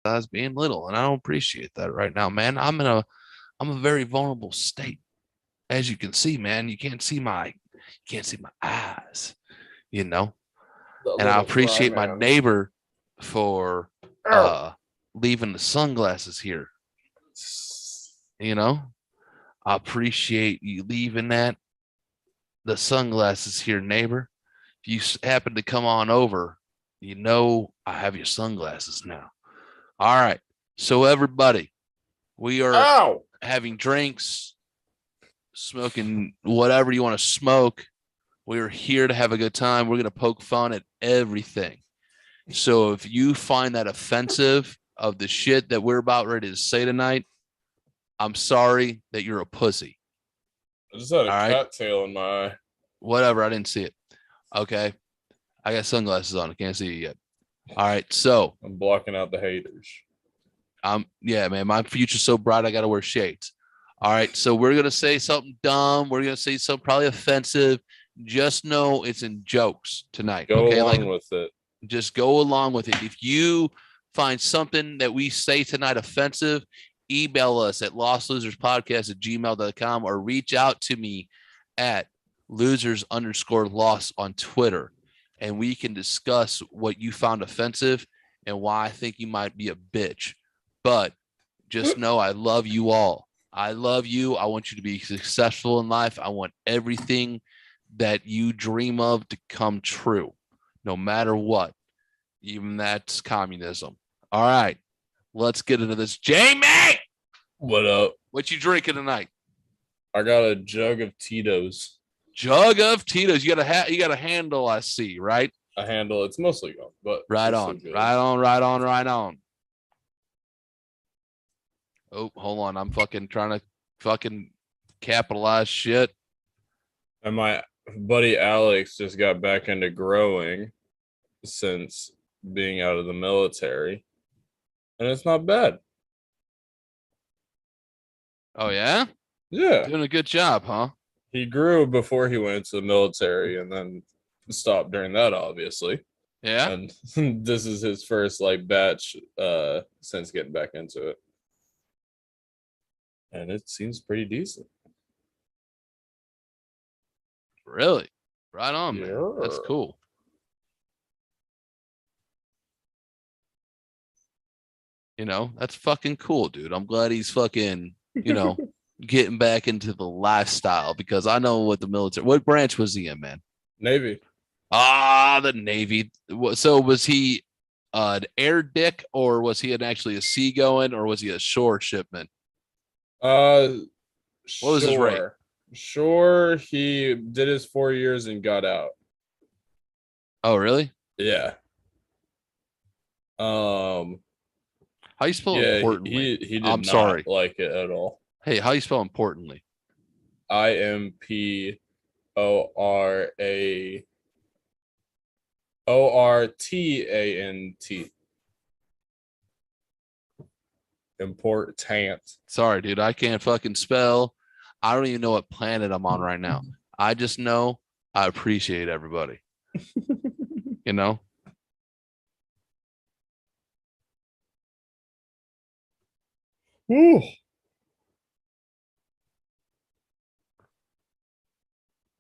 empathize being little, and I don't appreciate that right now, man. I'm a very vulnerable state, as you can see, man. You can't see my eyes, you know. The And I little fry appreciate my man. neighbor for Ow. leaving the sunglasses here. You know, I appreciate you leaving the sunglasses here, neighbor. If you happen to come on over, I have your sunglasses now. All right. So everybody, we are Ow. having drinks, smoking whatever you want to smoke. We're here to have a good time. We're going to poke fun at everything. So if you find that offensive of the shit that we're about ready to say tonight, I'm sorry that you're a pussy. I just had a All right. cat tail in my eye. Whatever. I didn't see it. Okay. I got sunglasses on. I can't see you yet. All right. So I'm blocking out the haters. yeah, man, my future's so bright I gotta wear shades. All right. So we're gonna say something dumb. We're gonna say something probably offensive. Just know it's in jokes tonight. Go Okay. along Like with it. just go along with it. If you find something that we say tonight offensive, email us at lostloserspodcast@gmail.com or reach out to me at losers_lost on Twitter. And we can discuss what you found offensive and why I think you might be a bitch. But just know I love you all. I love you. I want you to be successful in life. I want everything that you dream of to come true, no matter what. Even that's communism. All right. Let's get into this. Jamie! What up? What you drinking tonight? I got a jug of Tito's. Jug of Tito's. You got a handle, I see, right? A handle. It's mostly gone, but Right on. Right on, right on, right on. Oh, hold on. I'm fucking trying to fucking capitalize shit. And my buddy Alex just got back into growing since being out of the military. And it's not bad. Oh, yeah? Yeah. Doing a good job, huh? He grew before he went into the military and then stopped during that, obviously. Yeah. And this is his first batch since getting back into it. And it seems pretty decent. Really? Right on, Yeah. man. That's cool. That's fucking cool, dude. I'm glad he's fucking, getting back into the lifestyle because I know what the military, what branch was he in, man? Navy. Ah, the Navy. So was he an air dick or was he actually a seagoing or was he a shore shipment? What was his rate? Sure, he did his 4 years and got out. Oh, really? Yeah. How you spell importantly? He did I'm not sorry. like it at all. Hey, how you spell importantly? IMPORTANT. Important. Sorry, dude. I can't fucking spell. I don't even know what planet I'm on right now. I just know I appreciate everybody. Ooh.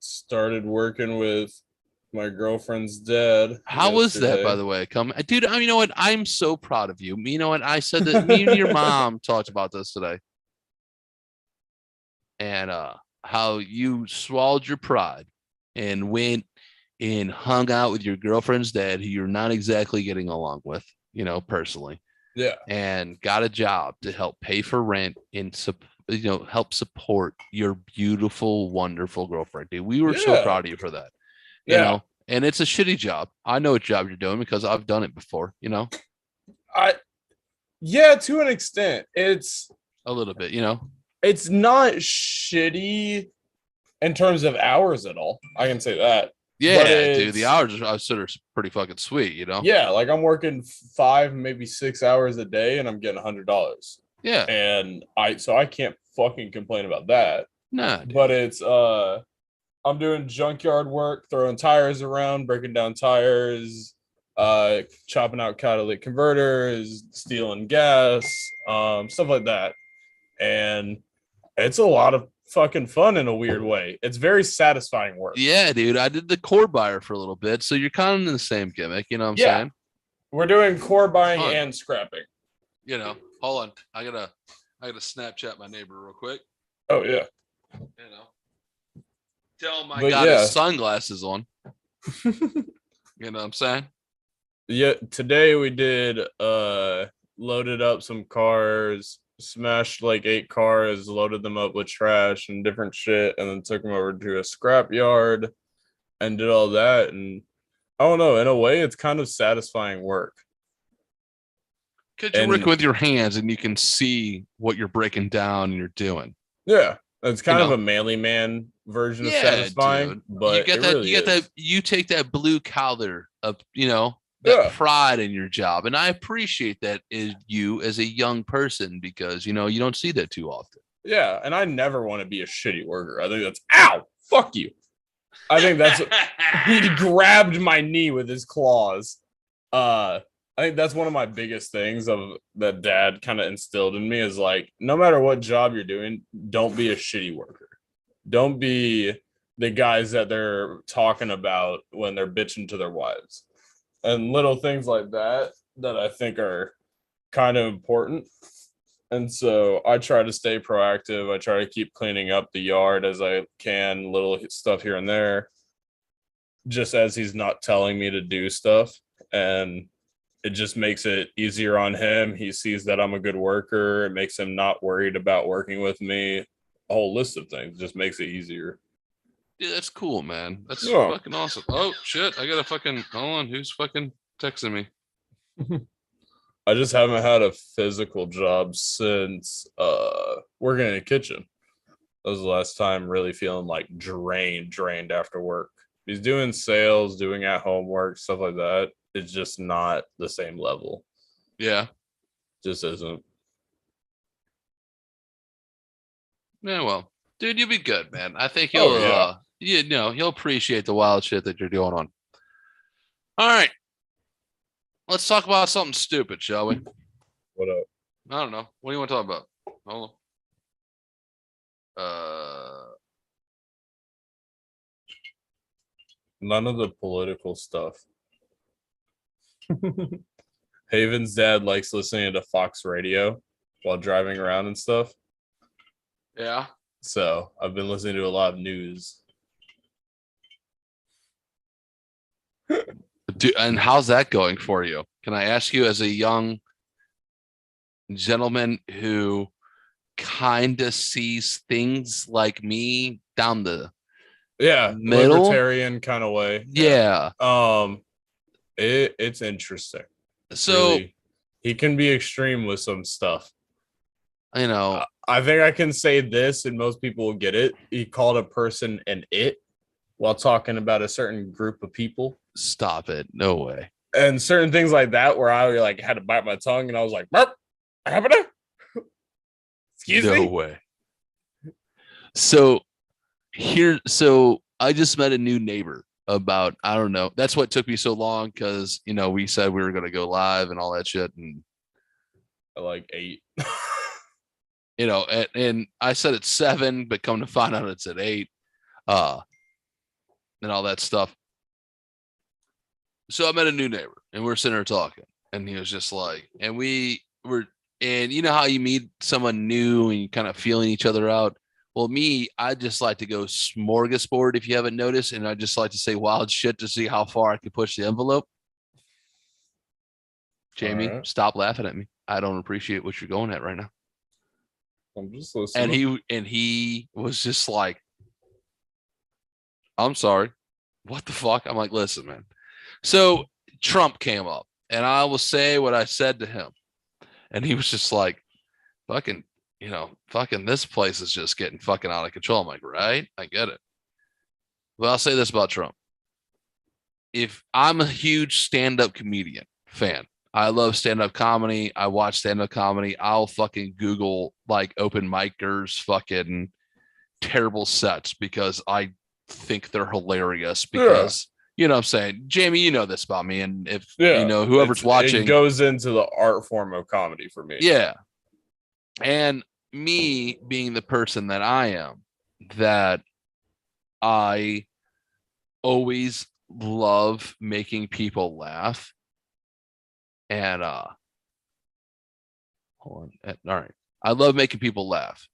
Started working with my girlfriend's dad. How was that, by the way? Dude, you know what? I'm so proud of you. You know what? I said that me and your mom talked about this today. And how you swallowed your pride and went and hung out with your girlfriend's dad, who you're not exactly getting along with, personally. Yeah. And got a job to help pay for rent and help support your beautiful, wonderful girlfriend. Dude, we were so proud of you for that. You know, and it's a shitty job. I know what job you're doing because I've done it before, Yeah, to an extent. It's a little bit, It's not shitty in terms of hours at all. I can say that. Yeah, dude, the hours are pretty fucking sweet, Yeah, like I'm working 5, maybe 6 hours a day, and I'm getting $100. Yeah, and I can't fucking complain about that. Nah, but it's I'm doing junkyard work, throwing tires around, breaking down tires, chopping out catalytic converters, stealing gas, stuff like that. And it's a lot of fucking fun in a weird way. It's very satisfying work. Yeah, dude. I did the core buyer for a little bit, so you're kind of in the same gimmick. You know what I'm Yeah. saying? We're doing core buying and scrapping. You know, hold on. I gotta Snapchat my neighbor real quick. Oh yeah. You know, tell him I got his sunglasses on. You know what I'm saying? Yeah. Today we did loaded up some cars, smashed like 8 cars, loaded them up with trash and different shit, and then took them over to a scrap yard and did all that. And I don't know, in a way, it's kind of satisfying work. Because you're working with your hands and you can see what you're breaking down and you're doing. Yeah. It's kind of a manly man version of satisfying, dude. But you take that blue collar of, that pride in your job. And I appreciate that is you as a young person because, you don't see that too often. Yeah. And I never want to be a shitty worker. I think that's, ow, fuck you. I think that's, he grabbed my knee with his claws. I think that's one of my biggest things of that dad kind of instilled in me is like, no matter what job you're doing, don't be a shitty worker. Don't be the guys that they're talking about when they're bitching to their wives. And little things like that I think are kind of important. And so I try to stay proactive. I try to keep cleaning up the yard as I can, little stuff here and there, just as he's not telling me to do stuff. And it just makes it easier on him. He sees that I'm a good worker. It makes him not worried about working with me. A whole list of things just makes it easier. Dude, that's cool, man. That's fucking awesome. Oh, shit. I got to fucking... Hold on. Who's fucking texting me? I just haven't had a physical job since working in a kitchen. That was the last time really feeling like drained after work. He's doing sales, doing at home work, stuff like that. It's just not the same level. Yeah. Just isn't. Yeah, well, dude, you'll be good, man. I think he'll he'll appreciate the wild shit that you're doing on. All right. Let's talk about something stupid, shall we? What up? I don't know. What do you want to talk about? Hold on. None of the political stuff. Haven's dad likes listening to Fox Radio while driving around and stuff. Yeah. So I've been listening to a lot of news. Dude, and how's that going for you? Can I ask you, as a young gentleman who kind of sees things like me down the middle, libertarian kind of way? Yeah. It's interesting. So really, he can be extreme with some stuff. I think I can say this, and most people will get it. He called a person an it while talking about a certain group of people. Stop it. No way. And certain things like that where I like had to bite my tongue and I was like, burp, excuse me? No way. So I just met a new neighbor about, I don't know. That's what took me so long because, we said we were going to go live and all that shit. And like 8. And I said it's 7, but come to find out it's at 8. And all that stuff. So I met a new neighbor and we're sitting there talking, and he was just like, and we were, and you know how you meet someone new and you kind of feeling each other out. Well, I just like to go smorgasbord, if you haven't noticed, and I just like to say wild shit to see how far I can push the envelope. Jamie, Stop laughing at me. I don't appreciate what you're going at right now. I'm just listening. And he was just like, I'm sorry. What the fuck? I'm like, listen, man. So Trump came up, and I will say what I said to him. And he was just like, fucking this place is just getting fucking out of control. I'm like, right? I get it. But I'll say this about Trump. If I'm a huge stand-up comedian fan, I love stand-up comedy. I watch stand-up comedy. I'll fucking Google like open micers, fucking terrible sets because I think they're hilarious because You know what I'm saying? Jamie, you know this about me. And if, Yeah, whoever's it watching, goes into the art form of comedy for me. yeah. And me being the person that I am, that I always love making people laugh. And hold on. All right. I love making people laugh.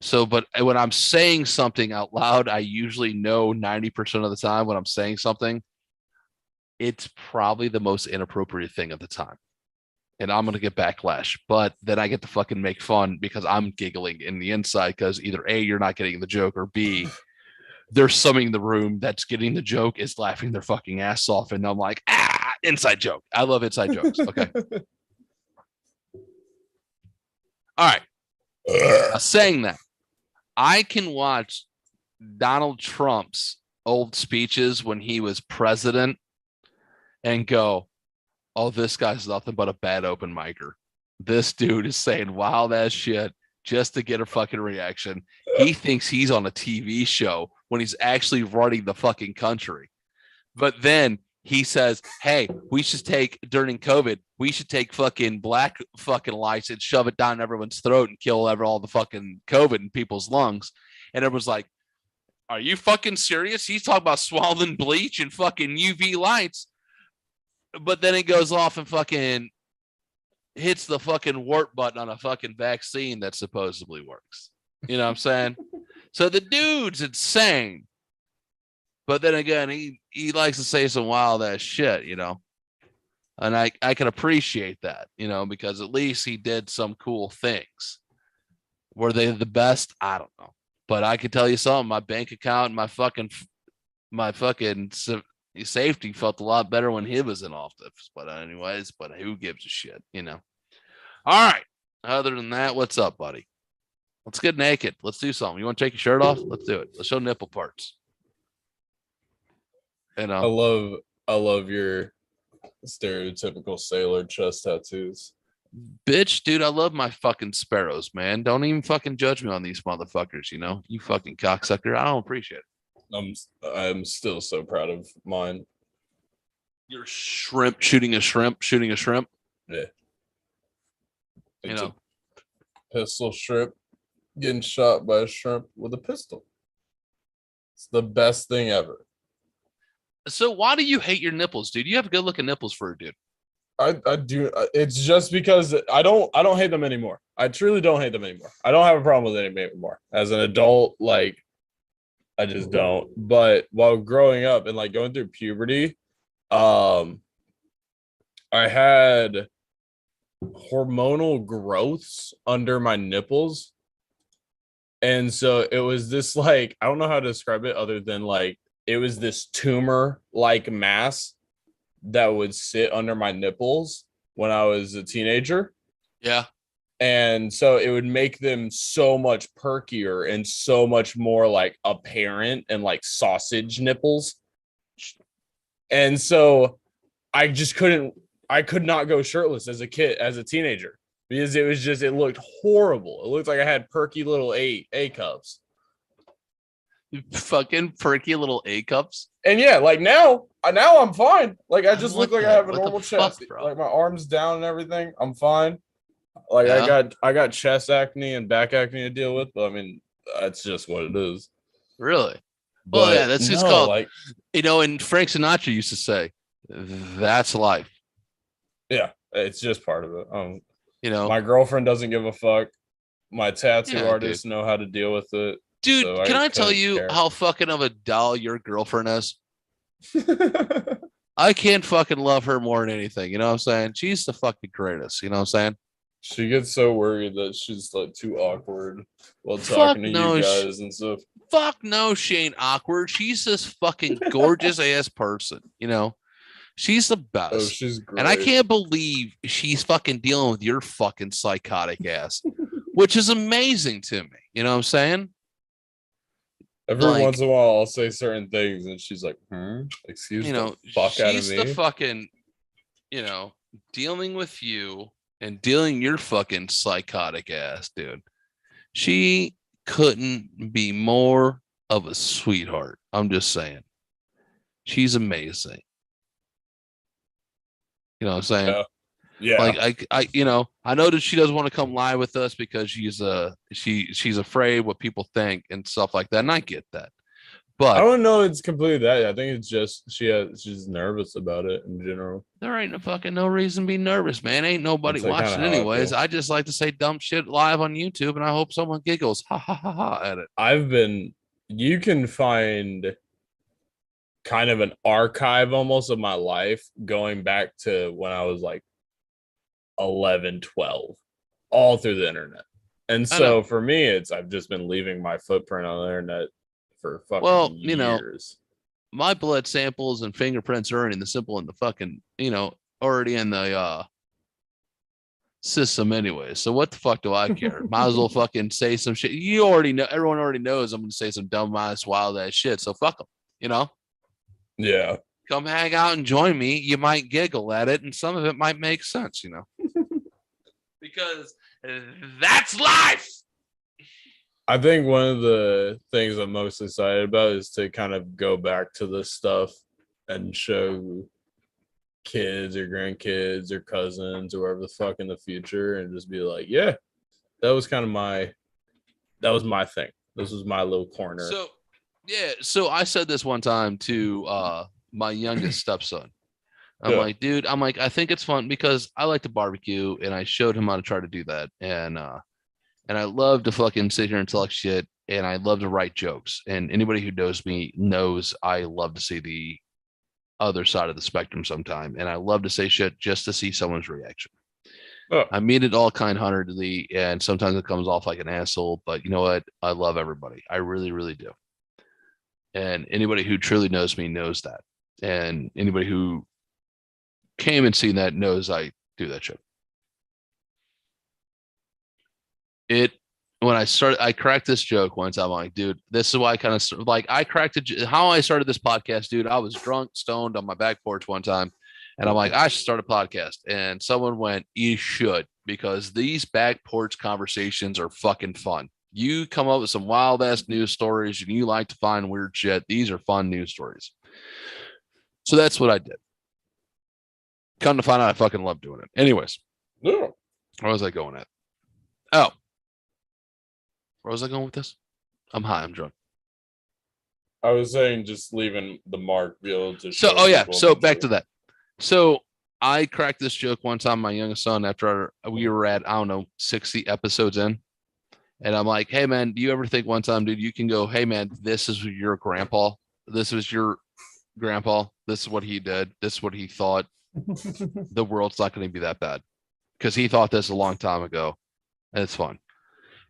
So, but when I'm saying something out loud, I usually know 90% of the time when I'm saying something, it's probably the most inappropriate thing at the time. And I'm going to get backlash, but then I get to fucking make fun because I'm giggling in the inside because either A, you're not getting the joke, or B, there's somebody in the room that's getting the joke is laughing their fucking ass off. And I'm like, inside joke. I love inside jokes. Okay. All right. Now, saying that, I can watch Donald Trump's old speeches when he was president and go, oh, this guy's nothing but a bad open micer. This dude is saying wild ass shit just to get a fucking reaction. He thinks he's on a TV show when he's actually running the fucking country. But then he says, hey, we should take, during COVID, we should take fucking black fucking lights and shove it down everyone's throat and kill all the fucking COVID in people's lungs. And everyone's like, are you fucking serious? He's talking about swallowing bleach and fucking UV lights. But then it goes off and fucking hits the fucking warp button on a fucking vaccine that supposedly works. You know what I'm saying? So the dude's insane. But then again, he likes to say some wild ass shit, And I can appreciate that, because at least he did some cool things. Were they the best? I don't know. But I can tell you something, my bank account and my fucking safety felt a lot better when he was in office. But anyways, who gives a shit, All right. Other than that, what's up, buddy? Let's get naked. Let's do something. You want to take your shirt off? Let's do it. Let's show nipple parts. I love your stereotypical sailor chest tattoos. Bitch, dude, I love my fucking sparrows, man. Don't even fucking judge me on these motherfuckers, You fucking cocksucker. I don't appreciate it. I'm still so proud of mine. You're shooting a shrimp. Yeah. It's a pistol shrimp getting shot by a shrimp with a pistol. It's the best thing ever. So why do you hate your nipples, dude? You have good looking nipples for a dude. I do. It's just because I don't hate them anymore. I truly don't hate them anymore. I don't have a problem with them anymore. As an adult, I just don't. But while growing up and going through puberty, I had hormonal growths under my nipples. And so it was this I don't know how to describe it other than it was this tumor mass that would sit under my nipples when I was a teenager. Yeah. And so it would make them so much perkier and so much more apparent and sausage nipples. And so I could not go shirtless as a teenager because it looked horrible. It looked like I had perky little A cups. Fucking perky little A cups. And yeah, now I'm fine. I just look like I have a normal chest. My arms down and everything. I'm fine. I got chest acne and back acne to deal with, but I mean that's just what it is. Really? Well, yeah, that's just called and Frank Sinatra used to say, that's life. Yeah, it's just part of it. My girlfriend doesn't give a fuck. My tattoo artists know how to deal with it. Dude, so can I tell you how fucking of a doll your girlfriend is? I can't fucking love her more than anything. You know what I'm saying? She's the fucking greatest. You know what I'm saying? She gets so worried that she's too awkward while talking to you guys and stuff. Fuck no, she ain't awkward. She's this fucking gorgeous ass person. She's the best. Oh, she's great. And I can't believe she's fucking dealing with your fucking psychotic ass, which is amazing to me. You know what I'm saying? Every once in a while, I'll say certain things, and she's like, excuse the fuck out of me. She's the fucking, dealing with you and dealing your fucking psychotic ass, dude. She couldn't be more of a sweetheart. I'm just saying. She's amazing. You know what I'm saying? Yeah. Like I know that she doesn't want to come live with us because she's afraid what people think and stuff like that, and I get that. I But don't know. It's completely that. I think it's just she's nervous about it in general. there ain't no reason to be nervous, man. Ain't nobody That's like kind of watching how I anyways. feel. I just like to say dumb shit live on YouTube, and I hope someone giggles ha ha ha ha at it. You can find kind of an archive almost of my life going back to when I was like 11, 12, all through the internet. And I know. so for me, I've just been leaving my footprint on the internet for fucking Well, years. my blood samples and fingerprints are already in the fucking, already in the system anyway. So what the fuck do I care? Might as well fucking say some shit. You already know. Everyone already knows I'm going to say some dumb ass, wild ass shit. So fuck them. Yeah. Come hang out and join me. You might giggle at it, and some of it might make sense. Because that's life. I think one of the things I'm most excited about is to kind of go back to this stuff and show kids or grandkids or cousins or whoever the fuck in the future and just be like, yeah, that was my thing. This was my little corner. So I said this one time to my youngest stepson. I'm like, dude, I think it's fun because I like to barbecue, and I showed him how to try to do that. And I love to fucking sit here and talk shit, and I love to write jokes. And anybody who knows me knows I love to see the other side of the spectrum sometime. And I love to say shit just to see someone's reaction. I mean it all kind-heartedly, and sometimes it comes off like an asshole, but you know what? I love everybody. I really, really do. And anybody who truly knows me knows that. And anybody who came and seen that knows I do that shit. When I cracked this joke once. I'm like, dude, this is why I kind of like I cracked it. How I started this podcast, dude. I was drunk, stoned on my back porch one time, and I'm like, I should start a podcast. And someone went, you should, because these back porch conversations are fucking fun. You come up with some wild ass news stories, and you like to find weird shit. These are fun news stories. So that's what I did. Come to find out, I fucking love doing it. Anyways, where was I going at? Oh. Where was I going with this? I'm high. I'm drunk. I was saying just leaving the mark, be able to. So back to that. So I cracked this joke one time, my youngest son, after we were at, I don't know, 60 episodes in. And I'm like, hey, man, do you ever think one time, dude, you can go, hey, man, this is your grandpa. This was your grandpa. This is what he did. This is what he thought. The world's not going to be that bad. Because he thought this a long time ago. And it's fun.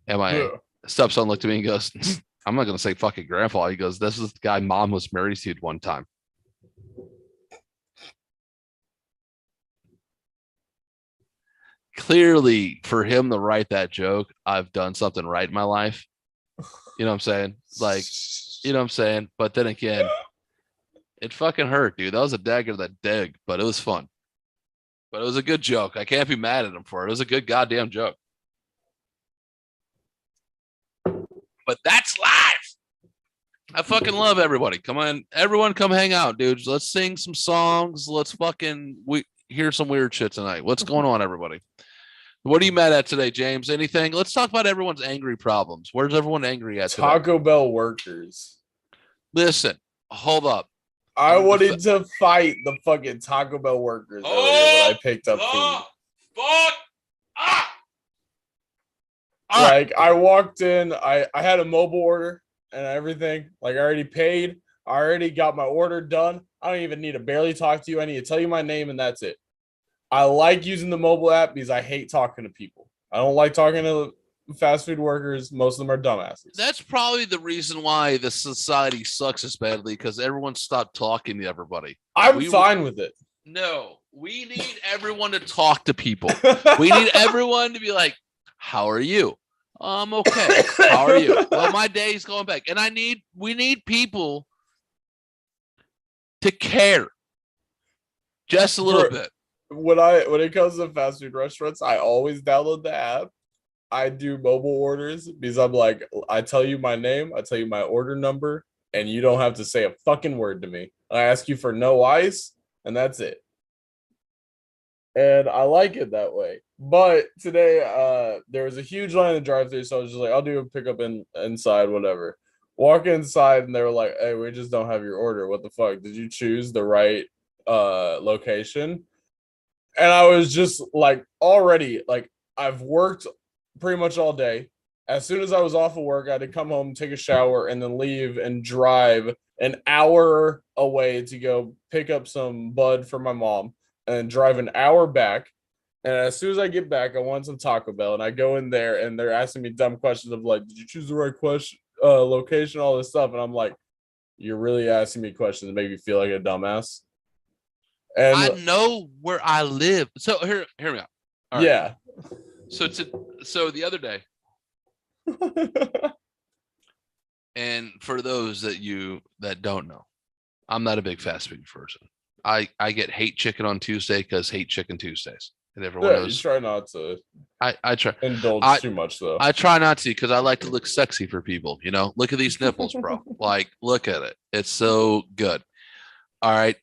And my stepson looked at me and goes, I'm not going to say fucking grandpa. He goes, this is the guy mom was married to one time. Clearly, for him to write that joke, I've done something right in my life. You know what I'm saying? Like, you know what I'm saying? But then again, it fucking hurt, dude. That was a dagger that dig, but it was fun. But it was a good joke. I can't be mad at him for it. It was a good goddamn joke. But that's live. I fucking love everybody. Come on, everyone, come hang out, dudes. Let's sing some songs. Let's fucking hear some weird shit tonight. What's going on, everybody? What are you mad at today, James? Anything? Let's talk about everyone's angry problems. Where's everyone angry at today? Taco Bell workers. Listen, hold up. I wanted to fight the fucking Taco Bell workers earlier when I picked up food. Fuck! Ah! Like, I walked in, I had a mobile order and everything. Like, I already paid. I already got my order done. I don't even need to barely talk to you. I need to tell you my name, and that's it. I like using the mobile app because I hate talking to people. I don't like talking to fast food workers. Most of them are dumbasses. That's probably the reason why the society sucks as badly, because everyone stopped talking to everybody. I'm fine with it. No, we need everyone to talk to people. We need everyone to be like, how are you? I'm okay. How are you? Well, my day's going back. And we need people to care just a little bit. When it comes to fast food restaurants, I always download the app. I do mobile orders because I'm like, I tell you my name, I tell you my order number, and you don't have to say a fucking word to me. I ask you for no ice, and that's it. And I like it that way. But today, there was a huge line in the drive-thru, so I was just like, I'll do a pickup inside, whatever. Walk inside, and they were like, "Hey, we just don't have your order. What the fuck? Did you choose the right location?" And I was just like, already, like, I've worked pretty much all day. As soon as I was off of work, I had to come home, take a shower, and then leave and drive an hour away to go pick up some bud for my mom and drive an hour back. And as soon as I get back, I want some Taco Bell, and I go in there, and they're asking me dumb questions of like, "Did you choose the right question, location, all this stuff?" And I'm like, "You're really asking me questions to make me feel like a dumbass." And I know where I live. So hear me out. All right. yeah, So the other day, and for those that don't know, I'm not a big fast food person. I get hate chicken on Tuesday because hate chicken Tuesdays. And everyone yeah, you knows try not to I try indulge too much, though. I try not to because I like to look sexy for people, you know. Look at these nipples, bro. Like, look at it. It's so good. All right.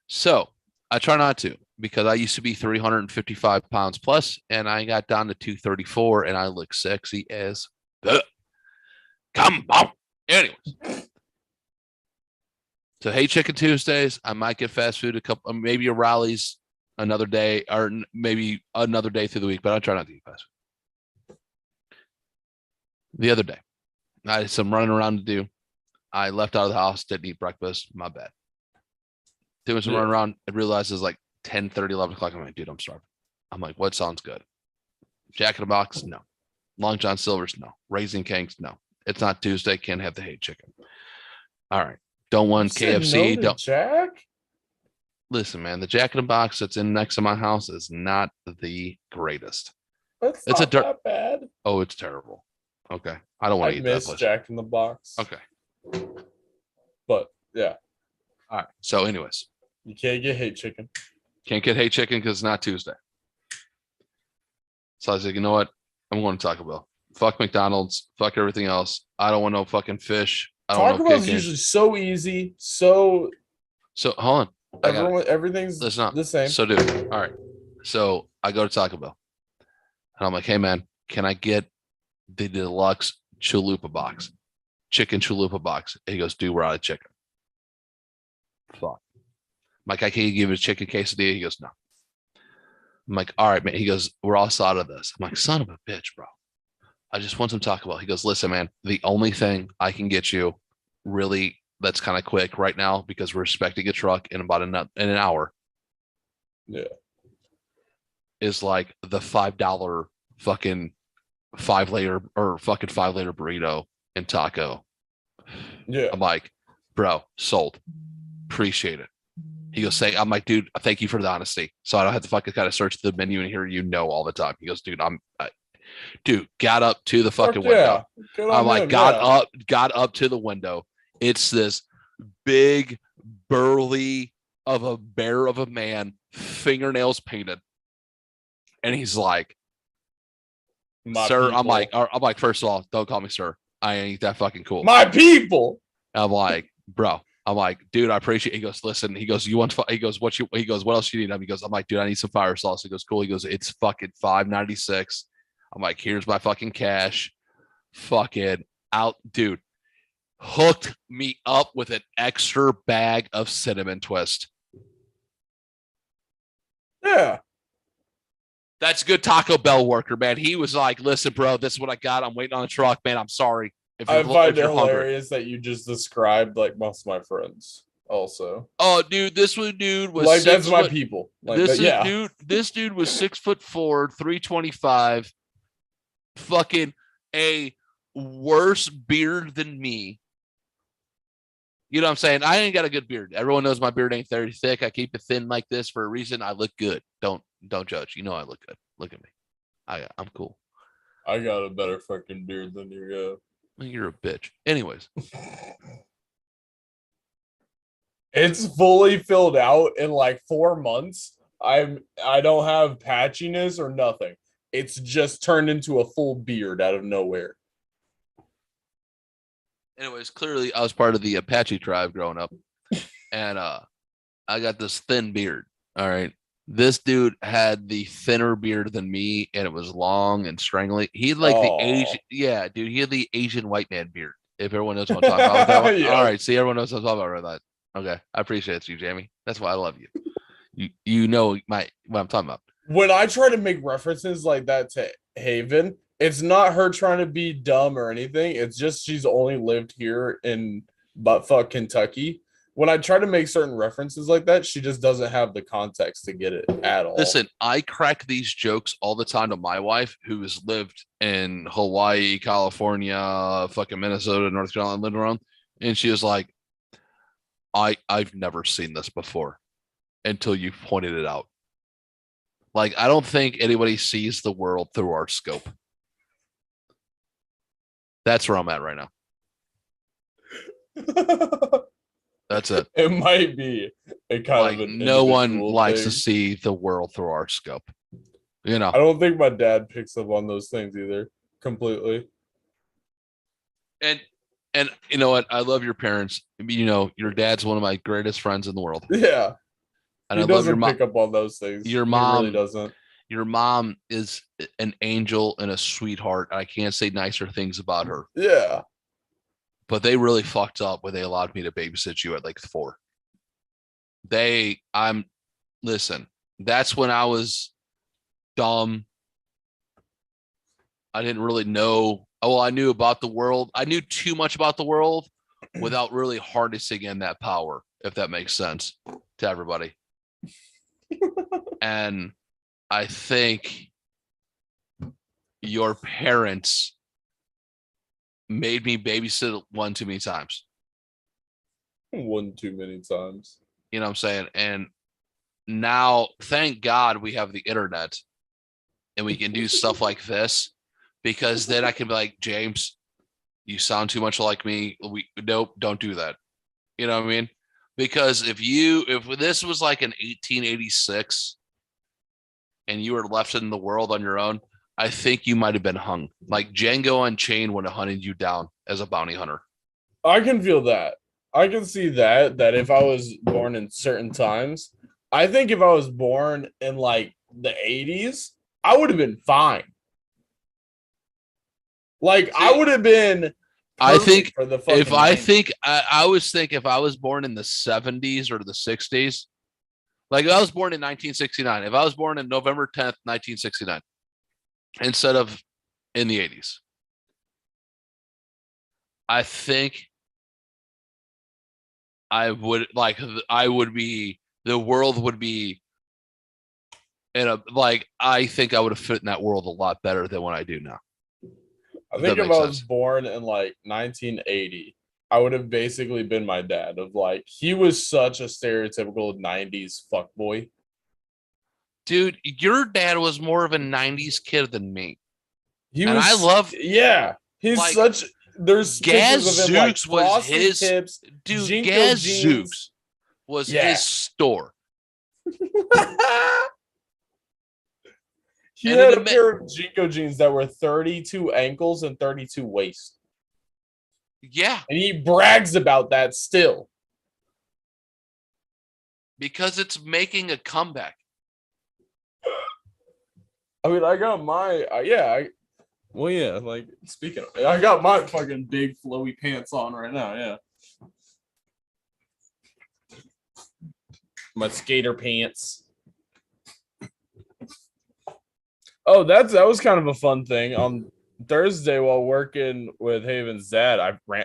So I try not to because I used to be 355 pounds plus and I got down to 234 and I look sexy as come on. Anyways. So hey, Chicken Tuesdays. I might get fast food maybe a Rally's another day or maybe another day through the week, but I try not to eat fast food. The other day, I had some running around to do. I left out of the house, didn't eat breakfast. My bad. Doing some running around. I realized it's like 10:30, 11 o'clock. I'm like, dude, I'm starving. I'm like, what sounds good? Jack in the Box? No. Long John Silver's? No. Raising Cane's? No. It's not Tuesday. Can't have the hate chicken. All right. Don't want KFC. No to Jack? Listen, man, the Jack in the Box that's in next to my house is not the greatest. It's not that bad. Oh, it's terrible. Okay. I don't want to eat that place. Jack in the Box. Okay. But yeah. All right. So anyways. You can't get hate chicken. Can't get hate chicken because it's not Tuesday. So I was like, you know what? I'm going to Taco Bell. Fuck McDonald's. Fuck everything else. I don't want no fucking fish. Taco Bell's usually so easy. So hold on. Everything's the same. So dude, all right. So I go to Taco Bell. And I'm like, hey man, can I get the deluxe chalupa box? Chicken chalupa box. And he goes, dude, we're out of chicken. Fuck. I'm like, I can't give you a chicken quesadilla. He goes, no. I'm like, all right, man. He goes, we're all out of this. I'm like, son of a bitch, bro. I just want some Taco Bell. He goes, listen, man, the only thing I can get you really that's kind of quick right now because we're expecting a truck in about in an hour. Yeah. Is like the $5 fucking 5-layer burrito and taco. Yeah. I'm like, bro, sold. Appreciate it. He goes, I'm like, dude, thank you for the honesty. So I don't have to fucking kind of search the menu and hear all the time. He goes, dude, dude, got up to the fucking window. I'm like, got up to the window. It's this big, burly of a bear of a man, fingernails painted. And he's like, sir, I'm like, first of all, don't call me sir. I ain't that fucking cool. My people. I'm like, bro. I'm like, dude, I appreciate it. He goes, listen, he goes, what else you need? I'm like, dude, I need some fire sauce. He goes, cool. He goes, it's fucking $5.96. I'm like, here's my fucking cash. Fucking out, dude. Hooked me up with an extra bag of cinnamon twist. Yeah. That's good Taco Bell worker, man. He was like, listen, bro, this is what I got. I'm waiting on a truck, man. I'm sorry. I find it hilarious that you just described like most of my friends also. Oh, dude, this one dude was like that's my people. Like this dude was 6'4", 325, fucking a worse beard than me. You know what I'm saying? I ain't got a good beard. Everyone knows my beard ain't very thick. I keep it thin like this for a reason. I look good. Don't judge. You know I look good. Look at me. I'm cool. I got a better fucking beard than you got. You're a bitch. Anyways. It's fully filled out in like 4 months. I don't have patchiness or nothing. It's just turned into a full beard out of nowhere. Anyways, clearly I was part of the Apache tribe growing up. and I got this thin beard. All right. This dude had the thinner beard than me, and it was long and strangly. He had like the Asian, Oh. yeah, dude. He had the Asian white man beard. If everyone knows what I'm talking about with that one. All Yep. right, see, everyone knows what I'm talking about with that. Okay, I appreciate you, Jamie. That's why I love you. You know what I'm talking about. When I try to make references like that to Haven, it's not her trying to be dumb or anything. It's just she's only lived here in buttfuck Kentucky. When I try to make certain references like that, she just doesn't have the context to get it at all. Listen, I crack these jokes all the time to my wife, who has lived in Hawaii, California, fucking Minnesota, North Carolina, lived around, and she was like, I've never seen this before until you pointed it out. Like, I don't think anybody sees the world through our scope. That's where I'm at right now. That's it. It might be a kind Like, of an no one individual likes to thing. see the world through our scope. You know, I don't think my dad picks up on those things either completely. and you know what? I love your parents. You know, your dad's one of my greatest friends in the world, Yeah, and he I love your doesn't mom. pick up on those things. Your He really mom, doesn't. your mom is an angel and a sweetheart. I can't say nicer things about her, Yeah. but they really fucked up when they allowed me to babysit you at like 4. Listen, that's when I was dumb. I didn't really know. Well, I knew about the world. I knew too much about the world without really harnessing in that power, if that makes sense to everybody. And I think your parents made me babysit one too many times. One too many times. You know what I'm saying? And now, thank God we have the internet and we can do stuff like this, because then I can be like, James, you sound too much like me. Nope, don't do that. You know what I mean? Because if this was like in 1886 and you were left in the world on your own, I think you might have been hung. Like Django Unchained would have hunted you down as a bounty hunter. I can feel that. I can see that if I was born in certain times, I think if I was born in like the 80s, I would have been fine. Like I would have been I think for the if fucking I 90s. think I always think if I was born in the 70s or the 60s, like if I was born in 1969, if I was born in November 10th, 1969, instead of in the 80s, I think I would be, the world would be in a, like, I think I would have fit in that world a lot better than what I do now. I If think that if makes I was sense. born in like 1980, I would have basically been my dad. Of like, he was such a stereotypical 90s fuckboy. Dude, your dad was more of a 90s kid than me. He And I was, love, yeah. He's like, such. There's pictures of him like Gadzooks was frosted his, tips, dude, Jinko jeans. Gadzooks was Yeah. his store. He And had it a pair of Jinko jeans that were 32 ankles and 32 waist. Yeah. And he brags about that still. Because it's making a comeback. I mean, I got my, like, speaking of, I got my fucking big flowy pants on right now, yeah. My skater pants. Oh, that was kind of a fun thing. On Thursday, while working with Haven's dad,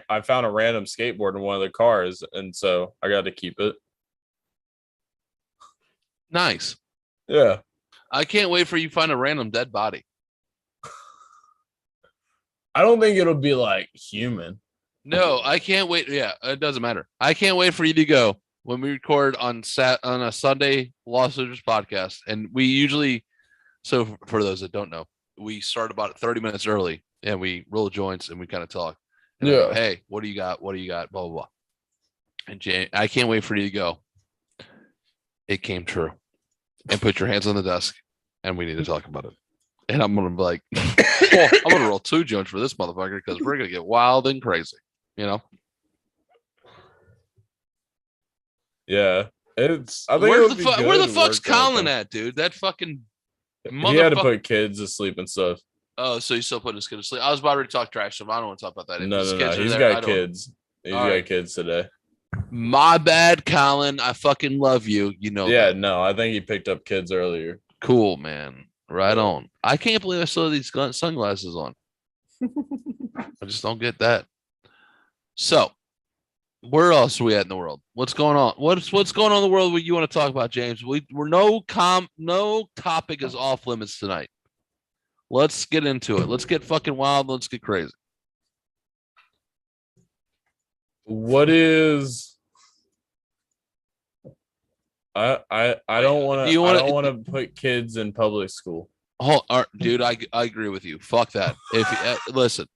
I found a random skateboard in one of the cars, and so I got to keep it. Nice. Yeah. I can't wait for you to find a random dead body. I don't think it'll be like human. No, I can't wait. Yeah, it doesn't matter. I can't wait for you to go when we record on a Sunday Lost Soldiers podcast. And we usually, so for those that don't know, we start about 30 minutes early and we roll joints and we kind of talk. And I go, hey, what do you got? What do you got? Blah, blah, blah. And Jay, I can't wait for you to go. It came true. And put your hands on the desk and we need to talk about it. And I'm going to be like, well, I'm going to roll 2 joints for this motherfucker because we're going to get wild and crazy, you know? Yeah, it's. I think Where it the would be fuck? Where good the fuck's working with Colin him. at, dude? That fucking He had to motherfucker. put kids to sleep and stuff. Oh, so you still putting his kid to sleep? I was about to talk trash to him. I don't want to talk about that. If No, his no, no. kids are He's there, I got don't. kids. He's All right. got kids today. My bad, Colin. I fucking love you. You know Yeah, that. no, I think he picked up kids earlier. Cool, man. Right Yeah. on. I can't believe I saw these sunglasses on. I just don't get that. So, where else are we at in the world? What's going on? What's going on in the world? What you want to talk about, James? We're no topic is off limits tonight. Let's get into it. Let's get fucking wild. Let's get crazy. What is I don't want Do you to I want don't to? want to put kids in public school. Oh, dude, I agree with you. Fuck that. If listen,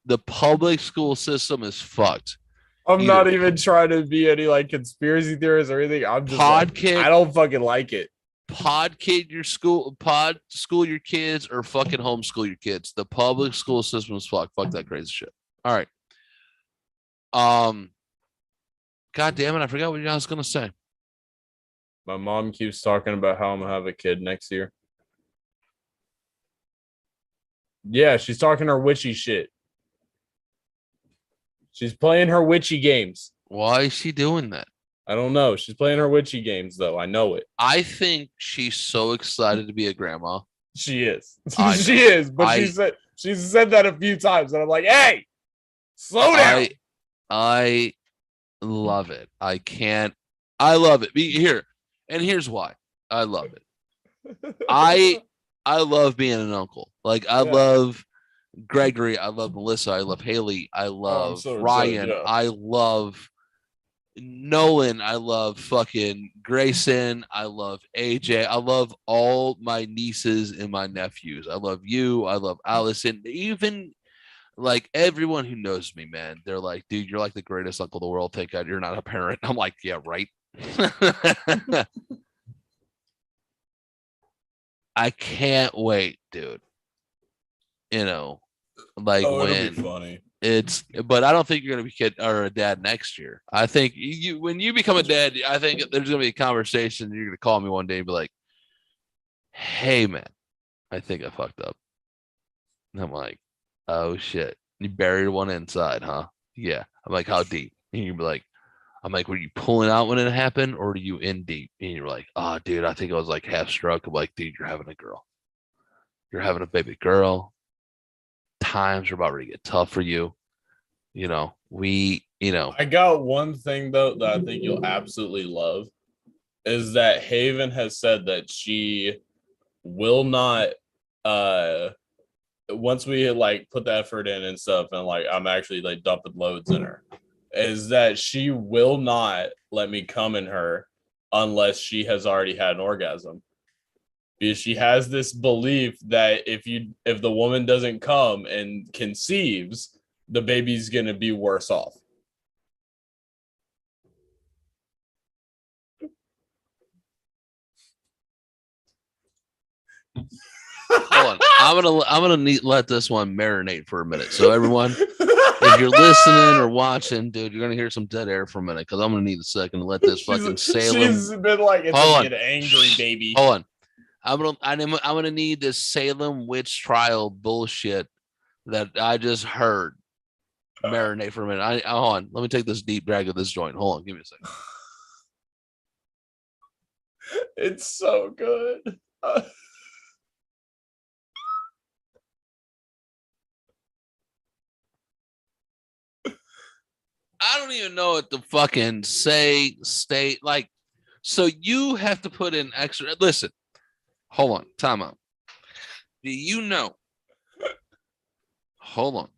the public school system is fucked. I'm Either not even trying to be any like conspiracy theorist or anything. I'm just pod like kid, I don't fucking like it. pod kid your school, pod school your kids, or fucking homeschool your kids. The public school system is fucked. Fuck that crazy shit. All right. God damn it, I forgot what I was gonna say. My mom keeps talking about how I'm gonna have a kid next year. Yeah, she's talking her witchy shit. She's playing her witchy games. Why is she doing that? I don't know. She's playing her witchy games though. I know it. I think she's so excited to be a grandma. She is. I She know. is. But she's said that a few times, and I'm like, hey, slow down. I love it. I can't. I love it. Here, and here's why. I love it. I love being an uncle. Like I love Gregory. I love Melissa. I love Haley. I love so Ryan. excited, yeah. I love Nolan. I love fucking Grayson. I love AJ. I love all my nieces and my nephews. I love you. I love Allison. Even like everyone who knows me, man, they're like, dude, you're like the greatest uncle in the world. Thank God you're not a parent. I'm like, yeah, right. I can't wait, dude. You know, like It'll be when funny. but I don't think you're gonna be kid or a dad next year. I think you when you become a dad, I think there's gonna be a conversation. You're gonna call me one day and be like, "Hey, man, I think I fucked up." And I'm like, "Oh shit, you buried one inside, huh?" Yeah. I'm like, "How deep?" And you'd be like, "I'm like, were you pulling out when it happened, or were you in deep?" And you're like, "Oh, dude, I think I was like half struck." I'm like, "Dude, you're having a girl. You're having a baby girl. Times are about to get tough for you. You know, I got one thing though that I think you'll absolutely love is that Haven has said that she will not once we like put the effort in and stuff and like I'm actually like dumping loads in her is that she will not let me come in her unless she has already had an orgasm. Because she has this belief that if the woman doesn't come and conceives, the baby's gonna be worse off. hold on. I'm gonna let this one marinate for a minute. So everyone, if you're listening or watching, dude, you're gonna hear some dead air for a minute because I'm gonna need a second to let this fucking Salem. She's been like, it's hold a on. get angry baby. Hold on. I'm gonna need this Salem witch trial bullshit that I just heard marinate for a minute. Hold on. Let me take this deep drag of this joint. Hold on. Give me a second. It's so good. I don't even know what to fucking state. Like, so you have to put in extra. Listen, hold on. Time out. Do you know? Hold on.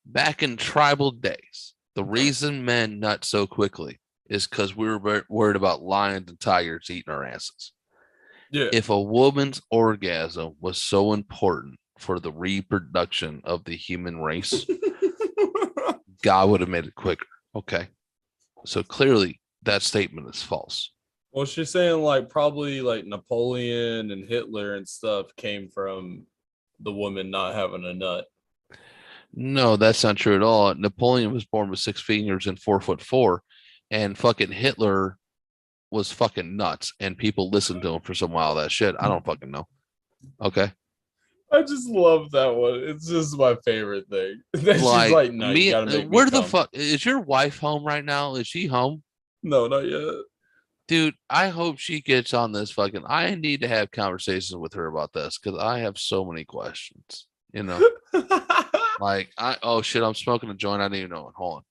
Back in tribal days, the reason men nut so quickly is because we were worried about lions and tigers eating our asses. Yeah. If a woman's orgasm was so important for the reproduction of the human race, God would have made it quicker. Okay. So clearly that statement is false. Well, she's saying like probably like Napoleon and Hitler and stuff came from the woman not having a nut. No, that's not true at all. Napoleon was born with 6 fingers and 4'4", and fucking Hitler was fucking nuts, and people listened to him for some while. That shit, I don't fucking know. Okay, I just love that one. It's just my favorite thing. That she's like like, no, you me, gotta make me where the come. fuck is your wife home right now? Is she home? No, not yet. Dude, I hope she gets on this fucking. I need to have conversations with her about this because I have so many questions. You know, like oh shit, I'm smoking a joint. I didn't even know it. Hold on.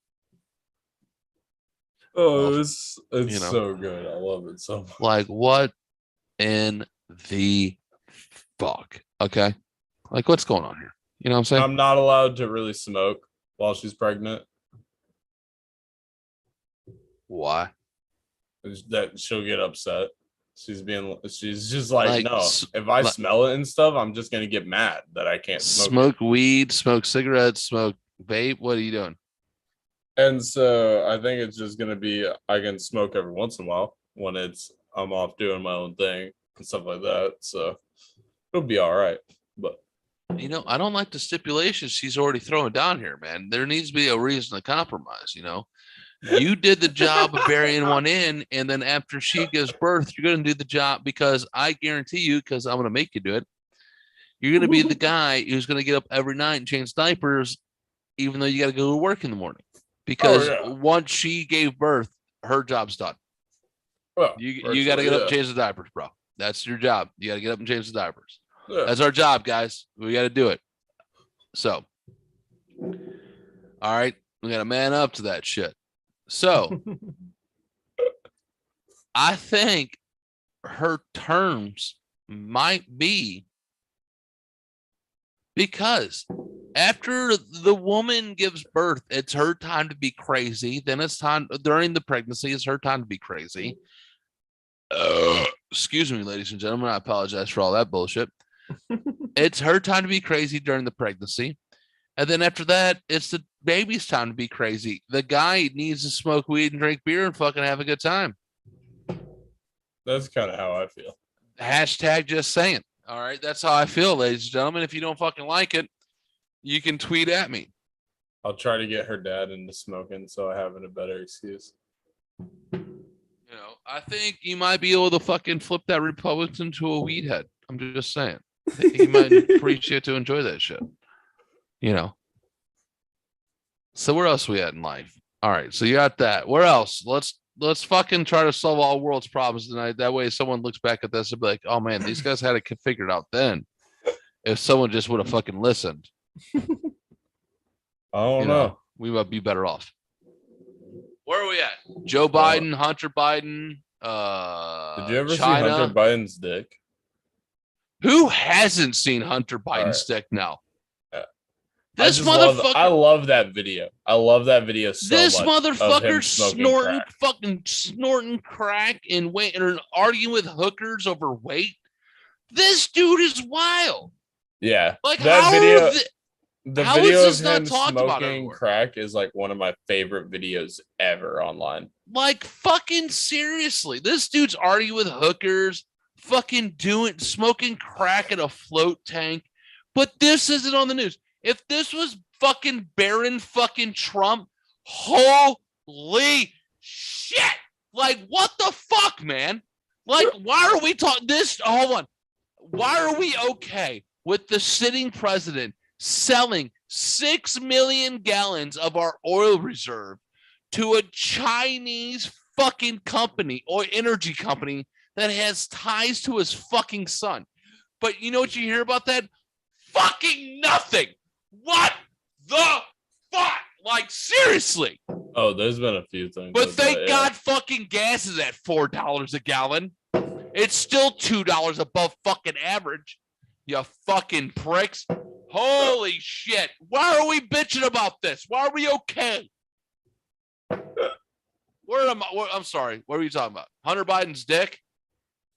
Well, Oh, it's you know, so good. I love it so much. like what in the fuck? Okay, like what's going on here? You know what I'm saying? I'm not allowed to really smoke while she's pregnant. Why? That she'll get upset. She's just like, Like, no, if I like smell it and stuff, I'm just gonna get mad that I can't smoke it. smoke weed, smoke cigarettes, smoke vape. What are you doing? And so I think it's just gonna be I can smoke every once in a while when I'm off doing my own thing and stuff like that. So it'll be all right. But You know, I don't like the stipulations she's already throwing down here, man. There needs to be a reason to compromise, you know. You did the job of burying one in, and then after she gives birth, you're going to do the job because I guarantee you, because I'm going to make you do it. You're going to be the guy who's going to get up every night and change diapers, even though you got to go to work in the morning. oh Because yeah, once she gave birth, her job's done. well, You got to get up and change the diapers, bro. That's your job. You got to get up and change the diapers. yeah. That's our job, guys. We got to do it. So, all right, we got to man up to that shit. So, I think her terms might be because after the woman gives birth, it's her time to be crazy. Then it's time during the pregnancy, it's her time to be crazy. Excuse me, ladies and gentlemen. I apologize for all that bullshit. It's her time to be crazy during the pregnancy. And then after that, it's the baby's time to be crazy. The guy needs to smoke weed and drink beer and fucking have a good time. That's kind of how I feel. Hashtag just saying. All right. That's how I feel, ladies and gentlemen. If you don't fucking like it, you can tweet at me. I'll try to get her dad into smoking so I have a better excuse. You know, I think you might be able to fucking flip that Republican to a weed head. I'm just saying. I think he might appreciate to enjoy that shit. You know. So where else we at in life? All right. So you got that. Where else? Let's fucking try to solve all world's problems tonight. That way someone looks back at this and be like, oh man, these guys had it figured out then. If someone just would have fucking listened. I don't know. We might be better off. Where are we at? Joe Biden, Hunter Biden, Did you ever China. see Hunter Biden's dick? Who hasn't seen Hunter Biden's dick now? This motherfucker. I love that video. I love that video so much. This motherfucker snorting crack and arguing with hookers over weight. This dude is wild. Yeah. Like that video. The video of him smoking crack is like one of my favorite videos ever online. Like fucking seriously, this dude's arguing with hookers, fucking smoking crack in a float tank. But this isn't on the news. If this was fucking Baron fucking Trump, holy shit! Like what the fuck, man? Like why are we talking this? Hold on. Why are we okay with the sitting president selling 6 million gallons of our oil reserve to a Chinese fucking company or energy company that has ties to his fucking son? But you know what you hear about that? Fucking nothing. What the fuck? Like seriously. Oh, there's been a few things. But thank God fucking gas is at $4 a gallon. It's still $2 above fucking average. You fucking pricks. Holy shit. Why are we bitching about this? Why are we okay? I'm sorry. What are you talking about? Hunter Biden's dick?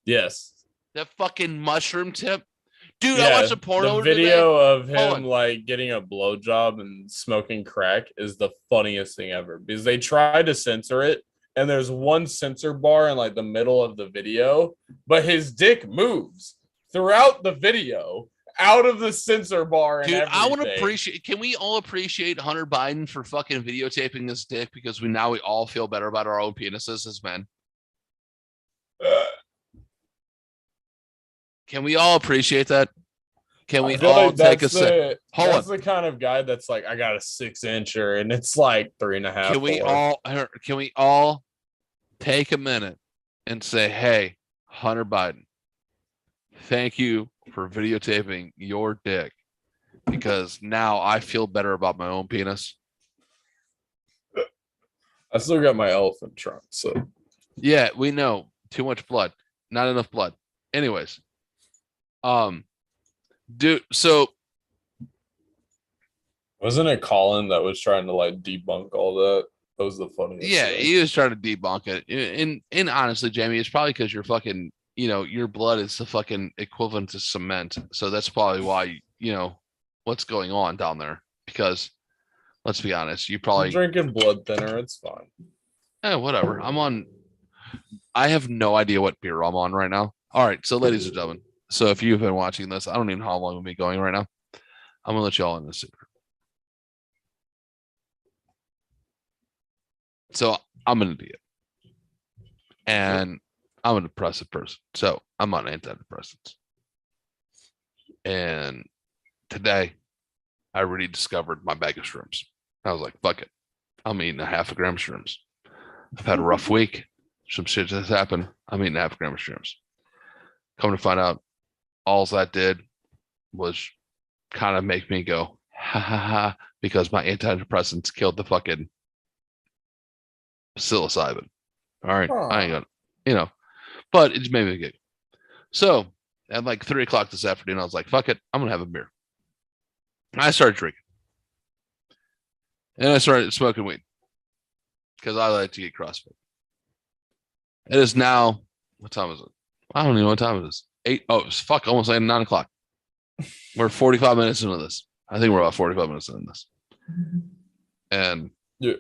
Yes. That fucking mushroom tip? Dude, yeah, I watched a porno. The video of him like getting a blowjob and smoking crack is the funniest thing ever because they tried to censor it. And there's one censor bar in like the middle of the video, but his dick moves throughout the video out of the censor bar and Dude, everything. I want to appreciate. Can we all appreciate Hunter Biden for fucking videotaping his dick because we all feel better about our own penises as men? Can we all appreciate that? Can we all like take a sec? Hold That's on. the kind of guy that's like, I got a 6-incher and it's like 3.5. Can we all take a minute and say, hey, Hunter Biden, thank you for videotaping your dick because now I feel better about my own penis. I still got my elephant trunk, so yeah, we know too much blood, not enough blood. Anyways, dude, so wasn't it Colin that was trying to like debunk all that? That was the funniest. yeah, thing. he was trying to debunk it. And honestly, Jamie, it's probably because you're fucking, your blood is the fucking equivalent to cement. So that's probably why, what's going on down there. Because let's be honest, you probably I'm drinking blood thinner. It's fine. Whatever. I have no idea what beer I'm on right now. All right. So, ladies and gentlemen, so if you've been watching this, I don't even know how long we'll be going right now. I'm going to let you all in this secret. So I'm an idiot. And I'm a depressive person. So I'm on antidepressants. And today I rediscovered my bag of shrooms. I was like, fuck it. I'm eating a half a gram of shrooms. I've had a rough week. Some shit has happened. I'm eating a half a gram of shrooms. Come to find out, all that did was kind of make me go, ha ha ha, because my antidepressants killed the fucking psilocybin. All right. I ain't gonna, but it made me giggle. So at like 3:00 this afternoon, I was like, fuck it. I'm going to have a beer. I started drinking. And I started smoking weed because I like to get CrossFit. It is now, what time is it? I don't even know what time it is. 8. Oh, it's almost like 9:00. We're 45 minutes into this. I think we're about 45 minutes into this. And yeah,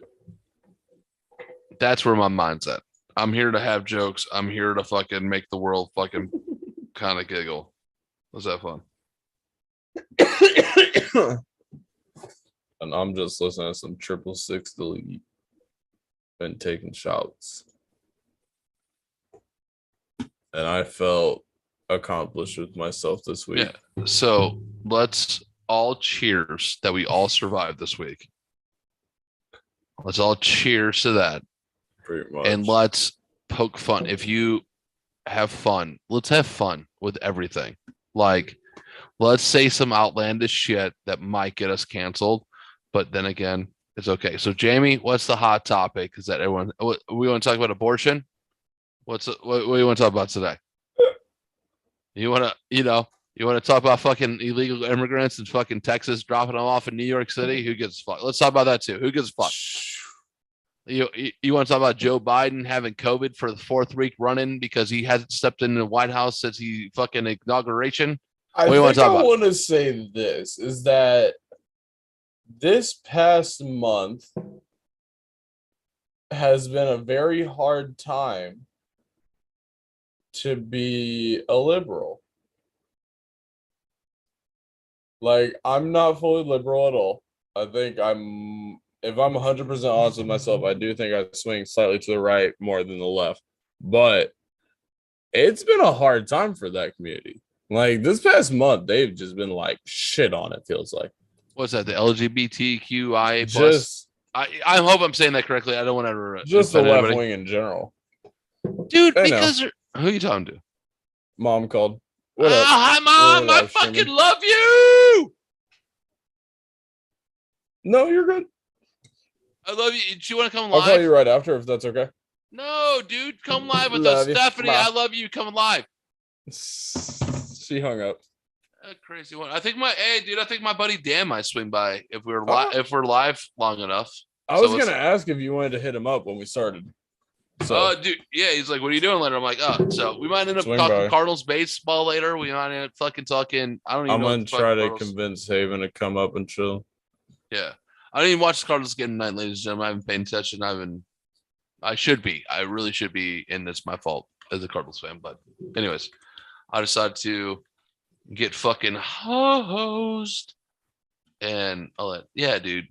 that's where my mind's at. I'm here to have jokes. I'm here to fucking make the world fucking kind of giggle. Was that fun? And I'm just listening to some 666 delete and taking shots. And I felt accomplished with myself this week. Yeah. So let's all cheers that we all survived this week. Let's all cheers to that. Pretty much. And let's poke fun. If you have fun, let's have fun with everything. Like, let's say some outlandish shit that might get us canceled. But then again, it's okay. So, Jamie, what's the hot topic? Is that everyone? We want to talk about abortion? What do you want to talk about today? You want to talk about fucking illegal immigrants in fucking Texas dropping them off in New York City? Who gives a fuck? Let's talk about that too. Who gives a fuck? You want to talk about Joe Biden having COVID for the 4th week running because he hasn't stepped in the White House since he fucking inauguration? I want to say this is that this past month has been a very hard time to be a liberal. Like, I'm not fully liberal at all. I think if I'm 100% honest with myself, I do think I swing slightly to the right more than the left. But it's been a hard time for that community. Like, this past month, they've just been like shit on it, feels like. What's that? The LGBTQIA+? Just, I hope I'm saying that correctly. I don't want to just the left wing in general. Dude, because who are you talking to? Mom called. What up? Hi, Mom. I fucking love you. No, you're good. I love you. Do you want to come live? I'll call you right after if that's okay. No, dude. Come live with us. Stephanie, bye. I love you. Come live. She hung up. A crazy one. I think my buddy Dan might swing by if we're live long enough. I was gonna ask if you wanted to hit him up when we started. So, dude, yeah, he's like, "What are you doing later?" I'm like, "Oh, so we might end up talking Cardinals baseball later. We might end up fucking talking. I don't even know. I'm gonna try to convince Haven to come up and chill. Yeah, I didn't even watch the Cardinals game tonight, ladies and gentlemen. I haven't paid attention. I should be. I really should be, and it's my fault as a Cardinals fan. But, anyways, I decided to, get fucking hosed, and all that. Yeah, dude,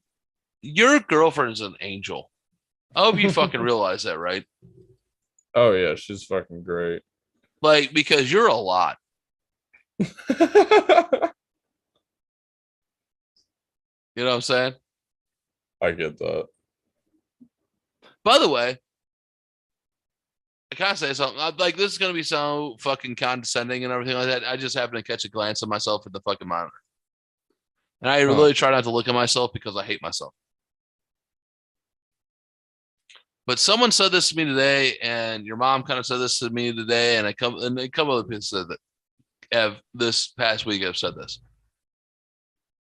your girlfriend is an angel. I hope you fucking realize that, right? Oh yeah, she's fucking great. Like, because you're a lot. You know what I'm saying? I get that. By the way, I kind of say something. I'm like, this is gonna be so fucking condescending and everything like that. I just happen to catch a glance of myself at the fucking monitor, and I Huh. really try not to look at myself because I hate myself. But someone said this to me today, and your mom kind of said this to me today, and a couple other people said that have this past week have said this,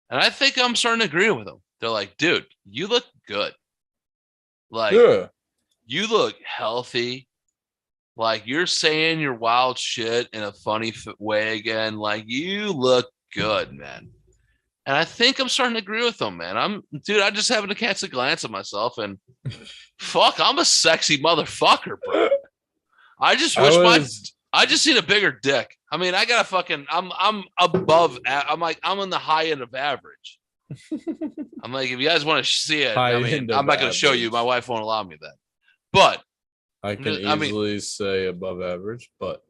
and I think I'm starting to agree with them. They're like, dude, you look good. Like, Yeah. you look healthy. Like, you're saying your wild shit in a funny way again. Like, you look good, man. And I think I'm starting to agree with them, man. I just having to catch a glance at myself, and fuck, I'm a sexy motherfucker, bro. I just I wish was I just need a bigger dick. I mean, I got a fucking, I'm above, I'm like, I'm on the high end of average. I'm like, if you guys want to see it, high I mean, end I'm of not going to show you. My average. wife won't allow me that. But, I can I mean, easily say above average, but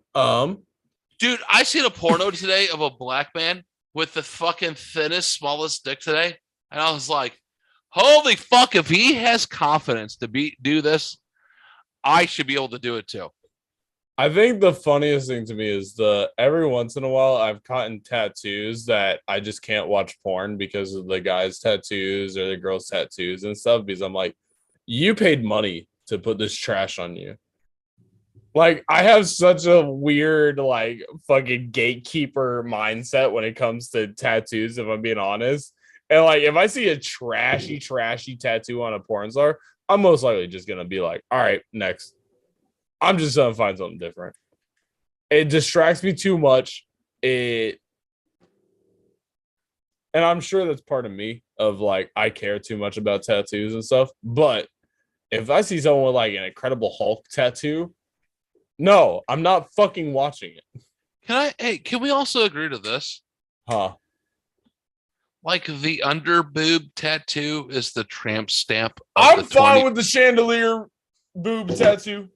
dude, I seen a porno today of a black man with the fucking thinnest, smallest dick today. And I was like, holy fuck, if he has confidence to do this, I should be able to do it too. I think the funniest thing to me is the every once in a while I've gotten tattoos that I just can't watch porn because of the guy's tattoos or the girl's tattoos and stuff because I'm like, you paid money to put this trash on you. Like I have such a weird like fucking gatekeeper mindset when it comes to tattoos, if I'm being honest. And like if I see a trashy tattoo on a porn star, I'm most likely just gonna be like, all right, next. I'm just gonna find something different. It distracts me too much. It and I'm sure that's part of me of like I care too much about tattoos and stuff. But if I see someone with like an Incredible Hulk tattoo, no, I'm not fucking watching it. Can we also agree to this? Huh. Like, the under boob tattoo is the tramp stamp of I'm the fine 20. with the chandelier boob tattoo.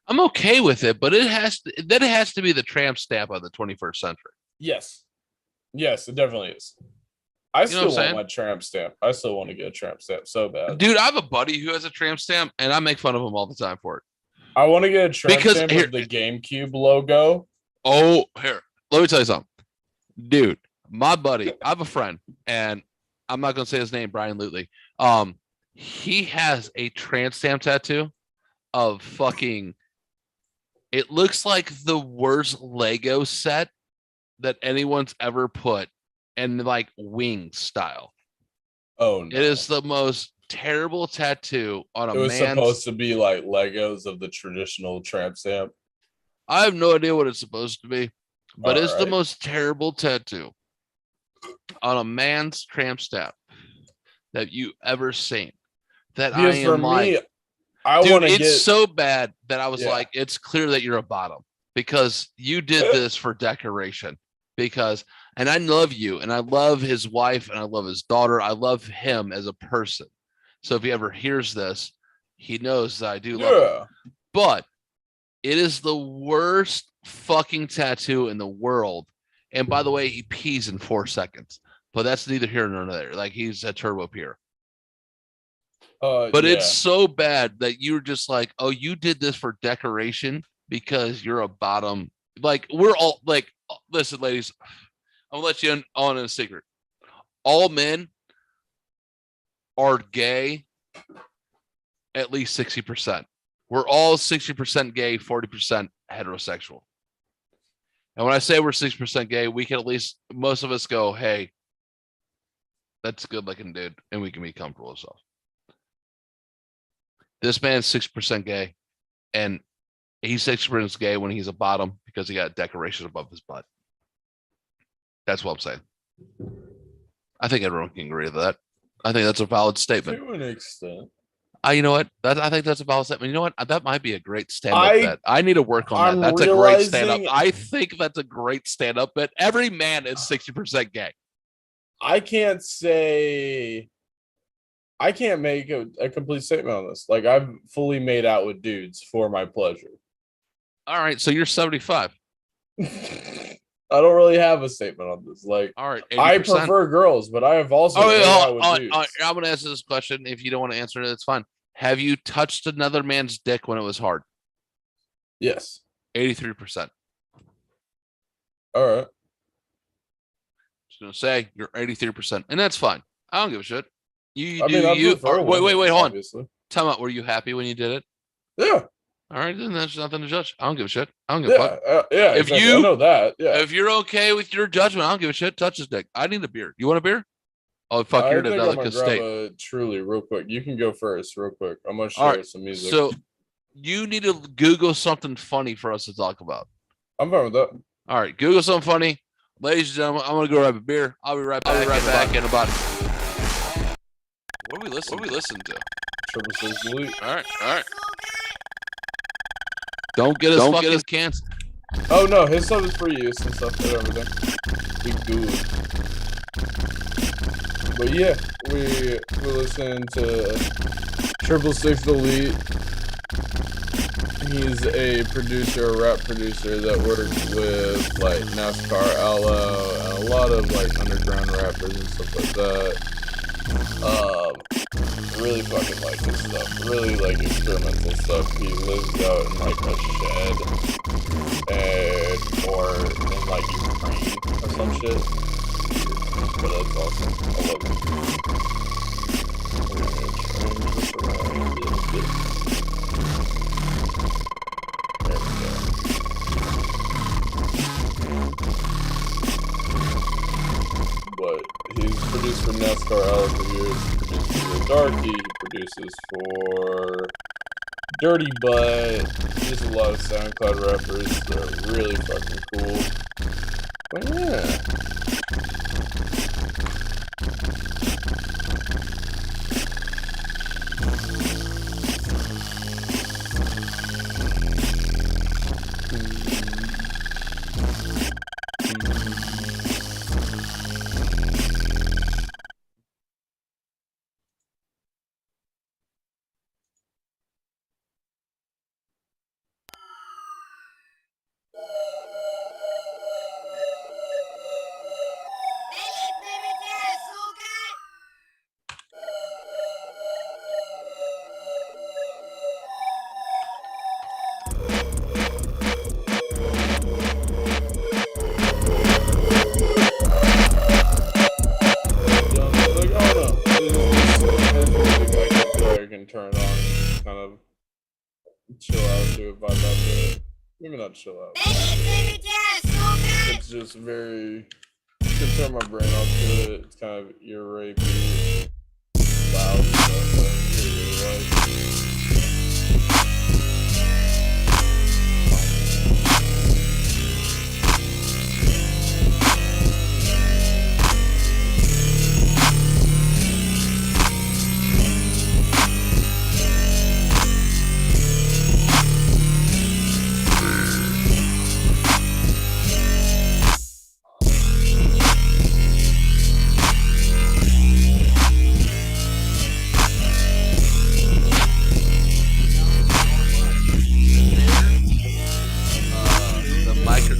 I'm okay with it, but it has to be the tramp stamp of the 21st century. Yes. Yes, it definitely is. I You know what still I'm want saying? my tramp stamp. I still want to get a tramp stamp so bad. Dude, I have a buddy who has a tramp stamp, and I make fun of him all the time for it. I want to get a tramp Because stamp here, of the GameCube logo. here, let me tell you something. Dude, my buddy, I have a friend, and I'm not gonna say his name, Brian Lutley. He has a tramp stamp tattoo of fucking, it looks like the worst Lego set that anyone's ever put, and like wing style. Oh no. It is the most terrible tattoo on a It was man's. supposed to be like Legos of the traditional tramp stamp. I have no idea what it's supposed to be, but All it's the right. most terrible tattoo on a man's tramp stamp that you ever seen. That I Because for am like, me, I dude, want to it's get so bad that I was yeah. like, it's clear that you're a bottom because you did this for decoration. Because, and I love you, and I love his wife, and I love his daughter. I love him as a person. So if he ever hears this, he knows that I do love him. Yeah. But it is the worst fucking tattoo in the world. And by the way, he pees in 4 seconds. But that's neither here nor there. Like, he's a turbo peer. But it's Yeah. so bad that you're just like, oh, you did this for decoration because you're a bottom. Like, we're all like, listen, ladies, I'm gonna let you on in a secret. All men are gay at least 60%. We're all 60% gay, 40% heterosexual. And when I say we're 6% gay, we can at least, most of us go, hey, that's a good looking dude, and we can be comfortable with ourselves. This man's 6% gay, and he's 6% gay when he's a bottom because he got decorations above his butt. That's what I'm saying. I think everyone can agree with that. I think that's a valid statement. To an extent. You know what? I think that's about it. You know what? That might be a great stand-up I bet. I need to work on that. I'm That's a great stand-up. realizing I think that's a great stand-up bet. Every man is 60% gay. I can't say I can't make a complete statement on this. Like I've fully made out with dudes for my pleasure. All right, so you're 75. I don't really have a statement on this. Like All right, 80%. I prefer girls, but I have also Oh, made out with oh, dudes. I'm going to answer this question. If you don't want to answer it, it's fine. Have you touched another man's dick when it was hard? Yes. 83%. All right. Just going to say you're 83%, and that's fine. I don't give a shit. You I do mean, I you. prefer Wait, women, hold obviously. on. Tell me, were you happy when you did it? Yeah. All right, then there's nothing to judge. I don't give a shit. I don't give a fuck. Yeah. If Exactly. I know that. Yeah. If you're okay with your judgment, I don't give a shit. Touch his dick. I need a beer. You want a beer? Oh fuck, I you're in think a I'm gonna delicate grab state. a Truly real quick. You can go first, real quick. I'm gonna All share right, some music. so you need to Google something funny for us to talk about. I'm fine with that. All right, Google something funny, ladies and gentlemen. I'm gonna go grab a beer. I'll be right back in about. What are we listening to? Triple Six Delete. All right. Don't get us fucking canceled. Oh no, his stuff is free use and stuff and everything. We good. But yeah, we're listening to Triple Six Delete. He's a producer, a rap producer that works with like NASCAR, L.L.P and a lot of like underground rappers and stuff like that. Really fucking like his stuff. Really like experimental stuff. He lives out in like a shed or in like Ukraine or some shit. But that's awesome. I love it. There we go. But he's produced for NASCAR L.L.P for years. He produces for Darky. He produces for Dirty Butt. There's a lot of SoundCloud rappers that are really fucking cool. But yeah. Turn it on and kind of chill out to it, vibe out to it. Maybe not chill out. It's just very. You can turn my brain off to it. It's kind of ear rapey, loud stuff that I really like.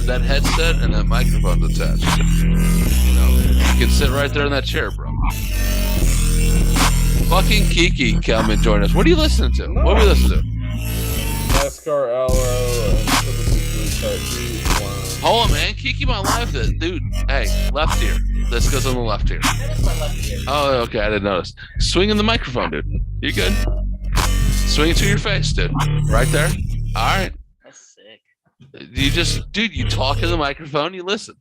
That headset and that microphone's attached. You know, you can sit right there in that chair, bro. Fucking Kiki, come and join us. What are you listening to? No. What are we listening to? NASCAR L.L.P and Triple Six type beat. Hold on, man. Kiki my life, dude. Hey, left ear. This goes on the left ear. That is my left ear. Oh, okay. I didn't notice. Swing in the microphone, dude. You good? Swing it to your face, dude. Right there. All right. That's sick. You just, dude, you talk in the microphone, you listen.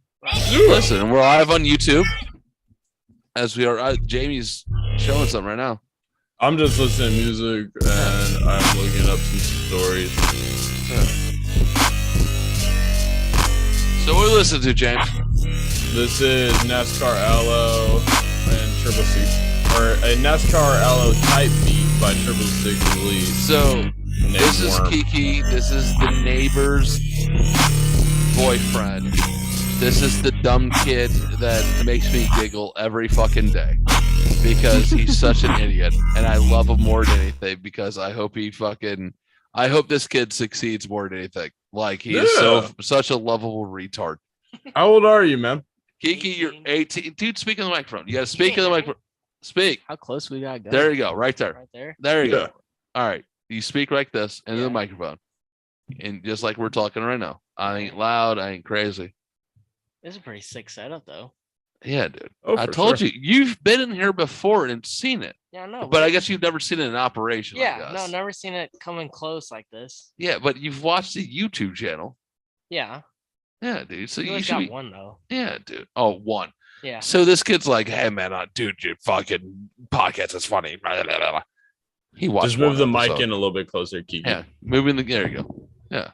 Listen, we're live on YouTube. As we are, Jamie's showing something right now. I'm just listening to music and I'm looking up some stories. Yeah. So what are we listening to, James? This is NASCAR L.L.P and Triple C, or a NASCAR L.L.P type beat by 666 Elite. So this is Kiki. This is the neighbor's boyfriend. This is the dumb kid that makes me giggle every fucking day because he's such an idiot, and I love him more than anything because I hope this kid succeeds more than anything. Like he is such a lovable retard. How old are you, man? Kiki, you're 18. Dude, speak in the microphone. You got to speak in the microphone. Speak. How close we got to go? There you go. Right there. Right there. There you go. All right. You speak like this into the microphone. And just like we're talking right now. I ain't loud. I ain't crazy. This is a pretty sick setup, though. Yeah, dude. I told you. You've been in here before and seen it. Yeah, I know. But I guess you've never seen it in operation. Yeah, no, never seen it coming close like this. Yeah, but you've watched the YouTube channel. Yeah. Yeah, dude. So you should got one, though. Yeah, dude. Oh, one. Yeah. So this kid's like, hey, man, dude, your fucking podcast is funny. He watched. Just move the mic in a little bit closer, Kiki. Yeah, there you go. Yeah.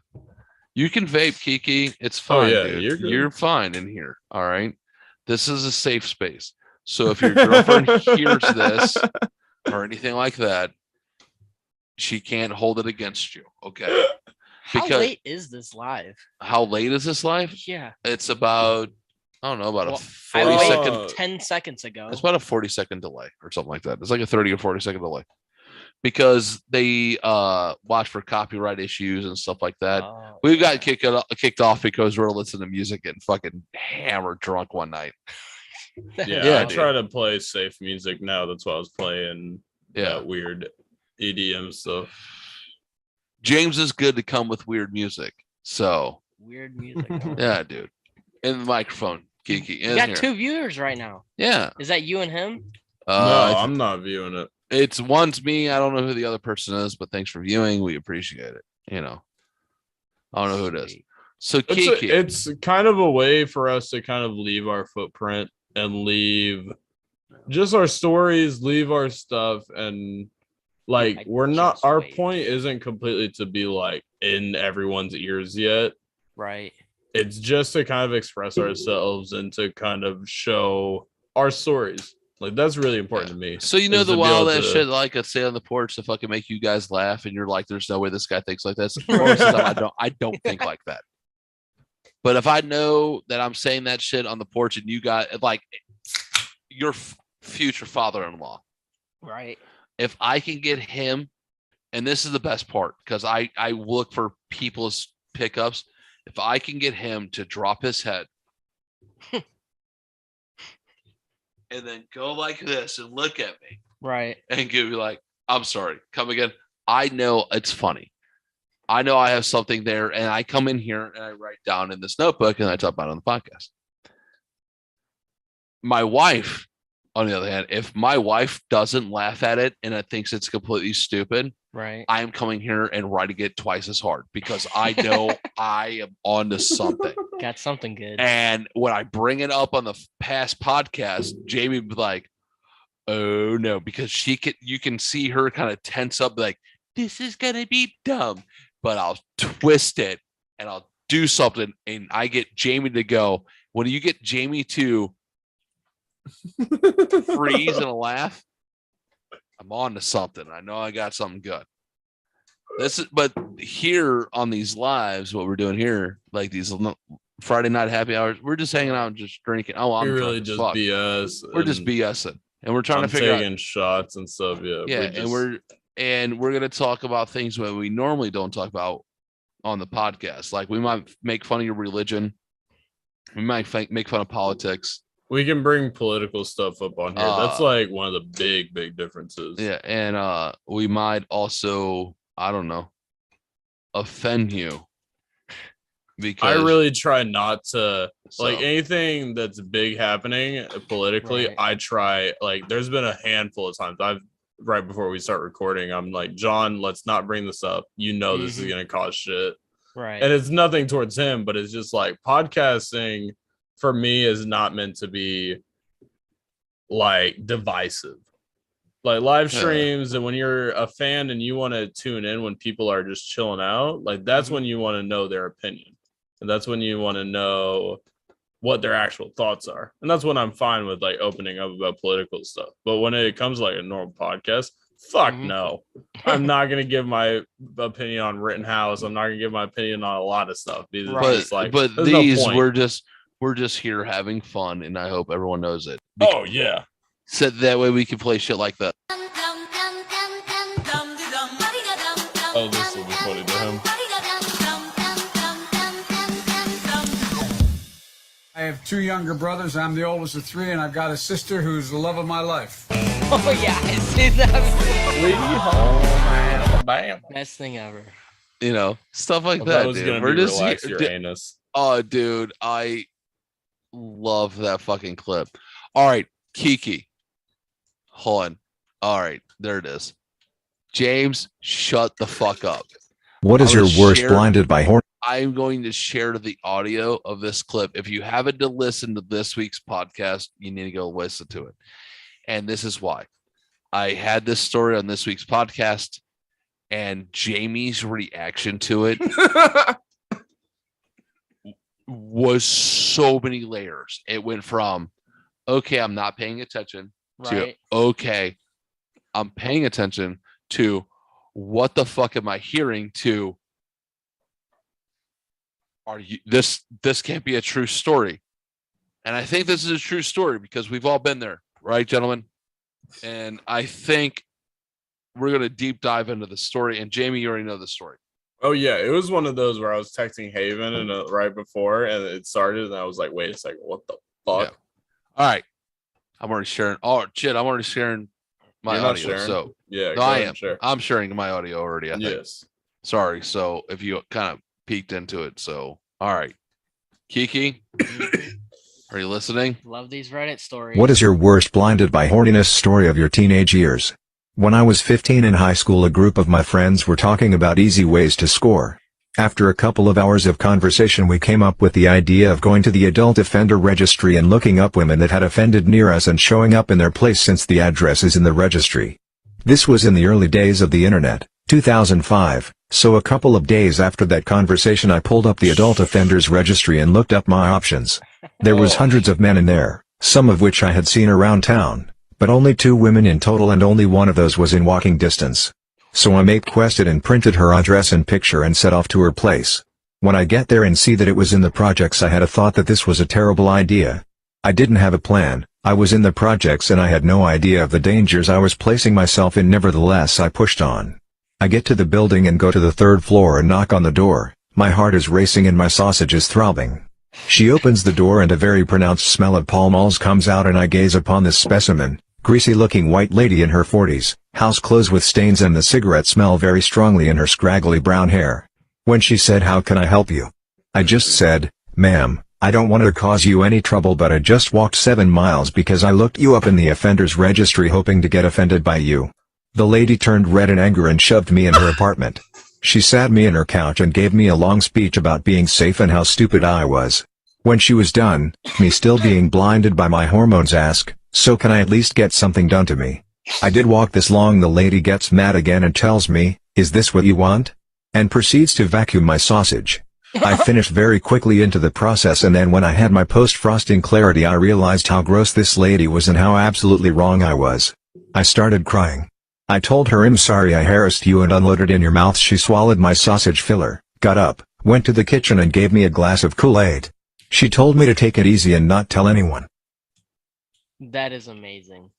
You can vape, Kiki. It's fine. Oh, yeah, dude. You're fine in here. All right. This is a safe space. So if your girlfriend hears this or anything like that, she can't hold it against you. Okay. How late is this live? How late is this live? Yeah. It's about, I don't know, about a 40-second. 10 seconds ago. It's about a 40-second delay or something like that. It's like a 30 or 40-second delay. Because they watch for copyright issues and stuff like that. We got kicked off because we were listening to music and fucking hammered drunk one night. I try to play safe music now. That's why I was playing that weird EDM stuff. James is good to come with weird music. So weird music. Yeah, dude. In the microphone, Kiki. You got 2 viewers right now. Yeah. Is that you and him? No, I'm not viewing it. It's one's me. I don't know who the other person is, but thanks for viewing. We appreciate it. You know, I don't know who it is. So Kiki, it's kind of a way for us to kind of leave our footprint and leave just our stories, leave our stuff, and like our point isn't completely to be like in everyone's ears yet. Right. It's just to kind of express ourselves and to kind of show our stories. Like that's really important to me. So the wild ass shit like I say on the porch to fucking make you guys laugh, and you're like, "There's no way this guy thinks like this." I don't think like that. But if I know that I'm saying that shit on the porch, and you got like your future father-in-law, right? If I can get him, and this is the best part because I look for people's pickups. If I can get him to drop his head. And then go like this and look at me. Right. And give me like, I'm sorry, come again. I know it's funny. I know I have something there, and I come in here and I write down in this notebook and I talk about it on the podcast. My wife, on the other hand, if my wife doesn't laugh at it and it thinks it's completely stupid, right, I am coming here and writing it twice as hard because I know I am onto something. Got something good. And when I bring it up on the past podcast, Jamie would be like, "Oh no," because you can see her kind of tense up, like, "This is gonna be dumb," but I'll twist it and I'll do something, and I get Jamie to go. When you get Jamie to freeze and laugh, I'm on to something. I know I got something good. But here on these lives, what we're doing here, like these Friday night happy hours, we're just hanging out and just drinking. Oh, I'm really just BS. We're just BSing, and we're trying to figure out taking shots and stuff. Yeah, and we're gonna talk about things that we normally don't talk about on the podcast. Like we might make fun of your religion, we might make fun of politics. We can bring political stuff up on here. That's like one of the big differences. Yeah, and we might also, I don't know, offend you. Because I really try not to like anything that's big happening politically. Right. I try, like, there's been a handful of times right before we start recording, I'm like, John, let's not bring this up. This is gonna cause shit. Right. And it's nothing towards him, but it's just like podcasting for me is not meant to be like divisive. Like live streams, and when you're a fan and you want to tune in when people are just chilling out, like that's when you want to know their opinion. And that's when you want to know what their actual thoughts are. And that's when I'm fine with like opening up about political stuff. But when it comes to like a normal podcast, Fuck Mhm. no. I'm not gonna give my opinion on Rittenhouse. I'm not gonna give my opinion on a lot of stuff because Right. it's like but there's these no point. we're just here having fun, and I hope everyone knows it. Oh yeah. So that way we can play shit like that. Oh, this will be funny to him. I have 2 younger brothers. I'm the oldest of 3, and I've got a sister who's the love of my life. Oh yeah, I see that. Sweet home Alabama. Best thing ever. You know, stuff like I thought that. it was Dude. gonna We're be just relax here- your anus. Oh, dude, I love that fucking clip. All right, Kiki. Hold on. All right, there it is. James, shut the fuck up. What is I'm your gonna worst share- blinded by horn? I'm going to share the audio of this clip. If you haven't to listen to this week's podcast, you need to go listen to it. And this is why. I had this story on this week's podcast, and Jamie's reaction to it was so many layers. It went from, okay, I'm not paying attention, Right. to, okay, I'm paying attention, to, what the fuck am I hearing, to, are you this can't be a true story. And I think this is a true story because we've all been there, right, gentlemen? And I think we're going to deep dive into the story. And Jamie, you already know the story. Oh yeah, it was one of those where I was texting Haven and right before and it started, and I was like, "Wait a second, what the fuck?" Yeah. All right, I'm already sharing. Oh shit, I'm already sharing my You're not audio. sharing? So Yeah, no, go I ahead am. and share. I'm sharing my audio already. I think. Yes. Sorry. So if you kind of peeked into it, so all right, Kiki, are you listening? Love these Reddit stories. What is your worst blinded by horniness story of your teenage years? When I was 15 in high school, a group of my friends were talking about easy ways to score. After a couple of hours of conversation, we came up with the idea of going to the adult offender registry and looking up women that had offended near us and showing up in their place since the address is in the registry. This was in the early days of the internet, 2005, so a couple of days after that conversation I pulled up the adult offenders registry and looked up my options. There was hundreds of men in there, some of which I had seen around town, but only 2 women in total, and only one of those was in walking distance. So I MapQuested and printed her address and picture and set off to her place. When I get there and see that it was in the projects, I had a thought that this was a terrible idea. I didn't have a plan, I was in the projects and I had no idea of the dangers I was placing myself in. Nevertheless, I pushed on. I get to the building and go to the 3rd floor and knock on the door. My heart is racing and my sausage is throbbing. She opens the door and a very pronounced smell of Pall Malls comes out, and I gaze upon this specimen, greasy-looking white lady in her 40s, house clothes with stains, and the cigarette smell very strongly in her scraggly brown hair. When she said, "How can I help you?" I just said, "Ma'am, I don't want to cause you any trouble, but I just walked 7 miles because I looked you up in the offenders registry hoping to get offended by you." The lady turned red in anger and shoved me in her apartment. She sat me in her couch and gave me a long speech about being safe and how stupid I was. When she was done, me still being blinded by my hormones asked, "So can I at least get something done to me?" I did walk this long. The lady gets mad again and tells me, "Is this what you want?" and proceeds to vacuum my sausage. I finished very quickly into the process, and then when I had my post-frosting clarity, I realized how gross this lady was and how absolutely wrong I was. I started crying. I told her, "I'm sorry I harassed you," and unloaded in your mouth. She swallowed my sausage filler, got up, went to the kitchen and gave me a glass of Kool-Aid. She told me to take it easy and not tell anyone. That is amazing.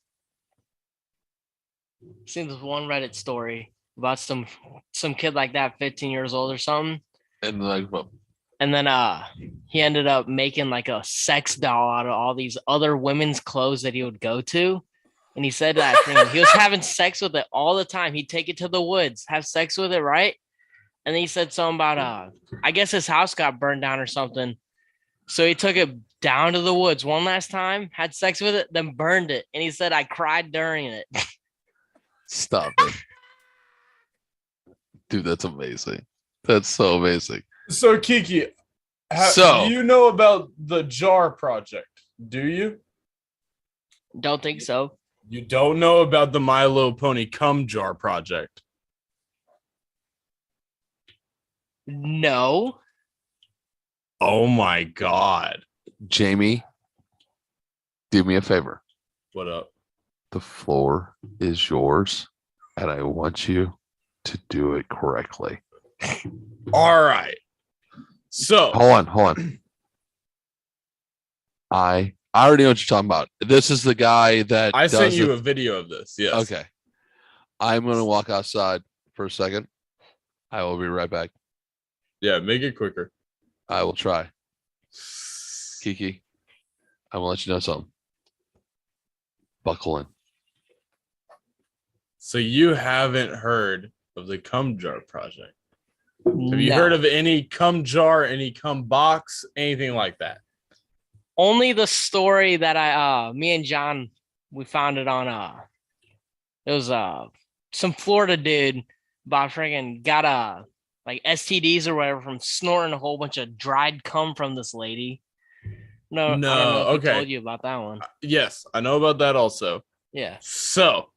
Seen this one Reddit story about some kid like that, 15 years old or something. And like, well, And then he ended up making like a sex doll out of all these other women's clothes that he would go to. And he said that he was having sex with it all the time. He'd take it to the woods, have sex with it, right? And then he said something about I guess his house got burned down or something. So he took it down to the woods one last time, had sex with it, then burned it. And he said, "I cried during it." stop it. Dude, that's amazing. That's so amazing. So Kiki, So- do you know about the Jar Project? Do you? Don't think so. You don't know about the My Little Pony Cum Jar Project? No. Oh my god! Jamie, do me a favor. What up? The floor is yours. and I want you to do it correctly. All right. So Hold on. I already know what you're talking about. This is the guy that I sent does you a video of this. Yes. Okay. I'm going to walk outside for a second. I will be right back. Yeah, make it quicker. I will try. Kiki, I will let you know something. Buckle in. So you haven't heard of the Cum Jar Project? Have you No. heard of any cum jar, any cum box, anything like that? Only the story that me and John, we found it on it was some Florida dude got like STDs or whatever from snorting a whole bunch of dried cum from this lady. No, I don't know if okay. he told you about that one. Yes, I know about that also. Yeah. So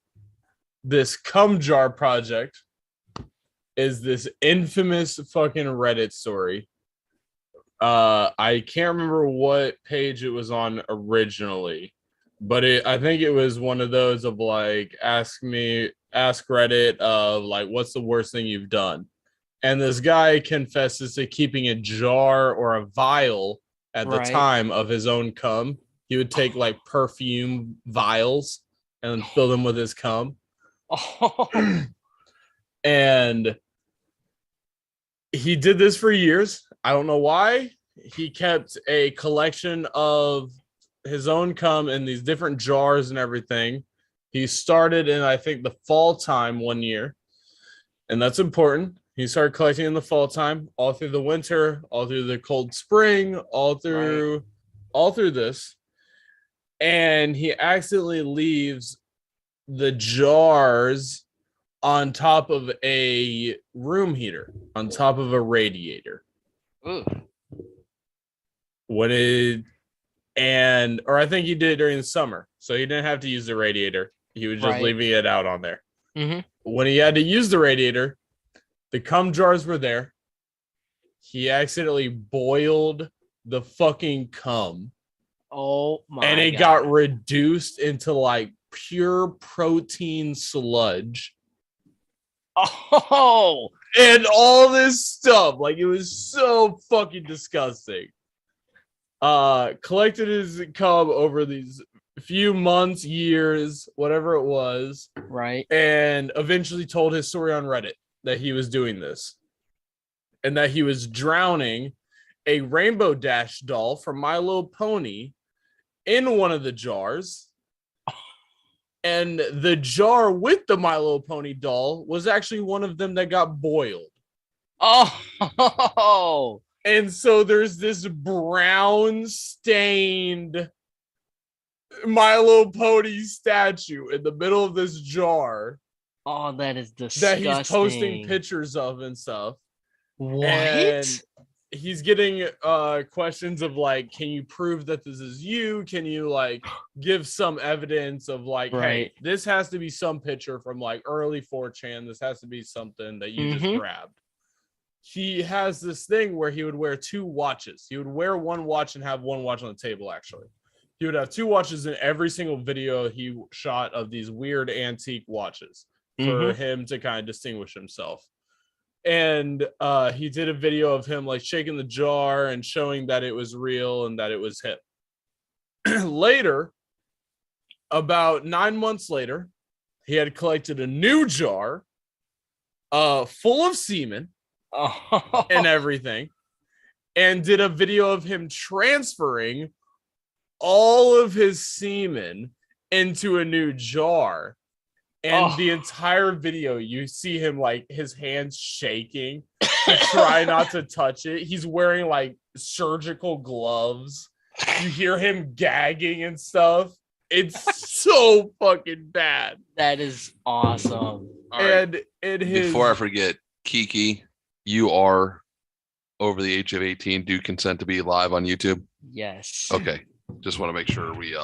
this cum jar project is this infamous fucking Reddit story. I can't remember what page it was on originally, but I think it was one of those of like ask Reddit of like what's the worst thing you've done, and this guy confesses to keeping a jar or a vial at the time of his own cum. He would take like perfume vials and fill them with his cum. Oh. And he did this for years. I don't know why. He kept a collection of his own cum in these different jars and everything. He started in, I think, the fall time one year. And that's important. He started collecting in the fall time, all through the winter, all through the cold spring, all through this. And he accidentally leaves the jars on top of a room heater, on top of a radiator. Ooh. Or I think he did it during the summer, so he didn't have to use the radiator. He was just leaving it out on there. Mm-hmm. When he had to use the radiator, the cum jars were there. He accidentally boiled the fucking cum. Oh my God. And it got reduced into like pure protein sludge. Oh, and all this stuff. Like, it was so fucking disgusting. Collected his cum over these few months, years, whatever it was. Right. And eventually told his story on Reddit that he was doing this. And that he was drowning a Rainbow Dash doll from My Little Pony in one of the jars. And the jar with the My Little Pony doll was actually one of them that got boiled. Oh. And so there's this brown stained My Little Pony statue in the middle of this jar. Oh, that is disgusting. That he's posting pictures of and stuff. What? And he's getting questions of like, can you prove that this is you? Can you like give some evidence of like, hey, this has to be some picture from like early 4chan. This has to be something that you just grabbed. He has this thing where he would wear two watches. He would wear one watch and have one watch on the table, actually. He would have two watches in every single video he shot of these weird antique watches for him to kind of distinguish himself. And he did a video of him like shaking the jar and showing that it was real and that it was him. Later, about 9 months later, he had collected a new jar full of semen and everything, and did a video of him transferring all of his semen into a new jar. And the entire video, you see him like his hands shaking to try not to touch it. He's wearing like surgical gloves. You hear him gagging and stuff. It's so fucking bad. That is awesome. And before I forget, Kiki, you are over the age of 18. Do consent to be live on YouTube? Yes. Okay. Just want to make sure we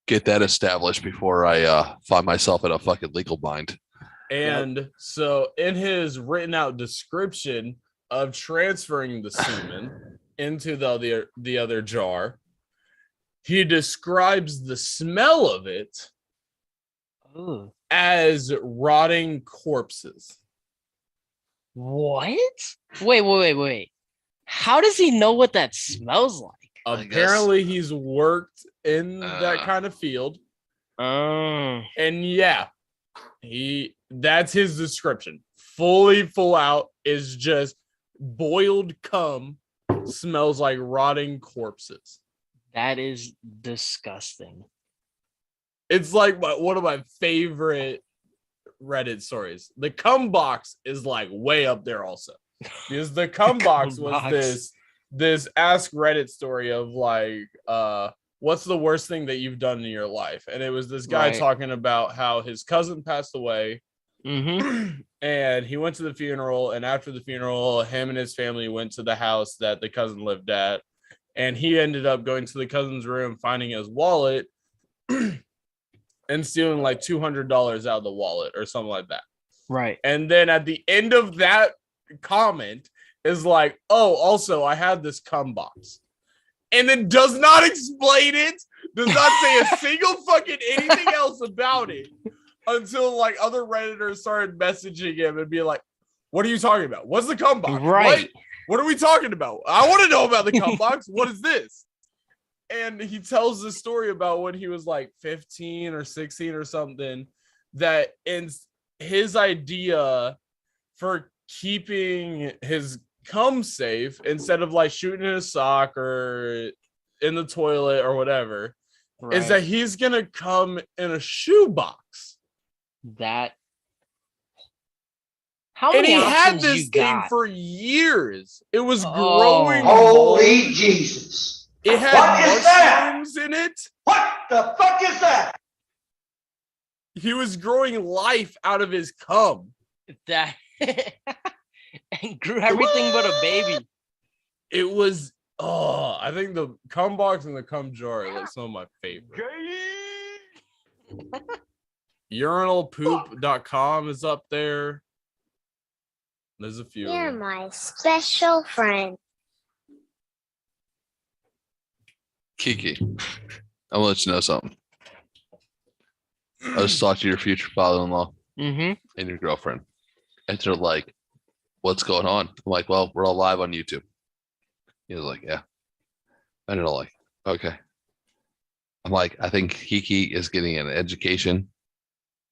get that established before I find myself in a fucking legal bind. And so in his written out description of transferring the semen into the other jar, he describes the smell of it Ooh. as rotting corpses. What? Wait. How does he know what that smells like? Apparently, he's worked in that kind of field. Oh. And yeah, that's his description. Fully full out is just boiled cum, smells like rotting corpses. That is disgusting. It's like one of my favorite Reddit stories. The cum box is like way up there also. Because the cum box was this Ask Reddit story of like what's the worst thing that you've done in your life? And it was this guy talking about how his cousin passed away. Mm-hmm. And he went to the funeral, and after the funeral, him and his family went to the house that the cousin lived at, and he ended up going to the cousin's room, finding his wallet, and stealing like $200 out of the wallet or something like that. Right. And then at the end of that comment is like, oh, also I had this cum box, and then does not explain it, does not say a single fucking anything else about it. Until like other Redditors started messaging him and being like, what are you talking about? What's the cum box? Right. What are we talking about? I want to know about the cum box. What is this? And he tells the story about when he was like 15 or 16 or something, that in his idea for keeping his cum safe, instead of like shooting in a sock or in the toilet or whatever, is that he's going to come in a shoebox. That. How many and he had options this you thing got? for years. It was growing. Holy Jesus! It had mushrooms in it. What the fuck is that? He was growing life out of his cum. That and grew everything but a baby. It was. Oh, I think the cum box and the cum jar are like some of my favorites. Urinalpoop.com is up there. There's a few. You're my special friend. Kiki, I'm gonna let you know something. I just talked to your future father-in-law and your girlfriend, and they're like, "What's going on?" I'm like, "Well, we're all live on YouTube." He was like, "Yeah," and they're like, "Okay." I'm like, "I think Kiki is getting an education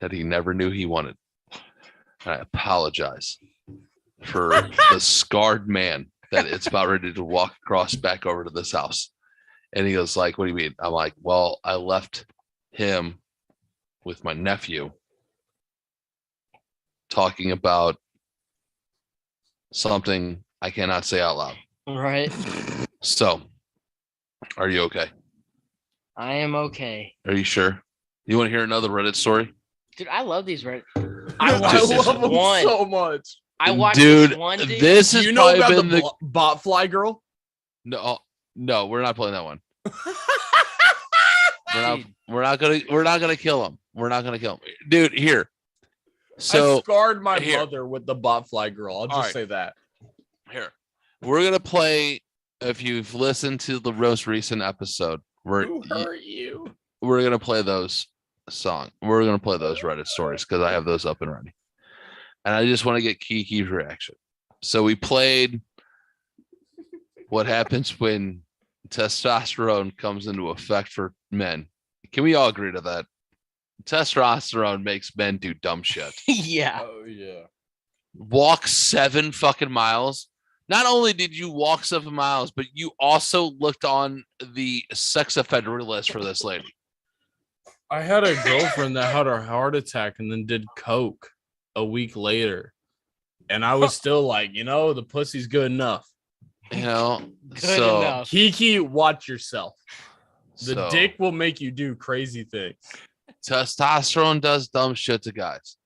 that he never knew he wanted." And I apologize for the scarred man that it's about ready to walk across back over to this house. And he goes like, "What do you mean?" I'm like, "Well, I left him with my nephew talking about something I cannot say out loud." Right. So, are you okay? I am okay. Are you sure? You want to hear another Reddit story? Dude, I love these Reddit. I love them so much. I watched dude, this one. Dude. This is you know about been the bot fly girl? No, we're not playing that one. We're not gonna kill him. We're not gonna kill him, dude. Here, so I scarred my mother with the bot fly girl. I'll just say that. Here, we're gonna play. If you've listened to the most recent episode, Who hurt you? We're gonna play those songs. We're gonna play those Reddit stories because I have those up and running, and I just want to get Kiki's reaction. So we played what happens when testosterone comes into effect for men. Can we all agree to that? Testosterone makes men do dumb shit. Yeah. Oh yeah. Walk 7 fucking miles. Not only did you walk 7 miles, but you also looked on the sex offender list for this lady. I had a girlfriend that had a heart attack and then did coke a week later. And I was still like, the pussy's good enough. Good enough. Kiki, watch yourself. The dick will make you do crazy things. Testosterone does dumb shit to guys.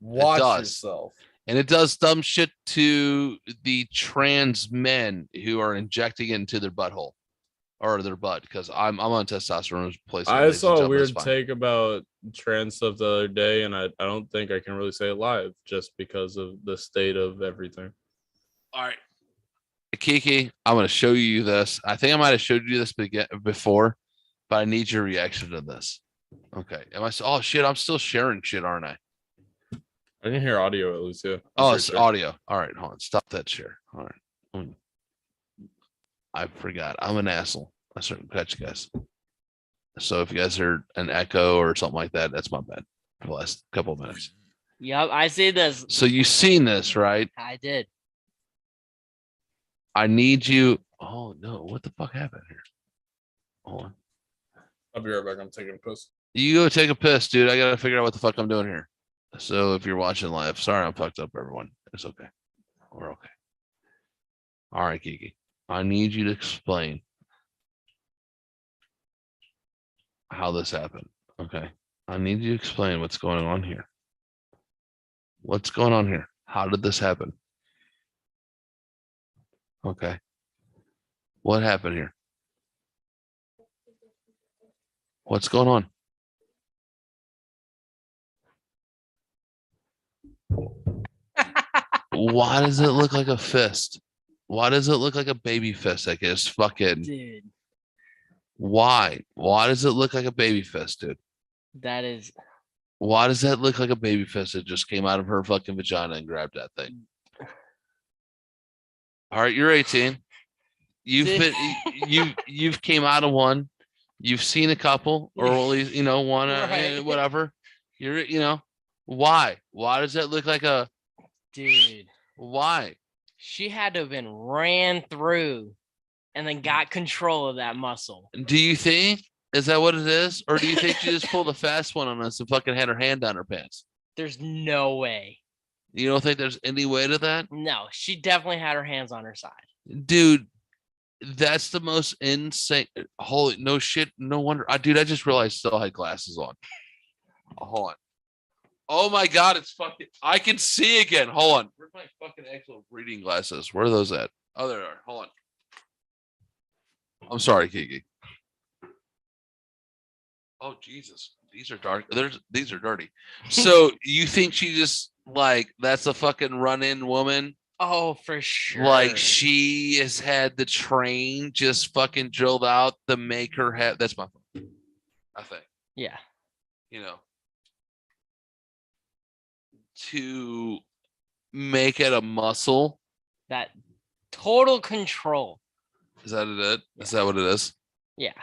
Watch yourself. And it does dumb shit to the trans men who are injecting it into their butthole or their butt, because I'm on testosterone replacement. I saw a weird take about trans stuff the other day, and I don't think I can really say it live just because of the state of everything. All right. Kiki, I'm going to show you this. I think I might have showed you this before, but I need your reaction to this. Okay. Am I? Oh shit! I'm still sharing shit, aren't I? I can hear audio at least. Yeah. Oh, it's audio. All right, hold on. Stop that share. All right. I forgot. I'm an asshole. I certainly catch you guys. So if you guys heard an echo or something like that, that's my bad. For the last couple of minutes. Yep, I see this. So you've seen this, right? I did. I need you. Oh no! What the fuck happened here? Hold on. I'll be right back. I'm taking a piss. You go take a piss, dude. I gotta figure out what the fuck I'm doing here. So if you're watching live, sorry I'm fucked up, everyone. It's okay. We're okay. All right, Kiki. I need you to explain how this happened. Okay. I need you to explain what's going on here. What's going on here? How did this happen? Okay. What happened here? What's going on? Why does it look like a fist? Why does it look like a baby fist? I guess fucking. Dude, Why? Why does it look like a baby fist, dude? that is Why does that look like a baby fist that just came out of her fucking vagina and grabbed that thing? All right, you're 18. You've came out of one. You've seen a couple, or at least one, Right. whatever. Why? Why does that look like a? dude. Why? She had to have been ran through and then got control of that muscle. Do you think is that what it is, or do you think she just pulled a fast one on us and fucking had her hand down her pants? There's no way. You don't think there's any way to that? No, she definitely had her hands on her side. Dude, that's the most insane. Holy no shit. No wonder. Dude, I just realized I still had glasses on. Hold on. Oh my god, it's fucking. I can see again. Hold on. Where's my fucking actual reading glasses? Where are those at? Oh, there they are. Hold on. I'm sorry, Kiki. Oh Jesus, these are dark. These are dirty. So you think she just that's a fucking run-in woman? Oh, for sure. Like she has had the train just fucking drilled out to make her have. That's my phone. I think. Yeah. To make it a muscle. That total control. Is that it? Is that what it is? Yeah.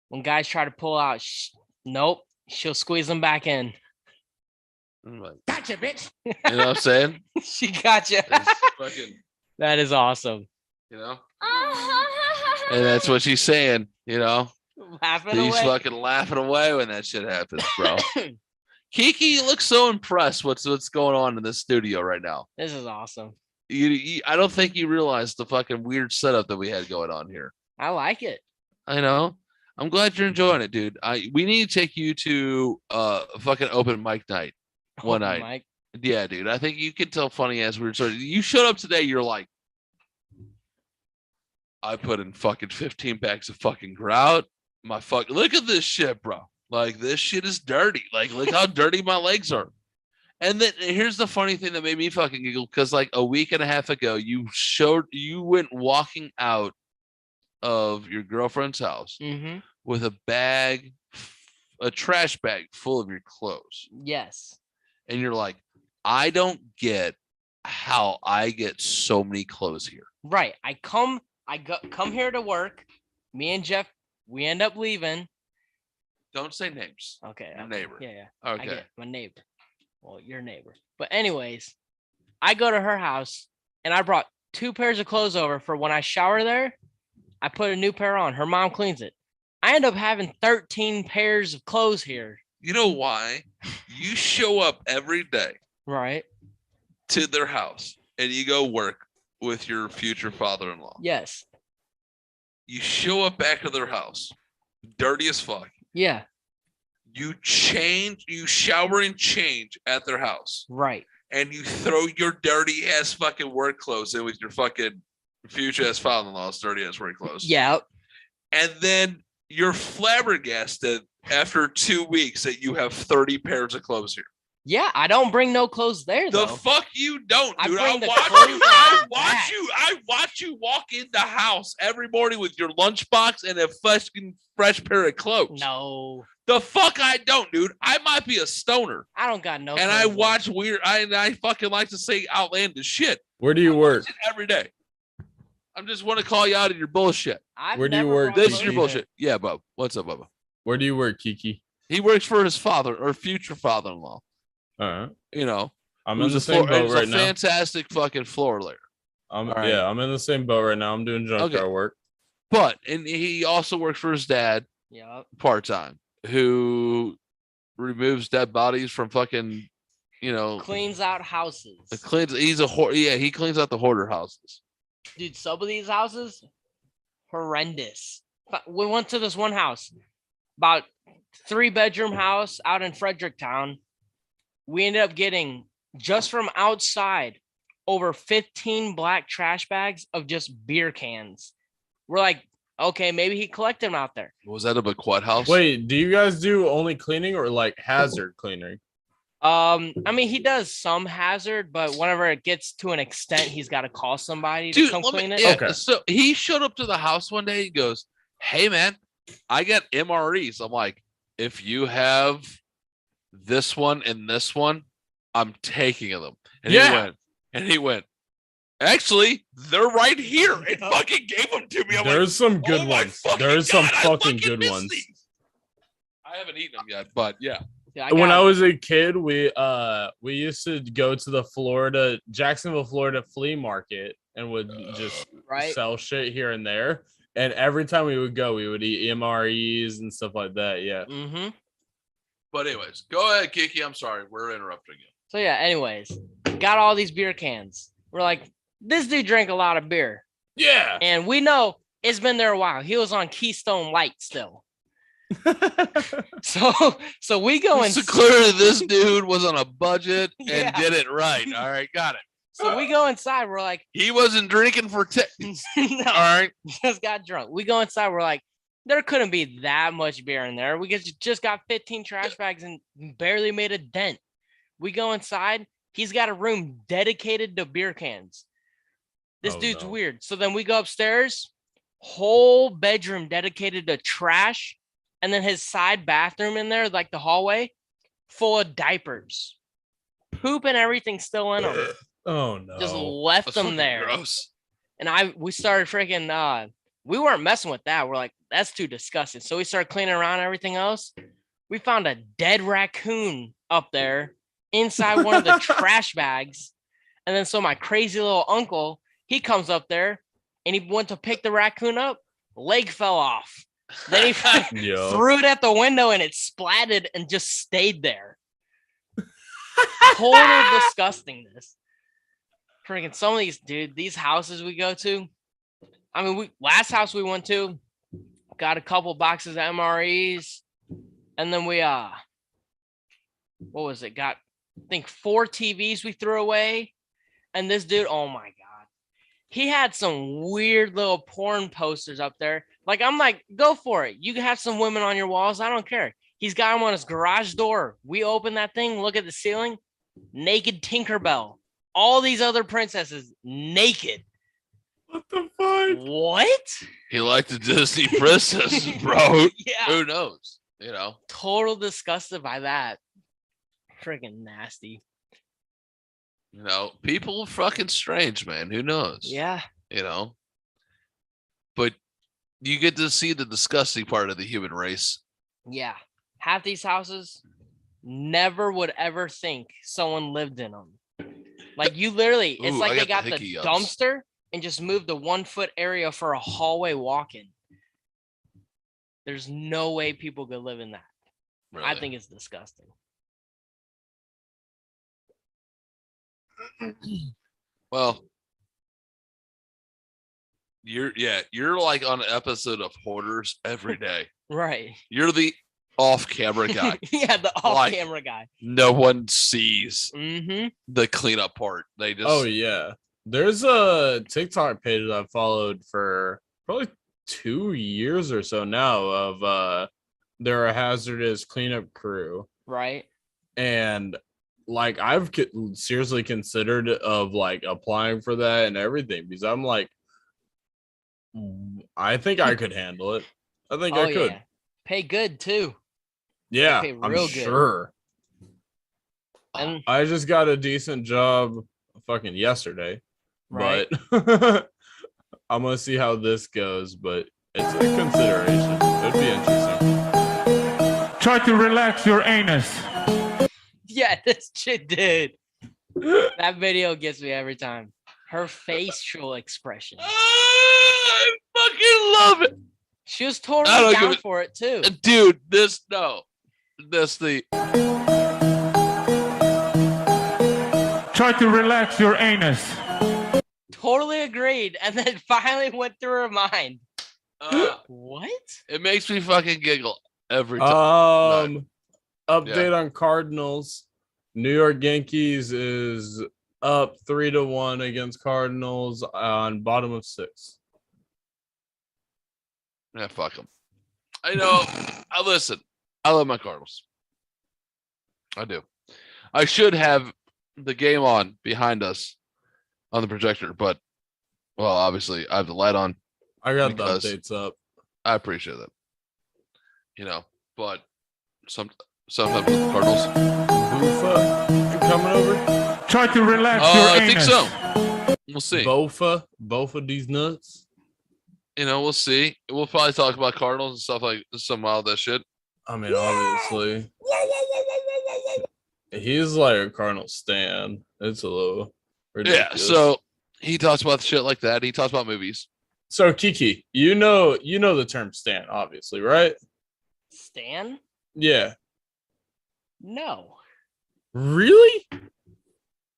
When guys try to pull out, nope, she'll squeeze them back in. Gotcha, bitch. You know what I'm saying? She gotcha. Fucking, that is awesome. And that's what she's saying, Laughing He's away. fucking laughing away when that shit happens, bro. Kiki looks so impressed what's going on in this studio right now. This is awesome. I don't think you realize the fucking weird setup that we had going on here. I like it. I know. I'm glad you're enjoying it, dude. We need to take you to fucking open mic night one night. Mike. Yeah, dude. I think you can tell funny as we were starting. You showed up today. You're like, I put in fucking 15 bags of fucking grout. Look at this shit, bro. Like this shit is dirty. Like look how dirty my legs are. And then here's the funny thing that made me fucking giggle because like a week and a half ago, you went walking out of your girlfriend's house with a trash bag full of your clothes. Yes. And you're like, I don't get how I get so many clothes here. Right. I come here to work. Me and Jeff, we end up leaving. Don't say names. Okay. Your neighbor. Yeah. Okay. I get it. My neighbor. Well, your neighbor. But anyways, I go to her house and I brought 2 pairs of clothes over for when I shower there. I put a new pair on. Her mom cleans it. I end up having 13 pairs of clothes here. You know why? You show up every day. Right. To their house and you go work with your future father-in-law. Yes. You show up back to their house, dirty as fuck. Yeah. You shower and change at their house. Right. And you throw your dirty ass fucking work clothes in with your fucking future ass father-in-law's dirty ass work clothes. Yeah. And then you're flabbergasted after 2 weeks that you have 30 pairs of clothes here. Yeah, I don't bring no clothes there though. The fuck you don't, dude. I watch you walk in the house every morning with your lunchbox and a fucking fresh pair of clothes. No. The fuck I don't, dude. I might be a stoner. I don't got no. And I clothes watch weird. I fucking like to say outlandish shit. Where do you work? Every day. I just want to call you out on your bullshit. Where do you work? This is your bullshit. Yeah, Bub. What's up, Bubba? Where do you work, Kiki? He works for his father or future father-in-law. All right. You know, I'm in the same boat right now. Fantastic fucking floor layer. Yeah, I'm in the same boat right now. I'm doing junkyard work. But and he also works for his dad, part-time, who removes dead bodies from fucking, cleans out houses. He cleans out the hoarder houses. Dude, some of these houses, horrendous. We went to this one house, about 3-bedroom house out in Fredericktown. We ended up getting, just from outside, over 15 black trash bags of just beer cans. We're like, okay, maybe he collected them out there. Was that a bequet house? Wait, do you guys do only cleaning or like hazard cleaning? I mean, he does some hazard, but whenever it gets to an extent, he's got to call somebody to come clean it. Yeah, okay. So he showed up to the house one day. He goes, "Hey, man, I got MREs." I'm like, "If you have this one and this one, I'm taking them." And he went, "Actually, they're right here." And fucking gave them to me. There's some good ones. There's some fucking good ones. I haven't eaten them yet, but yeah. When I was a kid, we used to go to the Jacksonville, Florida flea market and would just sell shit here and there. And every time we would go, we would eat MREs and stuff like that. Yeah. Mm-hmm. But anyways, go ahead, Kiki. I'm sorry. We're interrupting you. So yeah, anyways, got all these beer cans. We're like, this dude drank a lot of beer. Yeah. And we know it's been there a while. He was on Keystone Light still. so we go in. So clearly this dude was on a budget and did it right. All right, got it. So we go inside. We're like, he wasn't drinking for no, all right, just got drunk. We go inside. We're like, there couldn't be that much beer in there. We just got 15 trash bags and barely made a dent. We go inside. He's got a room dedicated to beer cans. This dude's weird. So then we go upstairs. Whole bedroom dedicated to trash. And then his side bathroom in there, like the hallway, full of diapers. Poop and everything still in them. Oh, no. Just left them there. Gross. And we started freaking, we weren't messing with that. We're like, that's too disgusting. So we started cleaning around everything else. We found a dead raccoon up there inside one of the trash bags. And then so my crazy little uncle, he comes up there and he went to pick the raccoon up. Leg fell off. Then he threw it at the window and it splatted and just stayed there. Total disgustingness. Freaking some of these houses we go to. I mean, last house we went to got a couple boxes of MREs, and then we what was it? Got I think 4 TVs we threw away, and this dude, oh my god, he had some weird little porn posters up there. Like, I'm like, go for it. You can have some women on your walls. I don't care. He's got them on his garage door. We open that thing, look at the ceiling, naked Tinkerbell. All these other princesses naked. What the fuck? What? He liked the Disney princess, bro. Yeah. Who knows? Total disgusted by that. Freaking nasty. People are fucking strange, man. Who knows? Yeah. But you get to see the disgusting part of the human race. Yeah. Half these houses, never would ever think someone lived in them. Like, you literally, it's like they got the dumpster and just moved the 1 foot area for a hallway walk-in. There's no way people could live in that. Really? I think it's disgusting. Well, you're like on an episode of Hoarders every day. Right. You're the off-camera guy. Yeah, the off-camera guy. No one sees Mm-hmm. the cleanup part. They just Oh yeah. There's a TikTok page that I've followed for probably 2 years or so now of they're a hazardous cleanup crew. Right. And like I've seriously considered of like applying for that and everything because I'm like, I think I could handle it. I think I could. Yeah. Pay good too. Yeah, pay I'm real good. sure. And I just got a decent job fucking yesterday, right. but I'm gonna see how this goes. But it's a consideration. It'd be interesting. Try to relax your anus. Yeah, this shit did. That video gets me every time. Her facial expression. I fucking love it. She was I totally don't down give a- for it too. Dude, Try to relax your anus. Totally agreed. And then finally went through her mind. What? it makes me fucking giggle every time. Update on Cardinals. New York Yankees is up 3-1 against Cardinals on bottom of 6. Yeah, fuck them. I know. Listen, I love my Cardinals. I do. I should have the game on behind us on the projector, but well, obviously I have the light on. I got Because- the updates up. I appreciate that. But sometimes with the Cardinals. Boofa coming over. Try to relax your I anus. think so. We'll see. Both of these nuts. We'll see. We'll probably talk about Cardinals and stuff like some wild that shit. I mean, obviously, he's like a Cardinal stan. It's a little ridiculous. Yeah. So he talks about shit like that. He talks about movies. So Kiki, you know the term stan, obviously, right? Stan? Yeah. No. Really?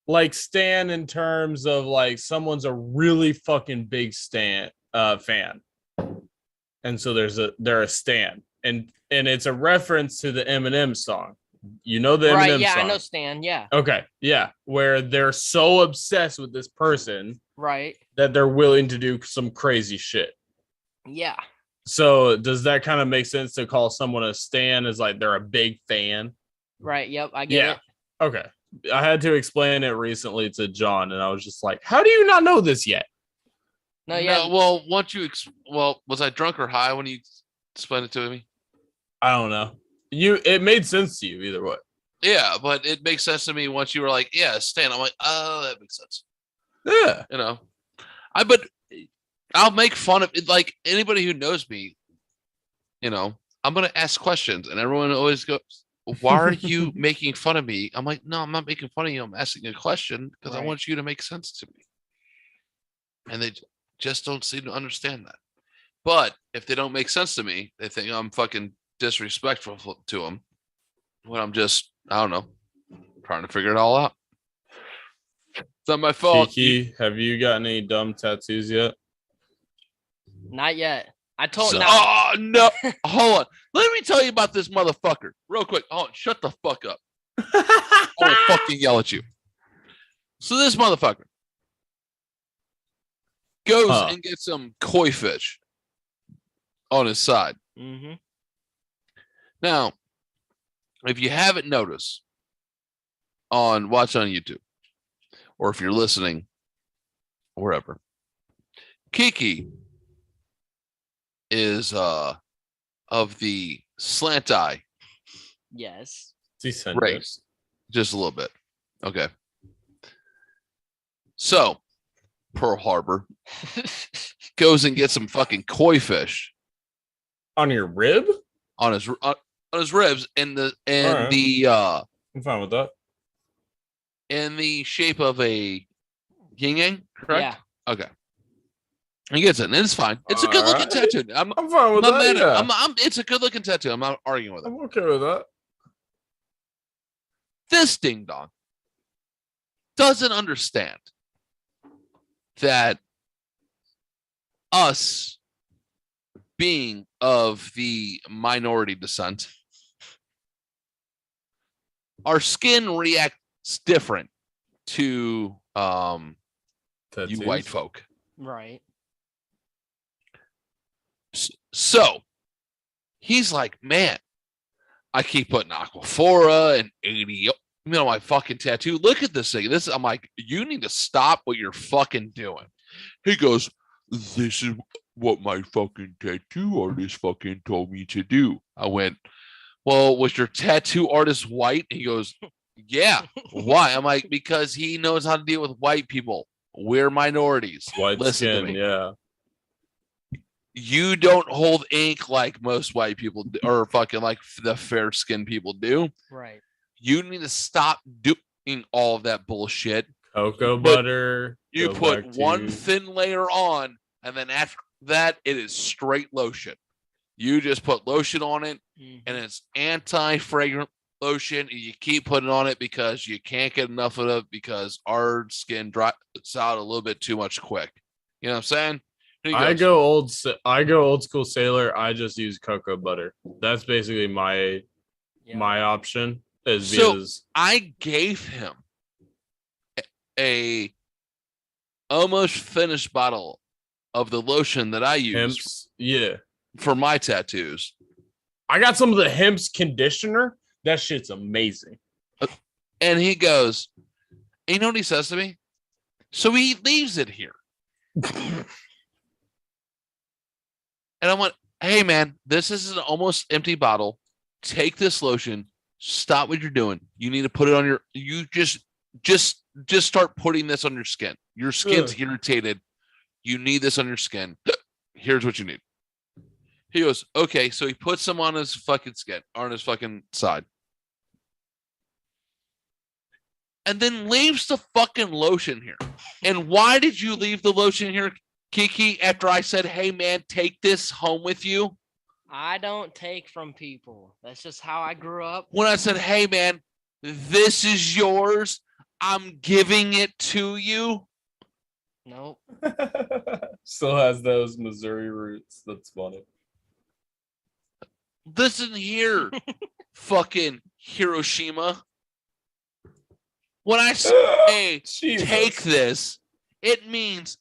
Like stan in terms of like someone's a really fucking big fan, and so they're a stan, and it's a reference to the Eminem song. You know the Right, Eminem yeah, song. I know Stan, yeah. Okay, yeah, where they're so obsessed with this person Right. that they're willing to do some crazy shit. Yeah. So does that kind of make sense to call someone a stan as like they're a big fan? Right, yep, I get it. Okay. I had to explain it recently to John, and I was just like, how do you not know this yet? No, yeah. No, well, once you was I drunk or high when you explained it to me? I don't know. It made sense to you either way. Yeah, but it makes sense to me once you were like, yeah, Stan. I'm like, oh, that makes sense. Yeah. But I'll make fun of it. Like anybody who knows me, I'm gonna ask questions, and everyone always goes, "Why are you making fun of me?" I'm like, "No, I'm not making fun of you. I'm asking a question because I Right. want you to make sense to me." And they just don't seem to understand that. But if they don't make sense to me, they think I'm fucking disrespectful to them. When I'm just, I don't know, trying to figure it all out. It's not my fault. Kiki, have you gotten any dumb tattoos yet? Not yet. I told Oh no! Hold on. Let me tell you about this motherfucker real quick. Oh, shut the fuck up! I will fucking yell at you. So this motherfucker goes and gets some koi fish on his side. Mm-hmm. Now, if you haven't noticed, watch on YouTube, or if you're listening, wherever, Kiki is of the slant eye Yes. race, just a little bit. Okay. So Pearl Harbor goes and gets some fucking koi fish On your rib? on his ribs Alright. I'm fine with that. in the shape of a yin yang, correct? Yeah. Okay. He gets it, and it's fine. It's a good looking Alright. tattoo. I'm fine with not that. mad Yeah. at it's a good looking tattoo. I'm not arguing with it. I'm okay with that. This ding dong doesn't understand that us being of the minority descent, our skin reacts different to you Tattoos. white folk. Right. So he's like, man, I keep putting Aquaphora and 80 on my fucking tattoo. Look at this thing. I'm like, you need to stop what you're fucking doing. He goes, this is what my fucking tattoo artist fucking told me to do. I went, well, was your tattoo artist white? And he goes, yeah. Why? I'm like, because he knows how to deal with white people. We're minorities. White Listen to skin, me. yeah. You don't hold ink like most white people do, or fucking like the fair skinned people do. Right. You need to stop doing all of that bullshit. Cocoa butter. You go put back one to- thin layer on, and then after that, it is straight lotion. You just put lotion on it, and it's anti-fragrant lotion, and you keep putting on it because you can't get enough of it because our skin dries out a little bit too much quick. You know what I'm saying? Here you I go. go old school sailor. I just use cocoa butter. That's basically my option. Is So because I gave him a almost finished bottle of the lotion that I use hemp's, yeah. for my tattoos. I got some of the hemp's conditioner. That shit's amazing. And he goes, you know what he says to me? So he leaves it here. And I went, hey man, this is an almost empty bottle. Take this lotion. Stop what you're doing. You need to put it on your, you just start putting this on your skin. Your skin's irritated. You need this on your skin. Here's what you need. He goes, okay. So he puts some on his fucking skin, on his fucking side. And then leaves the fucking lotion here. And why did you leave the lotion here, Kiki, after I said, hey man, take this home with you? I don't take from people. That's just how I grew up. When I said, hey man, this is yours, I'm giving it to you. Nope. Still has those Missouri roots. That's funny. Listen here, fucking Hiroshima. When I say, Jesus. take this, it means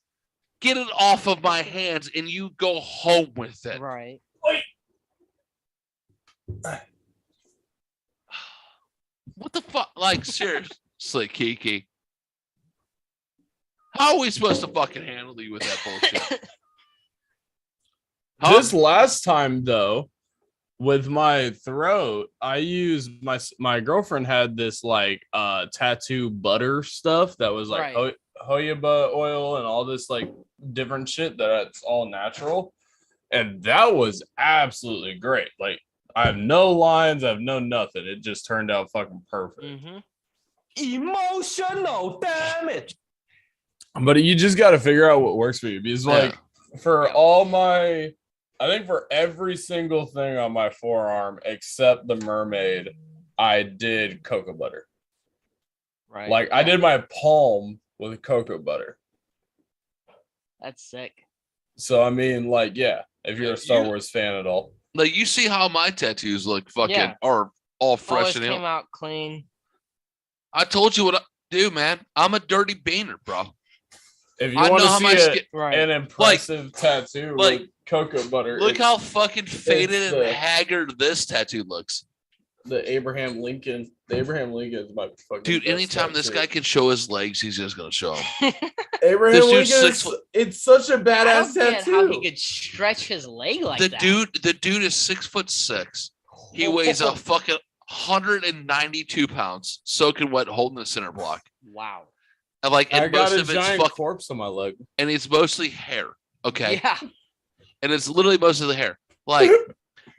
get it off of my hands and you go home with it. Right. What the fuck? Like, seriously, Kiki. How are we supposed to fucking handle you with that bullshit? This last time, though, with my throat, I used my girlfriend had this like tattoo butter stuff that was like Right. jojoba oil and all this like different shit that's all natural, and that was absolutely great. Like I have no lines, I have no nothing. It just turned out fucking perfect. Mm-hmm. Emotional damage. But you just got to figure out what works for you because like for all my, I think for every single thing on my forearm except the mermaid, I did cocoa butter. Right. Like I did my palm with cocoa butter. That's sick. So I mean, like, yeah, if you're a Star Wars fan at all. Like, you see how my tattoos look fucking Yeah. are all fresh Always and came out clean. I told you what I do, man. I'm a dirty beaner, bro. If you I want know to how see my skin, an impressive tattoo like, with cocoa butter, look how fucking faded it's and the- haggard this tattoo looks. the Abraham Lincoln is my fucking Dude, best anytime this tattoo. guy can show his legs, he's just gonna show them. Abraham This Lincoln, dude's 6 foot. it's such a I badass don't get tattoo. how he could stretch his leg like The that. dude is 6'6". He weighs a fucking 192 pounds, soaking wet, holding the center block. Wow. And like, I and got most a of it's giant fucking, corpse on my leg. and it's mostly hair. Okay, Yeah. and it's literally most of the hair. Like,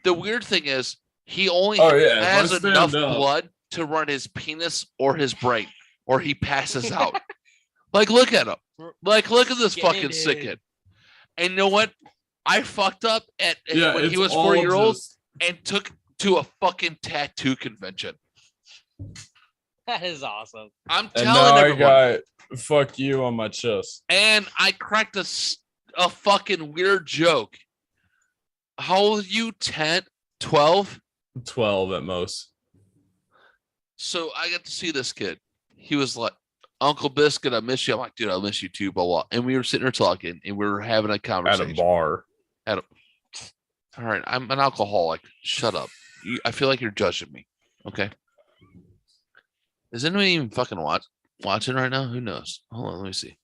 the weird thing is, he only Oh, yeah, if I has stand enough up- blood to run his penis or his brain, or he passes out. Like, look at him. Like, look at this Get fucking it. sick kid. And you know what? I fucked up when he it's was all 4 years old just- and took to a fucking tattoo convention. That is awesome. I'm And now telling I everyone. got fuck you on my chest. And I cracked a fucking weird joke. How old are you? 10, 12? 12 at most. So I got to see this kid. He was like, Uncle Biscuit, I miss you. I'm like, dude, I miss you too, blah, blah. And we were sitting there talking and we were having a At conversation. a bar. All right, I'm an alcoholic. Shut up. I feel like you're judging me. Okay. Is anyone even fucking watching right now? Who knows? Hold on, let me see.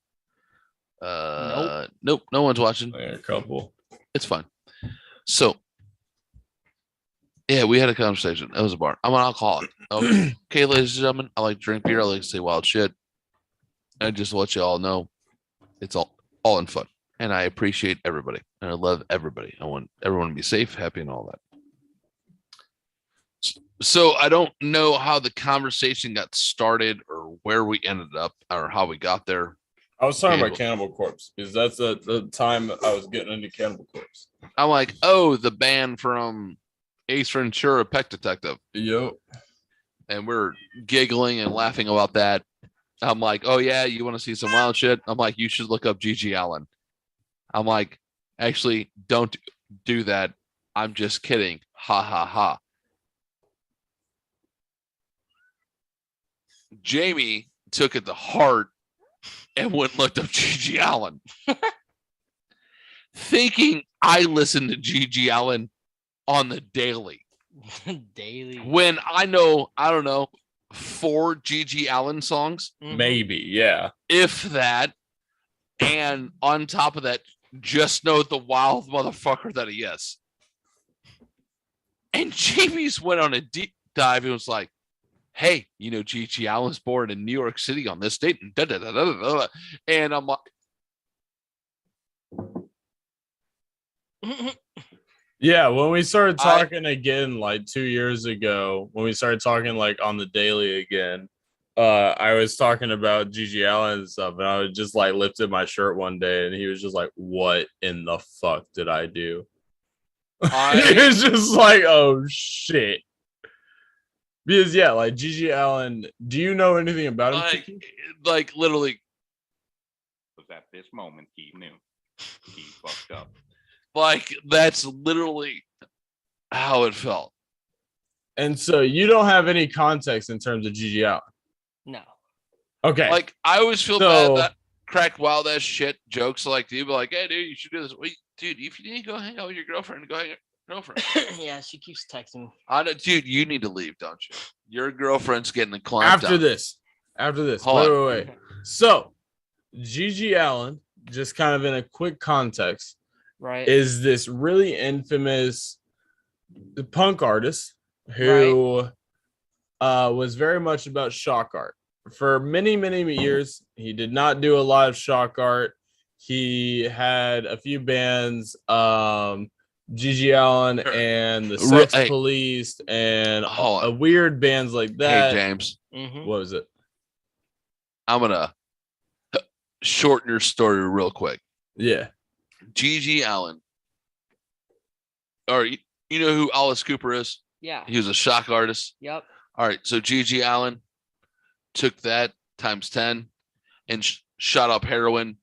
Nope, no one's watching. Yeah, a couple. It's fine. So Yeah, we had a conversation. It was a bar. I'm an alcoholic. Okay, ladies and gentlemen, I like to drink beer. I like to say wild shit. And just to let you all know, it's all in fun. And I appreciate everybody. And I love everybody. I want everyone to be safe, happy, and all that. So I don't know how the conversation got started or where we ended up or how we got there. I was talking about Cannibal Corpse because that's the time I was getting into Cannibal Corpse. I'm like, oh, the band from Ace Ventura, Pet Detective. Yep. And we're giggling and laughing about that. I'm like, oh yeah, you want to see some wild shit? I'm like, you should look up G.G. Allen. I'm like, actually, don't do that. I'm just kidding. Ha ha ha. Jamie took it to heart and went and looked up G.G. Allen, thinking I listened to G.G. Allen on the daily. Daily. When I know, I don't know, 4 G.G. Allen songs. Maybe, yeah. If that. And on top of that, just know the wild motherfucker that he is. And Jamie's went on a deep dive and was like, hey, you know, G.G. Allen was born in New York City on this date. And, and I'm like, yeah, when we started talking again, like 2 years ago, when we started talking like on the daily again, I was talking about G.G. Allen and stuff, and I was just like lifted my shirt one day, and he was just like, "What in the fuck did I do?" He was just like, "Oh shit." Because yeah, like G.G. Allen, do you know anything about him? Like literally, was at this moment he knew he fucked up. Like that's literally how it felt. And so you don't have any context in terms of G.G. Allen. No. Okay. Like I always feel bad that crack wild ass shit jokes like you, but like, hey dude, you should do this. Wait, dude, if you need to go hang out with your girlfriend, go hang out with your girlfriend. Yeah, she keeps texting me. I know, dude, you need to leave, don't you? Your girlfriend's getting a climb After this. Wait. So G.G. Allen, just kind of in a quick context, right, is this really infamous punk artist who was very much about shock art. For many, many years, he did not do a lot of shock art. He had a few bands, G.G. Allen and the Sex Police and weird bands like that. Hey, James. Mm-hmm. What was it? I'm going to shorten your story real quick. Yeah. G.G. Allen. Or you know who Alice Cooper is? Yeah. He was a shock artist. Yep. All right. So G.G. Allen took that times 10 and shot up heroin.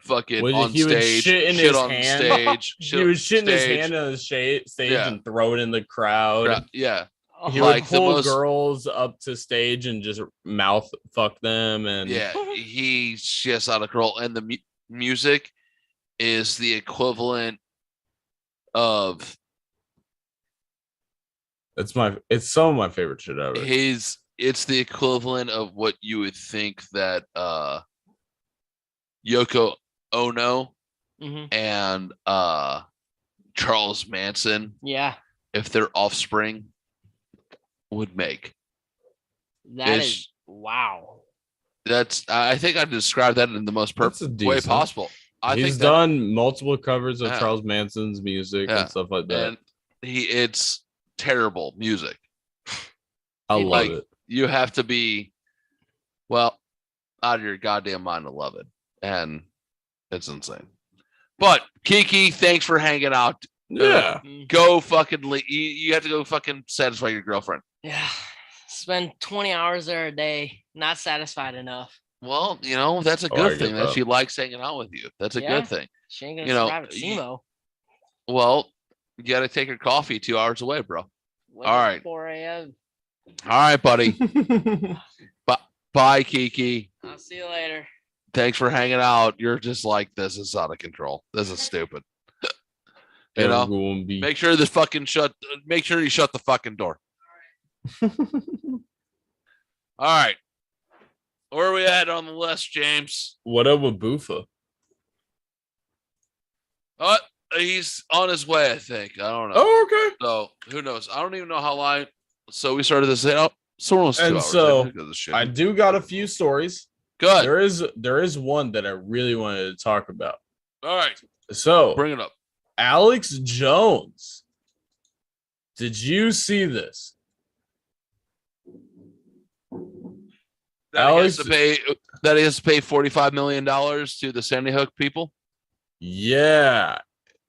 Fucking on he would stage. shit in shit his on hand. Stage. He would shit in his hand on the stage and throw it in the crowd. Yeah. He would pull girls up to stage and just mouth fuck them. And yeah, he's just out of control. And the music is the equivalent of it's some of my favorite shit ever. It's the equivalent of what you would think that Yoko Ono and Charles Manson, if their offspring would make. That is wow. I think I described that in the most perfect way possible. He's done multiple covers of Charles Manson's music and stuff like that. And it's terrible music. I love it. You have to be out of your goddamn mind to love it. And it's insane. But Kiki, thanks for hanging out. Yeah. Go fucking you have to go fucking satisfy your girlfriend. Yeah. Spend 20 hours there a day, not satisfied enough. Well, you know, that's a good thing that she likes hanging out with you. That's a good thing. She ain't gonna survive at SEMO. Well, you gotta take her coffee 2 hours away, bro. All right. 4 a.m. All right, buddy. Bye, Kiki. I'll see you later. Thanks for hanging out. You're just like, this is out of control. This is stupid. You know, make sure you shut the fucking door. All right. Where are we at on the list, James? What up with Boofa? He's on his way, I think. I don't know. Oh, okay. So who knows? I don't even know how long. So we started this out. So almost 2 And hours. so This shit. I do got a few stories. Good. There is one that I really wanted to talk about. All right. So Bring it up. Alex Jones. Did you see this? That he has to pay $45 million to the Sandy Hook people. Yeah.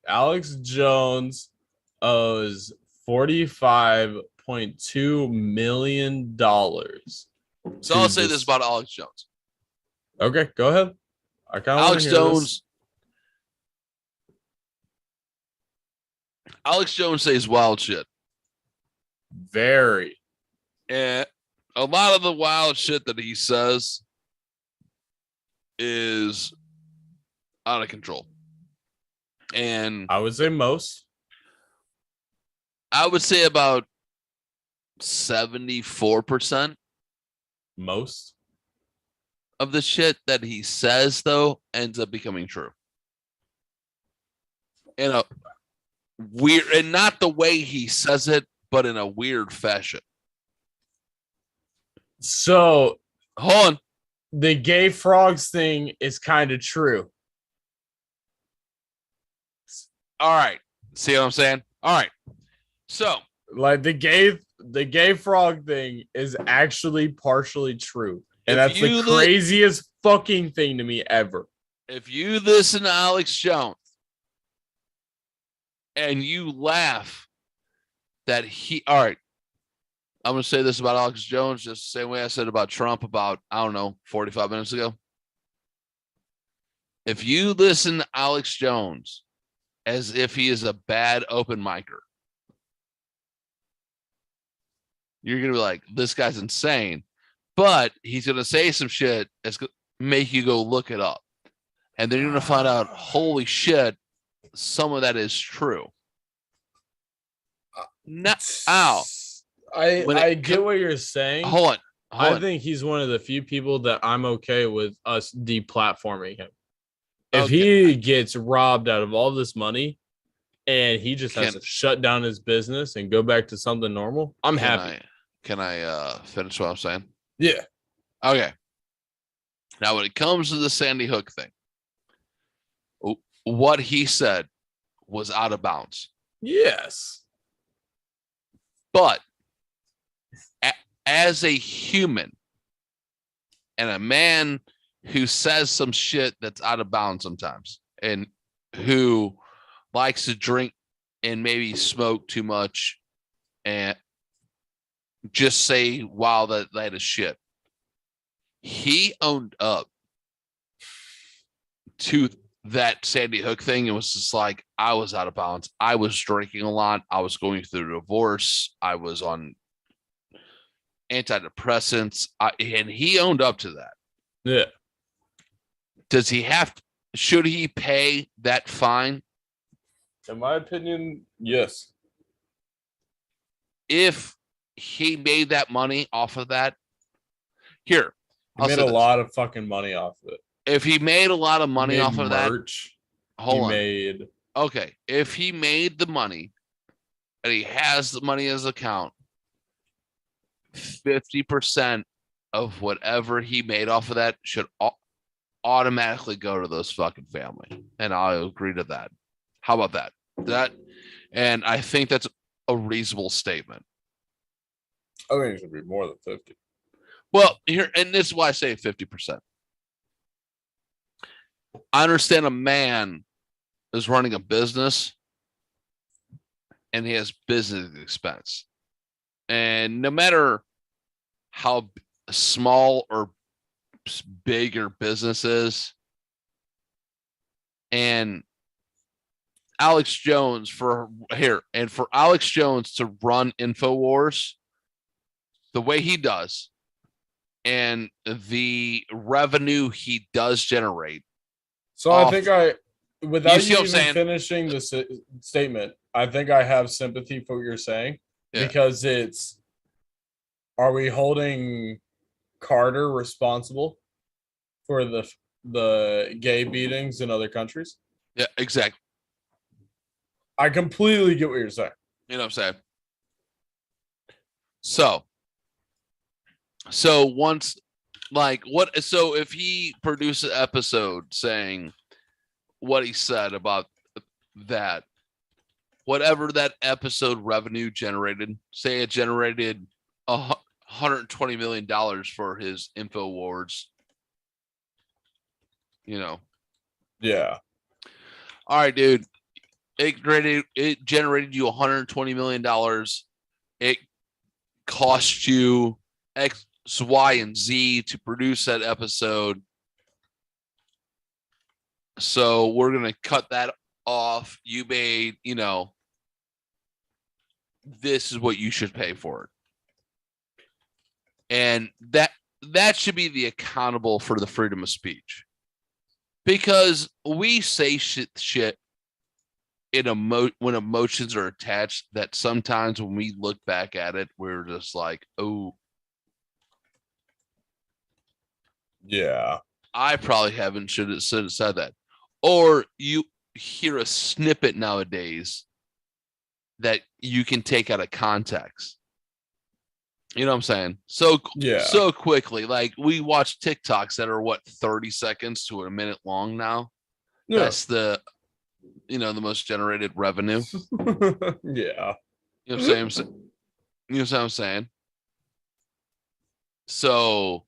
Alex Jones owes $45.2 million. So I'll say this about Alex Jones. Okay, go ahead. I kind of Alex Jones. Alex Jones says wild shit. Very. And a lot of the wild shit that he says is out of control. And I would say most. I would say about 74% Most of the shit that he says, though, ends up becoming true. In a weird, and not the way he says it, but in a weird fashion. So Hold on. the gay frogs thing is kind of true. All right. See what I'm saying? All right. So, like the gay frog thing is actually partially true. And that's the craziest fucking thing to me ever. If you listen to Alex Jones and you laugh that all right, I'm going to say this about Alex Jones just the same way I said about Trump about, 45 minutes ago. If you listen to Alex Jones as if he is a bad open micer, you're going to be like, this guy's insane. But he's going to say some shit that's going to make you go look it up. And then you're going to find out, holy shit, some of that is true. I get what you're saying. Hold on. I think he's one of the few people that I'm okay with us deplatforming him. If he gets robbed out of all this money and he just has to shut down his business and go back to something normal, I'm happy. Can I finish what I'm saying? Yeah. Okay. Now, when it comes to the Sandy Hook thing, what he said was out of bounds. Yes. But as a human and a man who says some shit that's out of bounds sometimes and who likes to drink and maybe smoke too much and just say, wow, that is shit. He owned up to that Sandy Hook thing. It was just like, I was out of bounds. I was drinking a lot. I was going through a divorce. I was on antidepressants. And he owned up to that. Yeah. Does he should he pay that fine? In my opinion, yes. If he made that money off of that, he made a lot of fucking money off of it. If he made a lot of money off of that, okay. If he made the money and he has the money in his account, 50% of whatever he made off of that should automatically go to those fucking family. And I agree to that. How about that? And I think that's a reasonable statement. I think it should be more than 50. Well, and this is why I say 50%. I understand a man is running a business and he has business expense. And no matter how small or big your business is, and Alex Jones for Alex Jones to run InfoWars the way he does and the revenue he does generate. So I think without you even finishing the statement, I think I have sympathy for what you're saying because are we holding Carter responsible for the gay beatings in other countries? Yeah, exactly. I completely get what you're saying. You know what I'm saying? So once, like, what? So if he produced an episode saying what he said about that, whatever that episode revenue generated, say it generated $120 million for his InfoWars, you know. Yeah. All right, dude. It generated you $120 million. It cost you X, Y, and Z to produce that episode. So we're gonna cut that off. You made, this is what you should pay for it. And that should be the accountable for the freedom of speech. Because we say shit when emotions are attached, that sometimes when we look back at it, we're just like, oh, yeah, I probably should have said that. Or you hear a snippet nowadays that you can take out of context. You know what I'm saying? So quickly, like we watch TikToks that are 30 seconds to a minute long now. Yeah. That's the most generated revenue. Yeah. You know what I'm saying? You know what I'm saying? So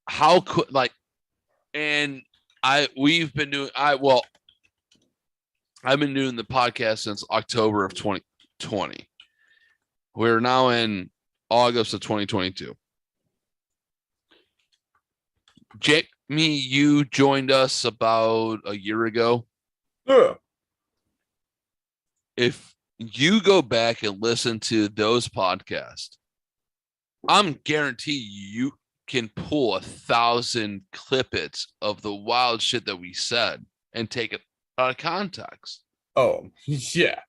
how could and I've been doing the podcast since October of 2020. We're now in August of 2022. Jamie, you joined us about a year ago. Yeah. If you go back and listen to those podcasts, I'm guarantee you can pull 1,000 clippets of the wild shit that we said and take it out of context. Oh, yeah.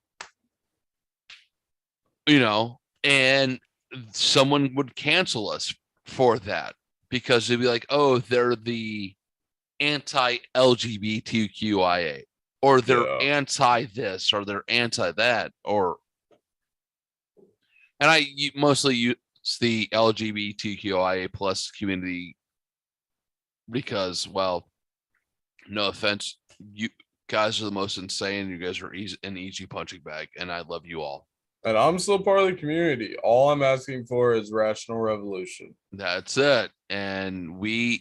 And someone would cancel us for that because they'd be like, oh, they're the anti-LGBTQIA, or they're anti this, or they're anti that, and I mostly use the LGBTQIA plus community because, well, no offense, you guys are the most insane. You guys are an easy punching bag, and I love you all. And I'm still part of the community. All I'm asking for is rational revolution. That's it. And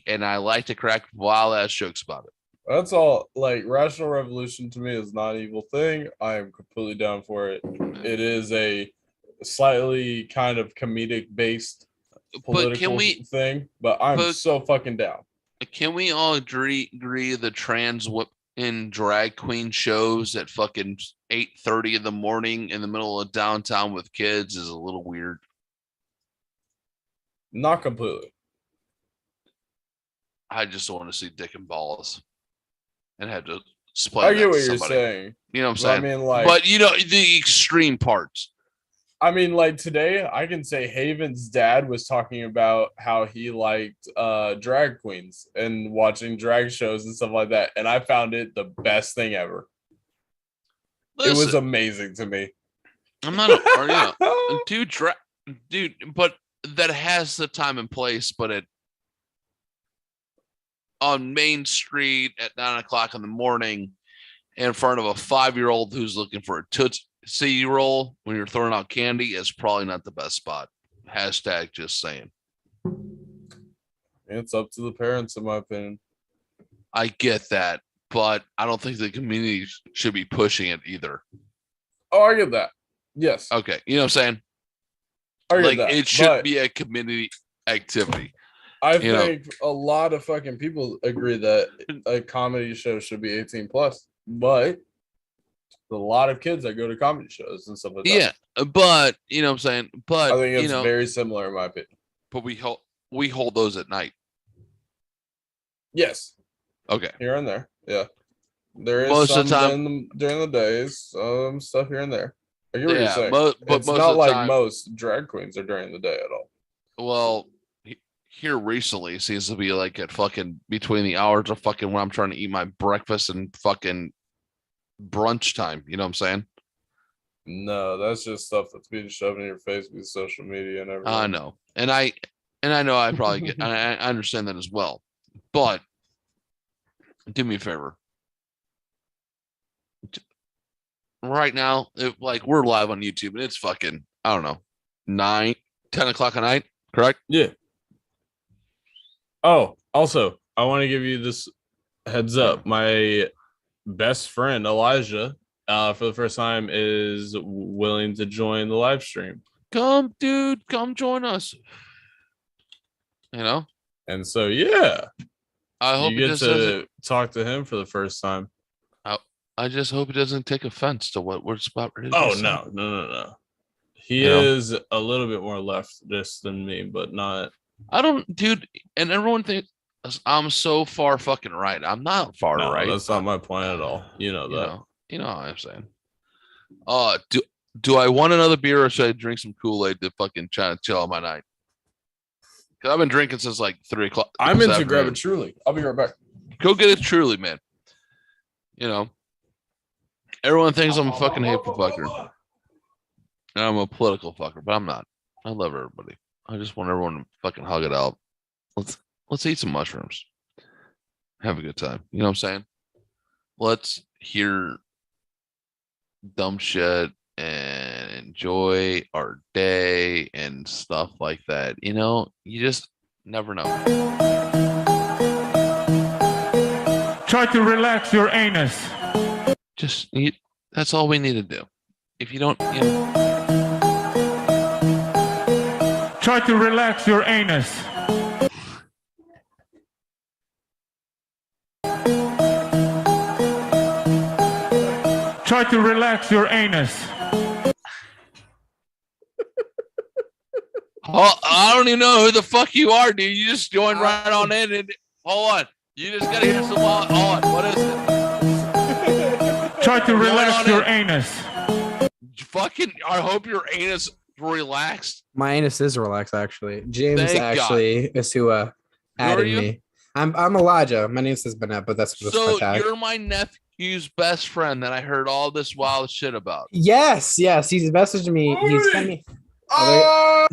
I like to crack wild ass jokes about it. That's all. Like, rational revolution to me is not an evil thing. I am completely down for it. It is a slightly kind of comedic based political thing, but I'm so fucking down. Can we all agree the trans in drag queen shows at fucking 8:30 in the morning in the middle of downtown with kids is a little weird? Not completely. I just don't want to see dick and balls and have to explain. I get what you're saying. You know what I'm saying? I mean, like, but the extreme parts. I mean, like, today I can say Haven's dad was talking about how he liked drag queens and watching drag shows and stuff like that, and I found it the best thing ever. Listen, it was amazing to me. I'm not dude, but that has the time and place, but on Main Street at 9:00 in the morning in front of a 5-year-old who's looking for a Tootsie Roll when you're throwing out candy is probably not the best spot. Hashtag just saying. It's up to the parents, in my opinion. I get that, but I don't think the community should be pushing it either. Oh, I get that. Yes. Okay. You know what I'm saying? I get that. It should be a community activity. I think a lot of fucking people agree that a comedy show should be 18 plus, but a lot of kids that go to comedy shows and stuff like that. Yeah, but you know what I'm saying? But I think it's very similar in my opinion. But we hold those at night. Yes. Okay. Here and there. Yeah. There is most of the time during the days, stuff here and there. I get what you're saying. but it's most not of the like time, most drag queens are during the day at all. Well, here recently seems to be like at fucking between the hours of fucking when I'm trying to eat my breakfast and fucking brunch time. You know what I'm saying? No, that's just stuff that's being shoved in your face with social media and everything. I know, and I know I probably get. I understand that as well, but do me a favor. Right now, like we're live on YouTube, and it's fucking I don't know 10 o'clock at night. Correct? Yeah. Oh, also, I want to give you this heads up. My best friend Elijah, for the first time, is willing to join the live stream. Come, dude, come join us. You know, and so yeah, I hope you get to talk to him for the first time. I just hope he doesn't take offense to what we're about ready to Oh say. no. He is a little bit more leftist than me, but not. I don't, dude. And everyone thinks I'm so far fucking right. I'm not far right. That's not my point at all. You know that. You know how I'm saying. Do I want another beer or should I drink some Kool-Aid to fucking try to chill on my night? Because I've been drinking since like 3 o'clock. I'm into grabbing Truly. I'll be right back. Go get it Truly, man. You know, everyone thinks I'm a fucking hateful fucker. And I'm a political fucker, but I'm not. I love everybody. I just want everyone to fucking hug it out. Let's eat some mushrooms. Have a good time. You know what I'm saying? Let's hear dumb shit and enjoy our day and stuff like that. You know, you just never know. Try to relax your anus. That's all we need to do. If you don't, you know. Try to relax your anus. Try to relax your anus. Oh, I don't even know who the fuck you are, dude. You just joined right on in. And hold on, you just gotta hear some on. What is it? Try to relax your anus. Fucking, I hope your anus relaxed. My anus is relaxed, actually. James is who you? added me. I'm Elijah. My name says Bennett, but that's just so tag. You're my nephew's best friend that I heard all this wild shit about. Yes. He's messaged me. He's sent me. Oh,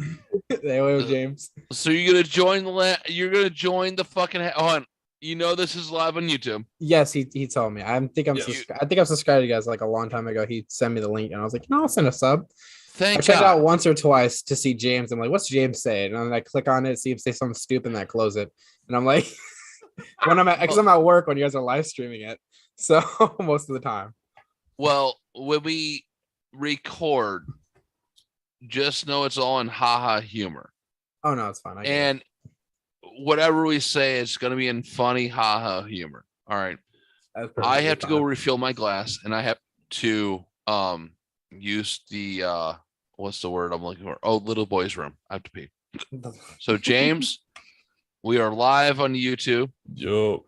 there we go, James. So you're gonna join the fucking. Hold on. You know this is live on YouTube. Yes, he told me. I think I'm subscribed to you guys like a long time ago. He sent me the link, and I was like, no, I'll send a sub. I checked out once or twice to see James. I'm like, what's James saying? And then I click on it, see if they say something stupid, and I close it. And I'm like, because I'm at work when you guys are live streaming it, so most of the time. Well, when we record, just know it's all in haha humor. Oh no, it's fine. And whatever we say is going to be in funny haha humor. All right. I have to go refill my glass, and I have to use the what's the word I'm looking for? Oh, little boy's room. I have to pee. So James, we are live on YouTube. Yo.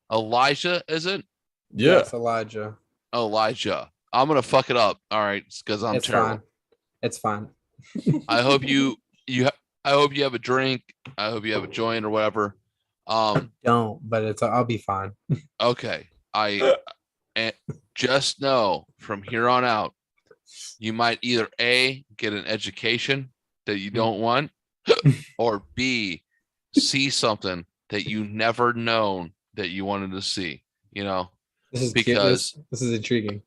Elijah, is it? Yeah. Yes, Elijah. I'm gonna fuck it up. All right, because I'm terrible. Fine. It's fine. I hope you have a drink. I hope you have a joint or whatever. Don't, but I'll be fine. Okay. And just know from here on out, you might either A, get an education that you don't want, or B, see something that you never known that you wanted to see. You know, this is intriguing.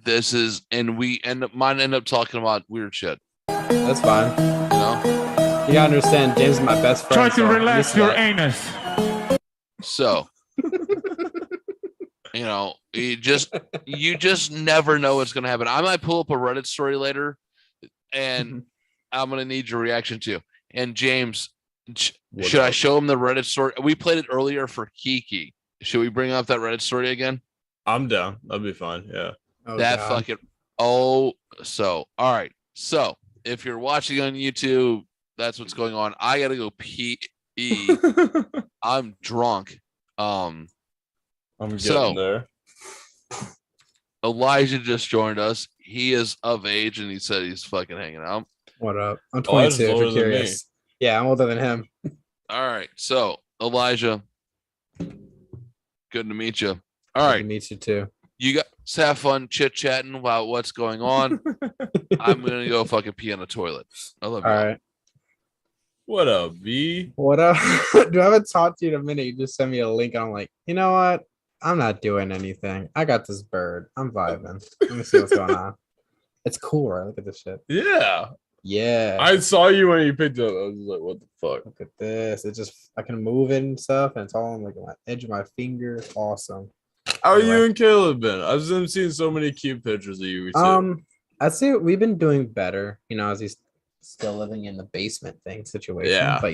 Mine end up talking about weird shit. That's fine. You know, you gotta understand, James is my best friend. Try to relax your anus. So, you know, you just never know what's gonna happen. I might pull up a Reddit story later, and I'm gonna need your reaction too. And James, should I show him the Reddit story? We played it earlier for Kiki. Should we bring up that Reddit story again? I'm down. That'd be fine. Yeah. Oh, that God. fucking. Oh, so all right. So if you're watching on YouTube, that's what's going on. I gotta go pee. I'm drunk. I'm getting there. Elijah just joined us. He is of age, and he said he's fucking hanging out. What up? I'm 22. If you're curious. Yeah, I'm older than him. All right. So Elijah, good to meet you. All right. Good to meet you too. Let's have fun chit-chatting about what's going on. I'm going to go fucking pee on the toilet. I love you. All right. What up, V? What up? Dude, I haven't talked to you in a minute. You just sent me a link. And I'm like, you know what? I'm not doing anything. I got this bird. I'm vibing. Let me see what's going on. It's cool, right? Look at this shit. Yeah. Yeah. I saw you when you picked it up. I was like, what the fuck? Look at this. It's just, I can move it and stuff. And it's all on like my edge of my finger. Awesome. How are you and Caleb been? I've been seeing so many cute pictures of you. I'd say we've been doing better, as he's still living in the basement thing situation. Yeah. But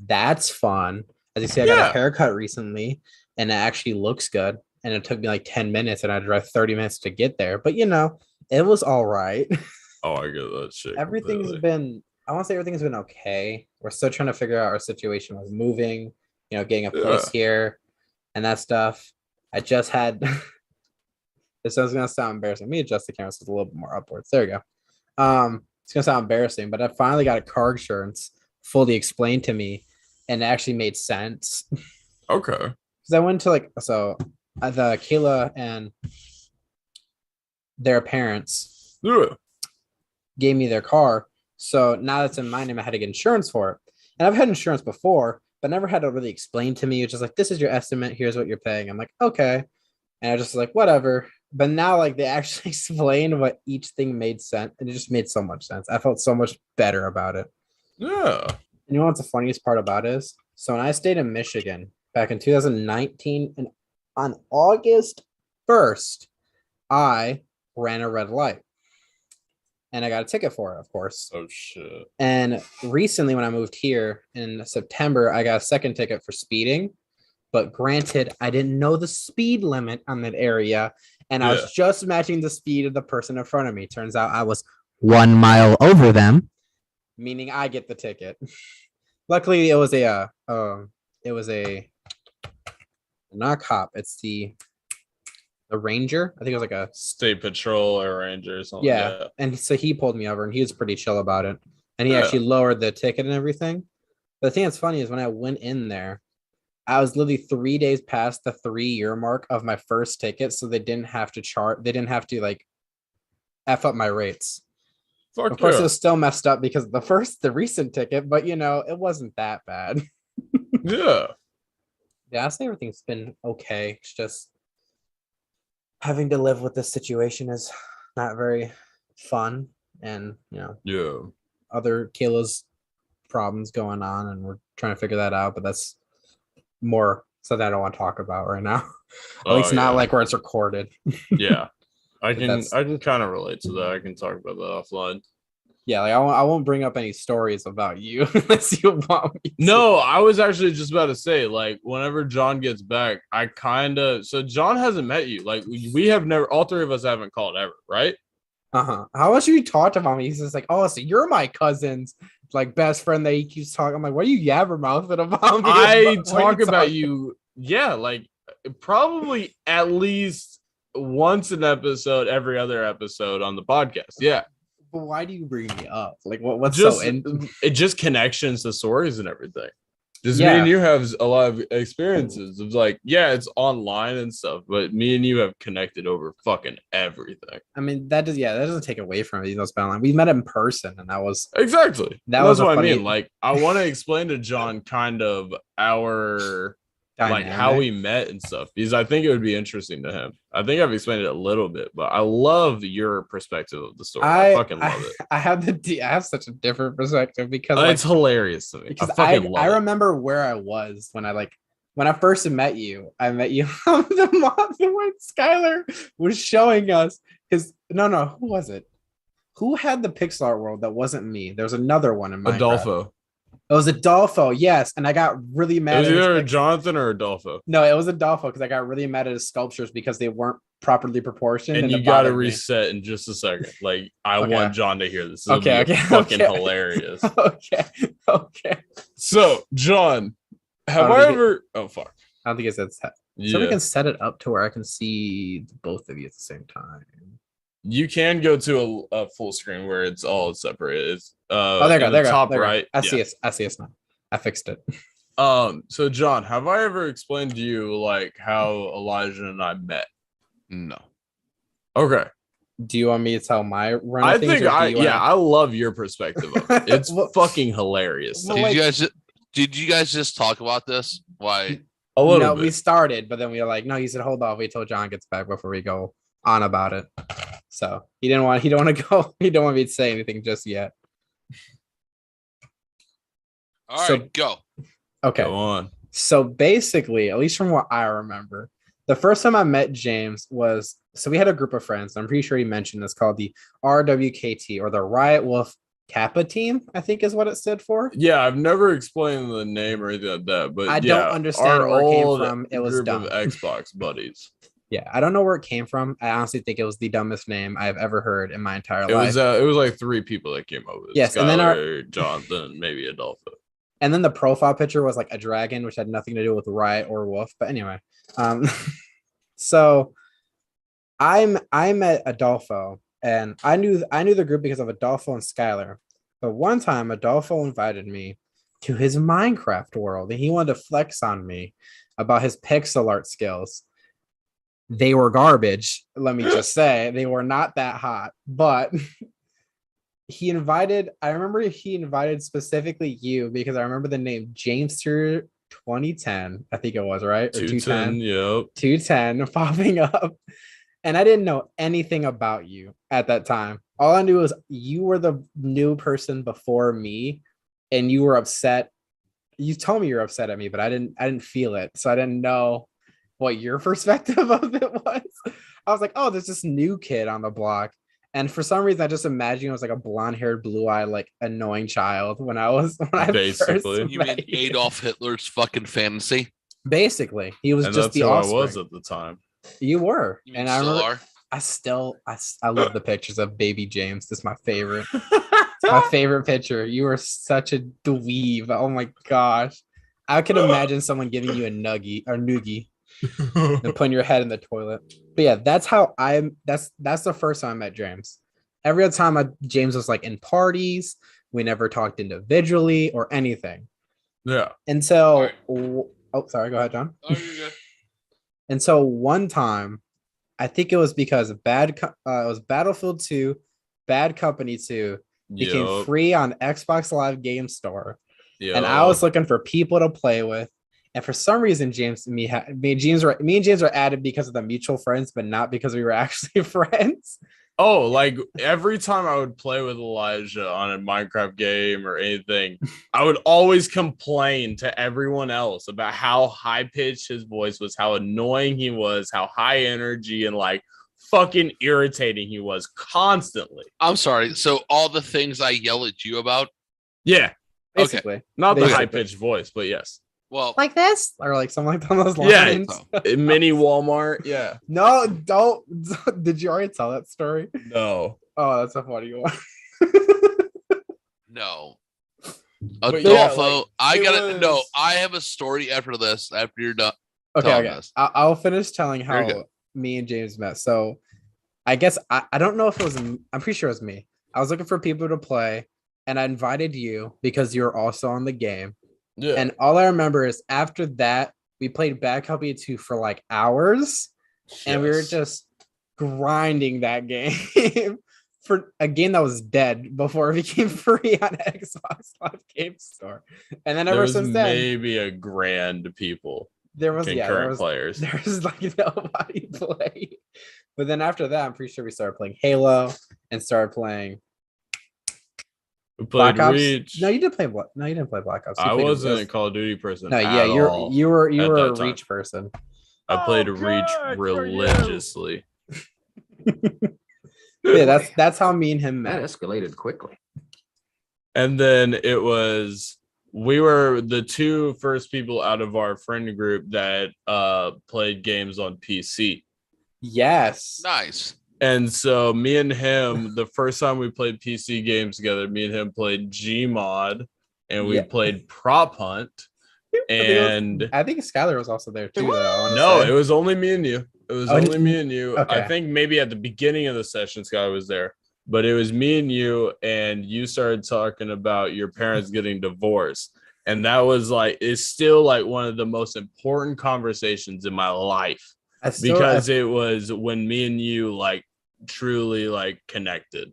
that's fun. As you see, I got a haircut recently and it actually looks good. And it took me like 10 minutes and I drive 30 minutes to get there. But it was all right. Oh, I get that shit. I want to say everything's been okay. We're still trying to figure out our situation with moving, getting a place here and that stuff. I just had this is gonna sound embarrassing. Let me adjust the camera so it's a little bit more upwards. There you go. It's gonna sound embarrassing, but I finally got a car insurance fully explained to me and it actually made sense. Okay. Because I went to the Kayla and their parents gave me their car. So now that's in my name, I had to get insurance for it. And I've had insurance before, but never had to really explain to me. It's just like, this is your estimate. Here's what you're paying. I'm like, okay. And I just like, whatever. But now they actually explained what each thing made sense. And it just made so much sense. I felt so much better about it. Yeah. And you know what's the funniest part about it is? So when I stayed in Michigan back in 2019, and on August 1st, I ran a red light. And I got a ticket for it, of course. Oh, shit. And recently, when I moved here in September, I got a second ticket for speeding. But granted, I didn't know the speed limit on that area. And I was just matching the speed of the person in front of me. Turns out I was 1 mile over them, meaning I get the ticket. Luckily, it was not cop. It's the ranger. I think it was like a state patrol or ranger or something. Yeah. And so he pulled me over and he was pretty chill about it. And he actually lowered the ticket and everything. But the thing that's funny is when I went in there, I was literally 3 days past the 3-year mark of my first ticket. So they didn't have to F up my rates. Of course, it was still messed up because of the recent ticket, but it wasn't that bad. Yeah. Yeah, I say everything's been okay. It's just having to live with this situation is not very fun. And, other Kayla's problems going on, and we're trying to figure that out, but that's more so that I don't want to talk about right now. At least not like where it's recorded. Yeah. I can kind of relate to that. I can talk about that offline. Yeah, I won't bring up any stories about you unless you want me to. No, I was actually just about to say, whenever John gets back, so John hasn't met you. We have never, all three of us haven't called ever, right? How much have you talked about me? He's just like, oh, so you're my cousin's best friend that he keeps talking. I'm like, what are you yabber-mouthing about me? I talk about you, probably at least once an episode, every other episode on the podcast. Yeah. But why do you bring me up? What's just, so in? It just connections to stories and everything. Just me and you have a lot of experiences of it's online and stuff, but me and you have connected over fucking everything. I mean, that doesn't take away from it. We met in person, and that was exactly that's what I mean. I want to explain to John kind of our dynamic. How we met and stuff, because I think it would be interesting to him. I think I've explained it a little bit, but I love your perspective of the story. I fucking love it. I have such a different perspective because it's hilarious to me. Because I remember where I was when I first met you. I met you on the when Skylar was showing us his. No, who was it? Who had the pixel art world that wasn't me? There was another one in Minecraft. Adolfo. It was Adolfo, yes, and I got really mad. It was either Jonathan or Adolfo. No, it was Adolfo because I got really mad at his sculptures because they weren't properly proportioned. And you got to reset in just a second. I want John to hear this. Fucking hilarious. Okay. So, John, have I ever? Oh fuck! I don't think it said set. So we can set it up to where I can see both of you at the same time. You can go to a full screen where it's all separate. It's there you go. Top right. I see it now. I fixed it. So John, have I ever explained to you how Elijah and I met? No. Okay. Do you want me to tell my run? I think I love your perspective of it. It's fucking hilarious. Did you guys just talk about this? Why? A little no, bit. we started, but then we were like, no, you said hold off, wait till John gets back before we go on about it. So he don't want to go. He don't want me to say anything just yet. All right, go. Okay. Go on. So basically, at least from what I remember, the first time I met James was, so we had a group of friends. I'm pretty sure he mentioned this, called the RWKT, or the Riot Wolf Kappa Team, I think is what it stood for. Yeah, I've never explained the name or anything like that, but I don't understand where it came from. It was group dumb. of Xbox buddies. Yeah, I don't know where it came from. I honestly think it was the dumbest name I've ever heard in my entire life. It was like 3 people that came up with it. Yes, Skylar, and then Jonathan, maybe Adolfo. And then the profile picture was like a dragon, which had nothing to do with Riot or Wolf. But anyway, so I met Adolfo, and I knew the group because of Adolfo and Skylar. But one time, Adolfo invited me to his Minecraft world, and he wanted to flex on me about his pixel art skills. They were garbage. Let me just say, they were not that hot, but. I remember he invited specifically you because I remember the name Jamester 2010, I think it was, right? Or 210, yep. 210 popping up. And I didn't know anything about you at that time. All I knew was you were the new person before me and you were upset. You told me you were upset at me, but I didn't feel it. So I didn't know what your perspective of it was. I was like, oh, there's this new kid on the block. And for some reason, I just imagined it was like a blonde-haired, blue-eyed, like annoying child when I basically first met you. Adolf Hitler's fucking fantasy. Basically, he was and just that's the who offspring. I was at the time. You were, and I remember. I love the pictures of baby James. This is my favorite. It's my favorite picture. You were such a dweeb. Oh my gosh, I could imagine someone giving you a nuggie or noogie. And putting your head in the toilet. But yeah, that's the first time I met James. Every other time James was like in parties, we never talked individually or anything. Yeah. And so sorry, go ahead, John. Oh, you're good. And so one time, I think it was because it was Battlefield 2, Bad Company 2 became free on Xbox Live Game Store. Yep. And I was looking for people to play with. And for some reason, me and James were added because of the mutual friends, but not because we were actually friends. Oh, like every time I would play with Elijah on a Minecraft game or anything, I would always complain to everyone else about how high pitched his voice was, how annoying he was, how high energy and like fucking irritating he was constantly. I'm sorry. So all the things I yell at you about? Yeah. Basically. Okay. Not the high pitched voice, but yes. Well, like this or like something like those lines. Yeah, mini Walmart. Yeah. No, don't. Did you already tell that story? No. Oh, that's a funny one. No. Adolfo, yeah, I have a story after this. After you're done. Okay. I'll finish telling how me and James met. So, I guess I don't know if it was. I'm pretty sure it was me. I was looking for people to play, and I invited you because you were also on the game. Yeah. And all I remember is after that, we played Bad Company 2 for like hours. Yes. And we were just grinding that game for a game that was dead before it became free on Xbox Live Game Store. And then ever since then, maybe a grand people. There was concurrent players. There was like nobody play. But then after that, I'm pretty sure we started playing Halo and started playing. We played Black Ops. Reach. No, you didn't play Black Ops. I wasn't a Call of Duty person. No, yeah, you were a Reach person. I played Reach religiously. Yeah, that's how me and him met. That escalated quickly. And then we were the two first people out of our friend group that played games on PC. Yes. Nice. And so me and him, the first time we played PC games together, me and him played Gmod and we played Prop Hunt. And I think Skylar was also there too. No, it was only me and you. It was only me and you. Okay. I think maybe at the beginning of the session, Skylar was there, but it was me and you started talking about your parents getting divorced. And that was it's still like one of the most important conversations in my life. Because it was when me and you truly like connected.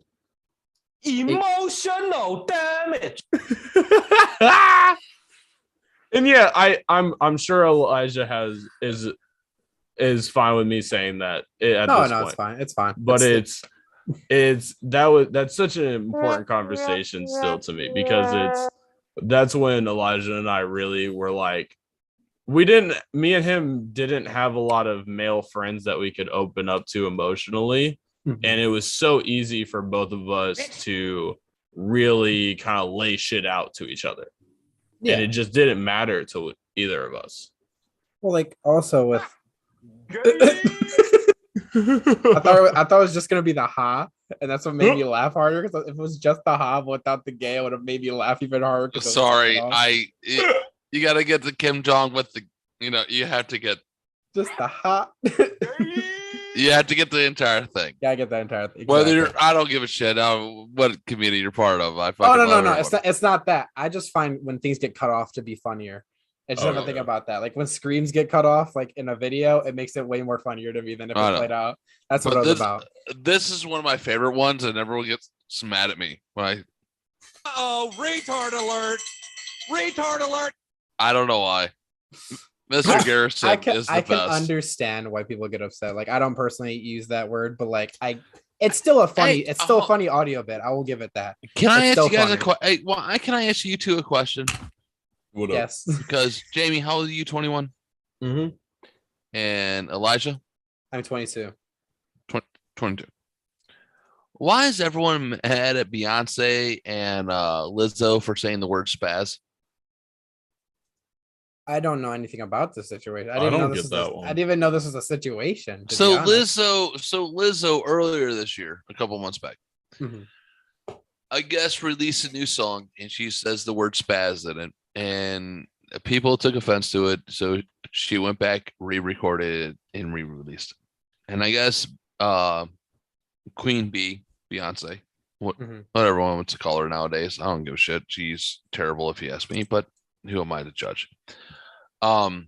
Emotional damage. And yeah, I'm sure Elijah is fine with me saying that at this point. It's fine. It's fine. But that's such an important conversation still to me, because that's when Elijah and I really were like, me and him didn't have a lot of male friends that we could open up to emotionally. And it was so easy for both of us to really kind of lay shit out to each other. Yeah. And it just didn't matter to either of us. Well, like also with I thought it was just gonna be the ha, and that's what made me laugh harder. Because if it was just the ha without the gay, it would have made me laugh even harder. Sorry, you gotta get the Kim Jong with the, you have to get just the ha. You have to get the entire thing. Yeah, I get the entire thing. Exactly. Whether I don't give a shit what community you're part of. No. It's not that. I just find when things get cut off to be funnier. I just have to think about that. Like when screams get cut off, like in a video, it makes it way more funnier to me than if it played out. That's what I was about. This is one of my favorite ones, and everyone gets mad at me when I. Retard alert! Retard alert! I don't know why. Mr. Garrison is the best. I can understand why people get upset. Like I don't personally use that word, but like it's still a funny, a funny audio bit. I will give it that. Can I ask you guys a question? Can I ask you two a question? Yes. Because Jamie, how old are you? 21. Mm-hmm. And Elijah? I'm 22. 22. Why is everyone mad at Beyonce and Lizzo for saying the word spaz? I don't know anything about this situation. I didn't even know this was a situation. So Lizzo earlier this year, a couple months back, I guess released a new song, and she says the word spaz in it, and people took offense to it. So she went back, re-recorded it, and re-released it. And I guess Queen Bee, Beyonce, whatever one wants to call her nowadays, I don't give a shit. She's terrible if you ask me, but who am I to judge? I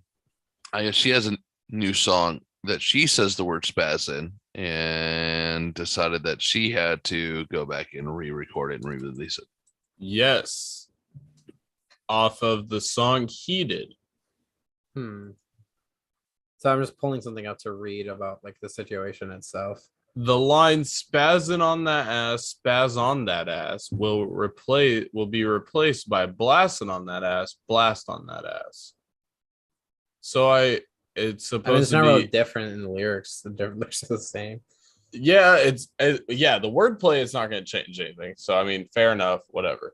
guess she has a new song that she says the word spaz in, and decided that she had to go back and re-record it and re-release it. Yes. Off of the song Heated. So I'm just pulling something out to read about like the situation itself. The line "spazzing on that ass, spaz on that ass" will be replaced by "blasting on that ass, blast on that ass." So it's supposed to be. It's not really different in the lyrics. The lyrics are the same. Yeah, the wordplay is not going to change anything. So I mean, fair enough. Whatever.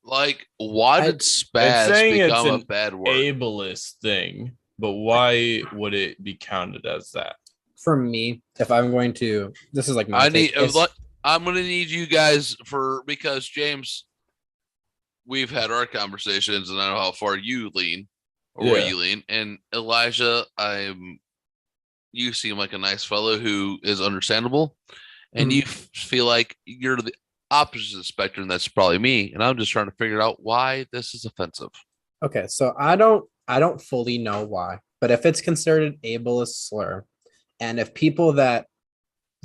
Like, why did spaz become a bad word? Ableist thing, but why would it be counted as that? For me, if I'm going to, this is like my. I'm going to need you guys because James, we've had our conversations, and I know how far you lean or where you lean, and Elijah, you seem like a nice fellow who is understandable, and you feel like you're the opposite of the spectrum. That's probably me, and I'm just trying to figure out why this is offensive. Okay, so I don't fully know why, but if it's considered an ableist slur, and if people that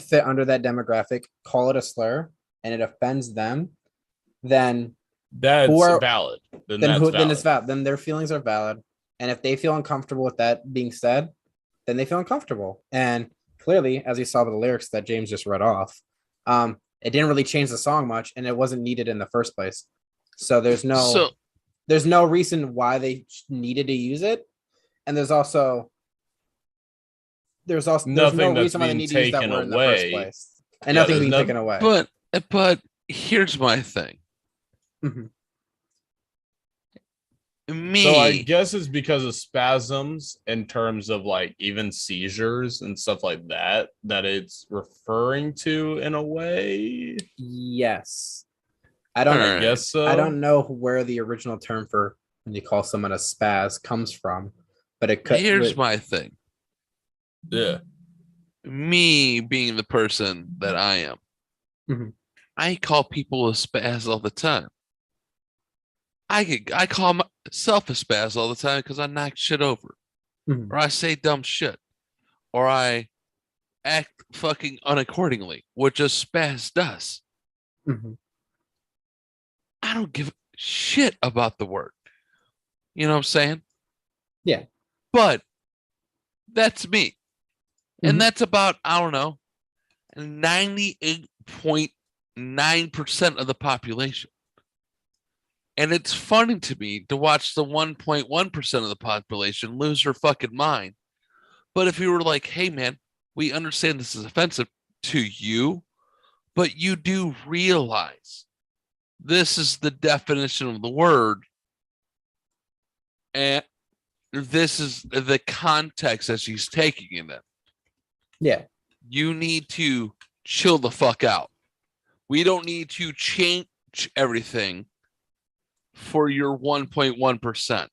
fit under that demographic call it a slur and it offends them, then that's valid. Then it's valid. Then their feelings are valid, and if they feel uncomfortable with that being said, then they feel uncomfortable. And clearly, as you saw with the lyrics that James just read off, it didn't really change the song much, and it wasn't needed in the first place. So there's no reason why they needed to use it, and there's no reason why they need to use that word in the first place, and nothing being taken away. But here's my thing. So I guess it's because of spasms in terms of like even seizures and stuff like that it's referring to in a way. Yes. I guess so. I don't know where the original term for when you call someone a spaz comes from, but it could. Here's my thing. Yeah. Me being the person that I am, I call people a spaz all the time. I call myself a spaz all the time because I knock shit over, Mhm. or I say dumb shit, or I act fucking unaccordingly, which a spaz does. Mhm. I don't give a shit about the word. You know what I'm saying? Yeah. But that's me. And Mhm. that's about, I don't know, 98.9% of the population. And it's funny to me to watch the 1.1% of the population lose their fucking mind. But if you were like, hey, man, we understand this is offensive to you, but you do realize this is the definition of the word. And this is the context that she's taking in it. Yeah. You need to chill the fuck out. We don't need to change everything for your 1.1%.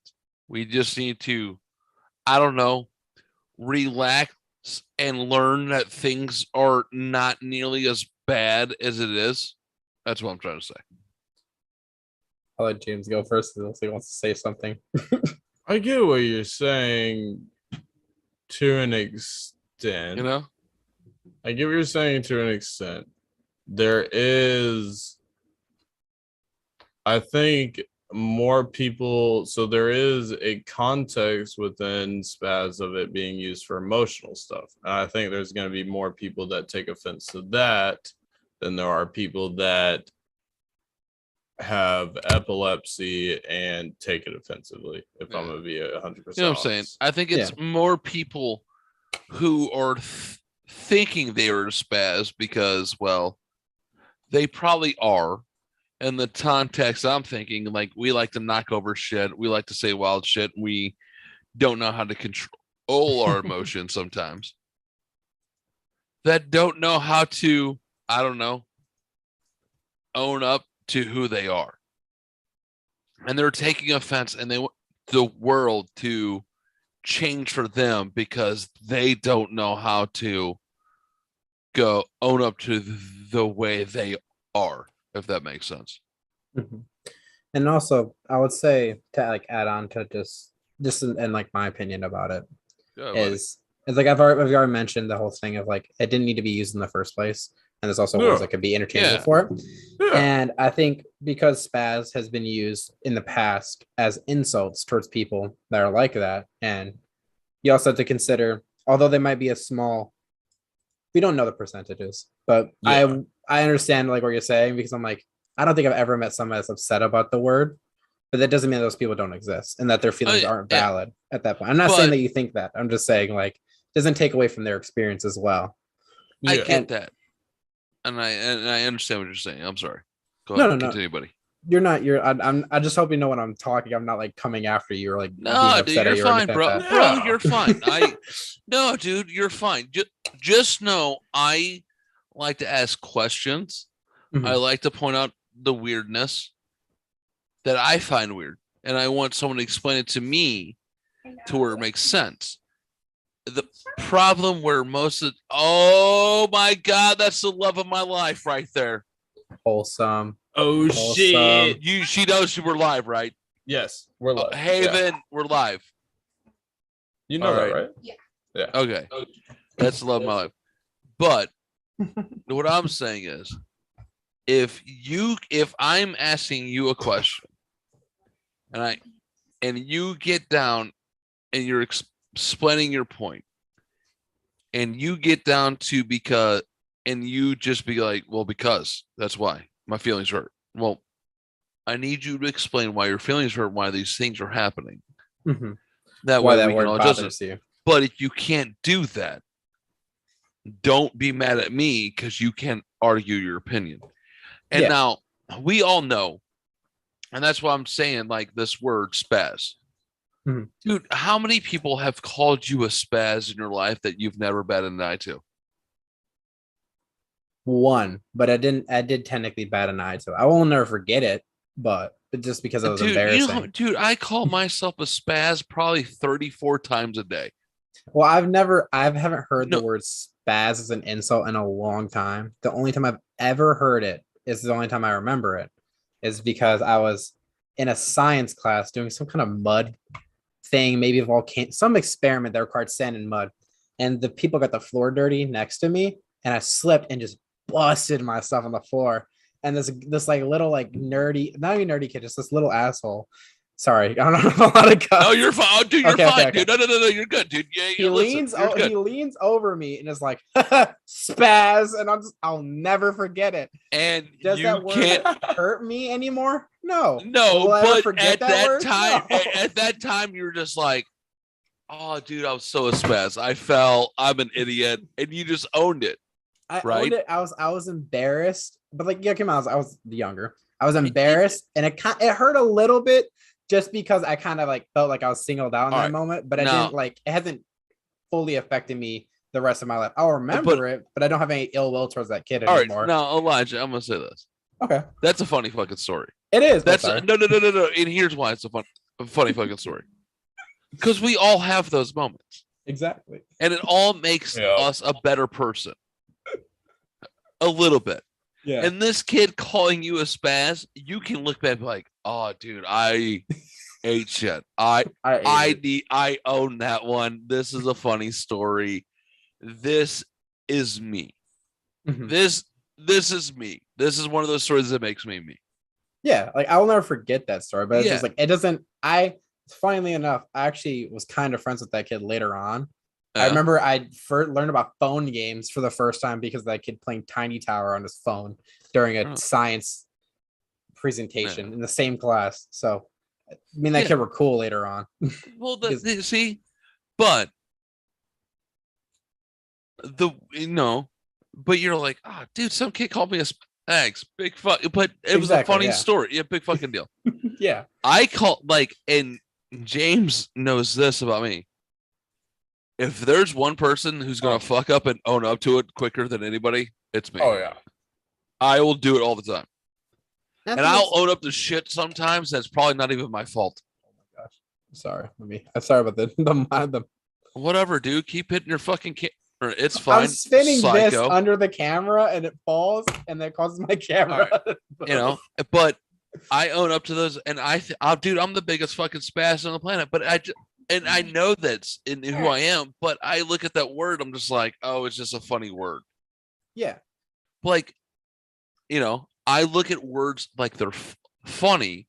We just need to, I don't know, relax and learn that things are not nearly as bad as it is. That's what I'm trying to say. I'll let James go first unless he wants to say something. I get what you're saying to an extent. You know? I get what you're saying to an extent. There is, I think, more people. So there is a context within spaz of it being used for emotional stuff. And I think there's going to be more people that take offense to that than there are people that have epilepsy and take it offensively. If I'm going to be 100%, you know what I'm saying? honest. I think it's more people who are thinking they are a spaz because, well, they probably are. In the context, I'm thinking like we like to knock over shit. We like to say wild shit. We don't know how to control our emotions sometimes. That don't know how to, I don't know, own up to who they are. And they're taking offense and they want the world to change for them because they don't know how to go own up to the way they are, if that makes sense. Mhm. And also, I would say to like add on to just in like my opinion about it is like I've already mentioned the whole thing of like it didn't need to be used in the first place, and there's also words that could be interchangeable for it. And I think because spaz has been used in the past as insults towards people that are like that, and you also have to consider, although they might be a small, we don't know the percentages, but I understand like what you're saying because I'm like, I don't think I've ever met someone that's upset about the word, but that doesn't mean those people don't exist and that their feelings aren't valid at that point. I'm not saying that you think that. I'm just saying like it doesn't take away from their experience as well. I get that, and I understand what you're saying. I'm sorry. Go ahead. Continue, buddy. You're not. I just hope you know when I'm talking. I'm not like coming after you or like no, dude. You're fine, bro. Bro, you're fine. No, dude, you're fine. Just know I like to ask questions. Mm-hmm. I like to point out the weirdness that I find weird, and I want someone to explain it to me to where it makes sense. The problem where oh my God, that's the love of my life right there. Wholesome. Oh shit! She knows we're live, right? Yes, we're live. Haven, we're live. You know that, right? Yeah. Okay, that's the love of my life. But what I'm saying is, if I'm asking you a question, and you get down and you're explaining your point, and you get down to because, and you just be like, well, because that's why my feelings hurt. Well, I need you to explain why your feelings hurt, why these things are happening. Mm-hmm. That why way that we word can all bothers you. But if you can't do that, don't be mad at me because you can't argue your opinion. And now we all know, and that's why I'm saying like this word spaz. Mm-hmm. Dude, how many people have called you a spaz in your life that you've never batted an eye to? One, but I did technically bat an eye to it. I will never forget it, but just because it was embarrassing. Dude, I call myself a spaz probably 34 times a day. Well, I haven't heard the word spaz as an insult in a long time. The only time I've ever heard it is the only time I remember it is because I was in a science class doing some kind of mud thing, maybe some experiment that required sand and mud. And the people got the floor dirty next to me, and I slipped and just busted myself on the floor. And this like little like nerdy, not even nerdy kid, just this little asshole. Sorry, I don't know how to go. No, you're fine. Oh, dude, you're fine, dude. No, you're good, dude. Yeah, he leans over me and is like spaz, and I'll never forget it. And does that word hurt me anymore? No, but at that time, you were just like, oh, dude, I was so a spaz. I fell. I'm an idiot, and you just owned it. I owned it. I was embarrassed, but like, yeah, come on, I was younger. I was embarrassed, and it hurt a little bit. Just because I kind of like felt like I was singled out in that moment, but it hasn't fully affected me the rest of my life. I'll remember it, but I don't have any ill will towards that kid anymore. All right, now Elijah, I'm gonna say this. Okay, that's a funny fucking story. It is. No. And here's why it's a funny fucking story. Because we all have those moments. Exactly. And it all makes us a better person. A little bit. Yeah. And this kid calling you a spaz, you can look back and be like, oh, dude, I ate shit. I own that one. This is a funny story. This is me. Mm-hmm. This is me. This is one of those stories that makes me me. Yeah, like I will never forget that story, but it's just like it doesn't. Funnily enough, I actually was kind of friends with that kid later on. I remember I first learned about phone games for the first time because that kid playing Tiny Tower on his phone during a science presentation in the same class. So, I mean, that kid were cool later on. Well, see, but but you're like, oh, dude, some kid called me a thanks, big fuck, but it was a funny story. Yeah, big fucking deal. Yeah, I call and James knows this about me. If there's one person who's gonna fuck up and own up to it quicker than anybody, it's me. Oh yeah, I will do it all the time, and I'll own up to shit sometimes that's probably not even my fault. Oh my gosh, I'm sorry about the whatever, dude. Keep hitting your fucking it's fine. I'm spinning this under the camera and it falls, and that causes my camera. Right. But I own up to those, and dude, I'm the biggest fucking spaz on the planet. But I know that's in who I am, but I look at that word, I'm just like, oh, it's just a funny word. Yeah. Like, I look at words like they're funny,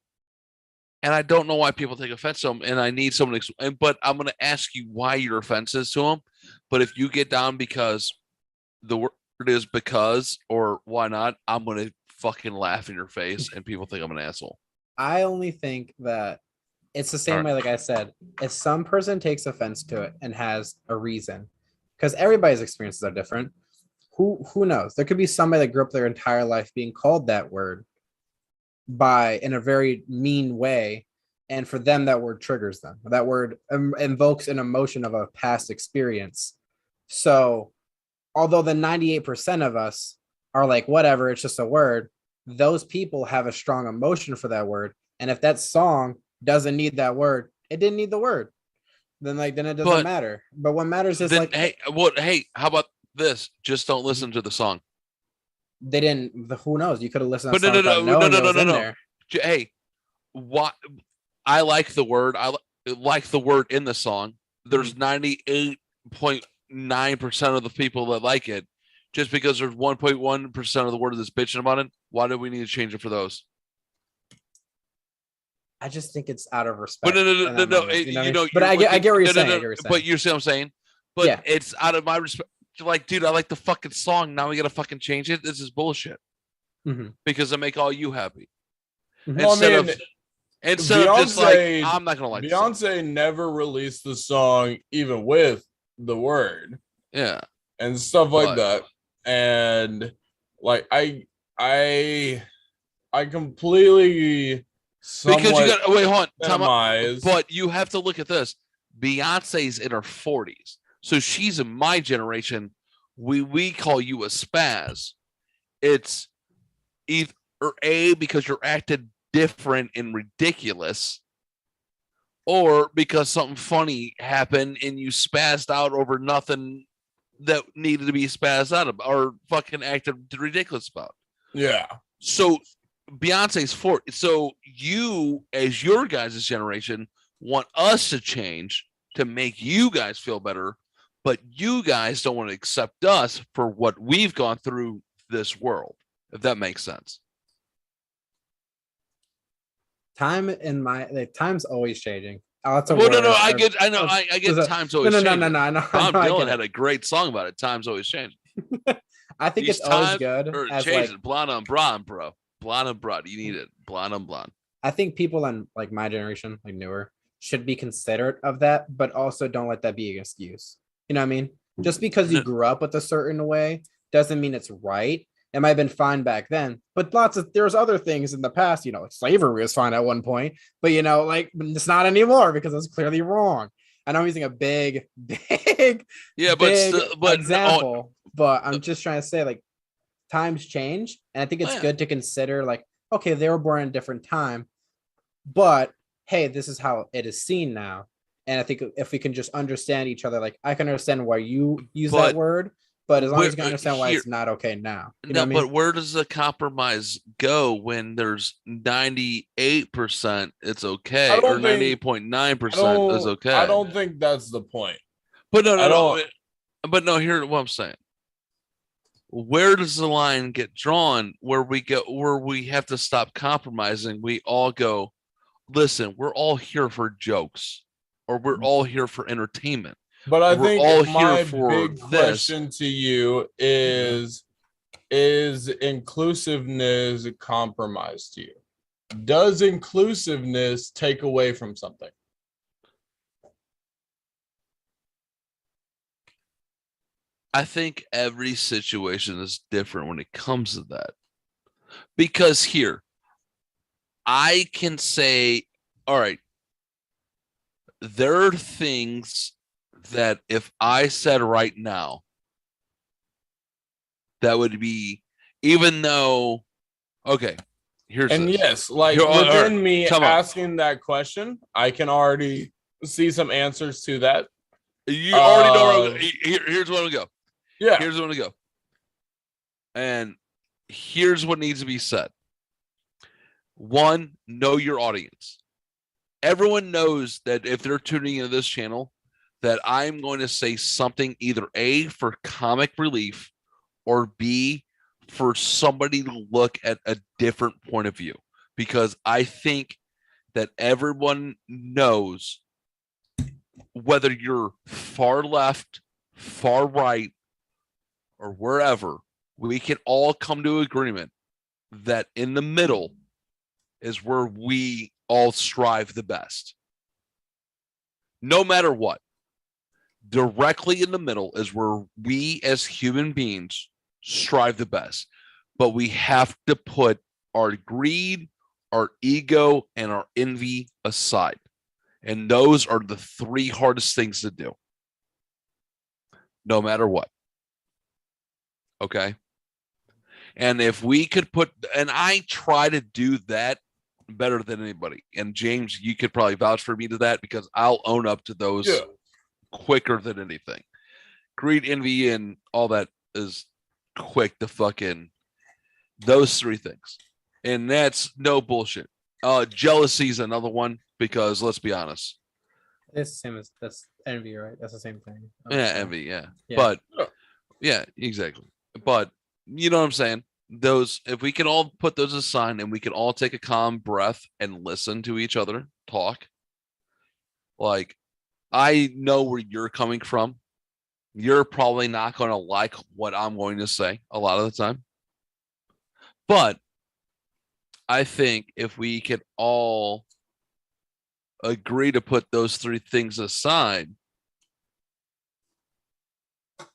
and I don't know why people take offense to them, and I need someone but I'm going to ask you why your offense is to them. But if you get down because the word is because or why not, I'm going to fucking laugh in your face, and people think I'm an asshole. I only think that it's the same way, like I said, if some person takes offense to it and has a reason, because everybody's experiences are different. Who knows? There could be somebody that grew up their entire life being called that word in a very mean way, and for them that word triggers them. That word invokes an emotion of a past experience. So, although the 98% of us are like, whatever, it's just a word, those people have a strong emotion for that word, and if that song doesn't need that word, it didn't need the word, then it doesn't matter. But what matters is how about this? Just don't listen to the song. They didn't. Who knows? You could have listened. But no. Hey, what? I like the word. I like the word in the song. There's 98.9% of the people that like it. Just because there's 1.1% of the word that's bitching about it, why do we need to change it for those? I just think it's out of respect. But no. But I get what you're saying. But you see what I'm saying? But it's out of my respect. Like, dude, I like the fucking song. Now we gotta fucking change it. This is bullshit. Mm-hmm. Because I make all you happy. Mm-hmm. Instead of just like, I'm not gonna like Beyonce never released the song even with the word. Yeah. And stuff like that. And like I completely because you got wait, hold on. But you have to look at this. Beyonce's in her 40s. So she's in my generation. We call you a spaz. It's either A, because you're acting different and ridiculous, or because something funny happened and you spazzed out over nothing that needed to be spazzed out about or fucking acted ridiculous about. Yeah. So Beyonce's 40. So you, as your guys' generation, want us to change to make you guys feel better, but you guys don't want to accept us for what we've gone through this world, if that makes sense. Time's always changing. I get time's always changing. No. Bob Dylan had a great song about it. Time's always changing. I think it's always good. Blonde on blonde, bro. Blonde on blonde. You need it. Blonde on blonde. I think people in like my generation, like newer, should be considerate of that, but also don't let that be an excuse. You know what I mean? Just because you grew up with a certain way doesn't mean it's right. It might have been fine back then, but there's other things in the past, like slavery was fine at one point, but like it's not anymore because it's clearly wrong. I know I'm using a big example, but I'm just trying to say like times change, and I think it's good to consider like, okay, they were born in a different time, but hey, this is how it is seen now. And I think if we can just understand each other, like I can understand why you use that word, but as long as you can understand why it's not okay now. You know what I mean? But where does the compromise go when there's 98% it's okay or 98.9% is okay? I don't think that's the point. But no, here's what I'm saying. Where does the line get drawn where we have to stop compromising? We all go, listen, we're all here for jokes, or we're all here for entertainment. But I think all my big question to you is inclusiveness a compromise to you? Does inclusiveness take away from something? I think every situation is different when it comes to that. Because here, I can say, all right, there are things that if I said right now, that would be, even though, okay, yes, like within me asking that question, I can already see some answers to that. You already know. Here's where I'm gonna go. Yeah, here's where I'm gonna go. And here's what needs to be said. One, know your audience. Everyone knows that if they're tuning into this channel, that I'm going to say something either A, for comic relief, or B, for somebody to look at a different point of view. Because I think that everyone knows, whether you're far left, far right, or wherever, we can all come to agreement that in the middle is where we all strive the best. No matter what. Directly in the middle is where we as human beings strive the best. But we have to put our greed, our ego, and our envy aside. And those are the three hardest things to do. No matter what. Okay? And if we could and I try to do that better than anybody. And James, you could probably vouch for me to that because I'll own up to those quicker than anything. Greed, envy, and all that is quick to fucking those three things. And that's no bullshit. Jealousy is another one because let's be honest. It's the same as that's envy, right? That's the same thing. Envy, yeah. But yeah, exactly. But you know what I'm saying? Those, if we can all put those aside and we can all take a calm breath and listen to each other talk. Like, I know where you're coming from. You're probably not going to like what I'm going to say a lot of the time. But I think if we could all agree to put those three things aside,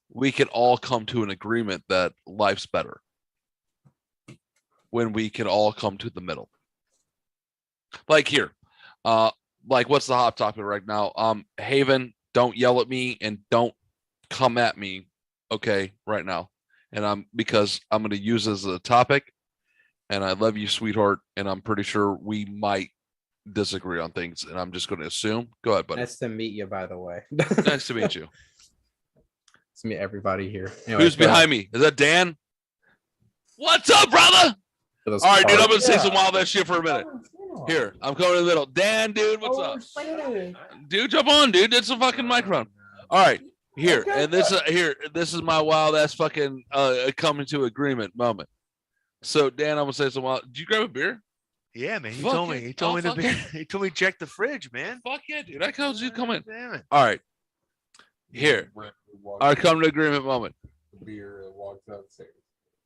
we could all come to an agreement that life's better when we can all come to the middle. Like here, like what's the hot topic right now? Haven, don't yell at me and don't come at me, okay, right now. And because I'm going to use this as a topic, and I love you, sweetheart, and I'm pretty sure we might disagree on things, and I'm just going to assume. Go ahead, buddy. Nice to meet you, by the way. Nice to meet you. Nice to meet everybody here. Anyway, who's behind me? Is that Dan? What's up, brother? All right, dude, I'm gonna say some wild ass shit for a minute. Here, I'm coming in the middle. Dan, dude, what's up? Dude, jump on, dude. It's a fucking microphone. All right, here, and this is my wild ass fucking coming to agreement moment. So, Dan, I'm gonna say some wild. Did you grab a beer? Yeah, man. He told me the beer. He told me check the fridge, man. Fuck yeah, dude. I told you to come in. Damn it. All right, here, our coming to agreement moment. Beer walks outside.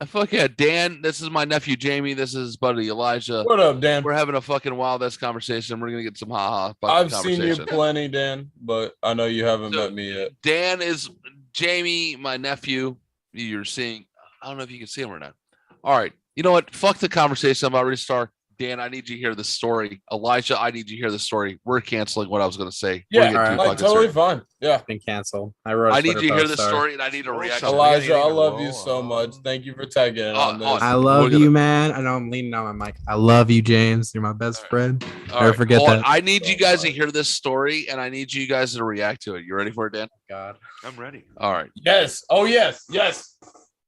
Fuck yeah, Dan. This is my nephew Jamie. This is his buddy Elijah. What up, Dan? We're having a fucking wild ass conversation. We're gonna get some I've seen you plenty, Dan, but I know you haven't met me yet. Dan is Jamie, my nephew. You're seeing. I don't know if you can see him or not. All right. You know what? Fuck the conversation about restart. Dan, I need you to hear the story. Elijah, I need you to hear the story. We're canceling what I was going to say. Yeah, like, totally fine. Yeah. Been canceled. I need you to hear the story, and I need to react. Elijah, I love you so much. Thank you for tagging in on this. I love you, man. I know I'm leaning on my mic. I love you, James. You're my best friend. Never forget that. I need you guys to hear this story, and I need you guys to react to it. You ready for it, Dan? God. I'm ready. All right. Yes. Oh, yes. Yes.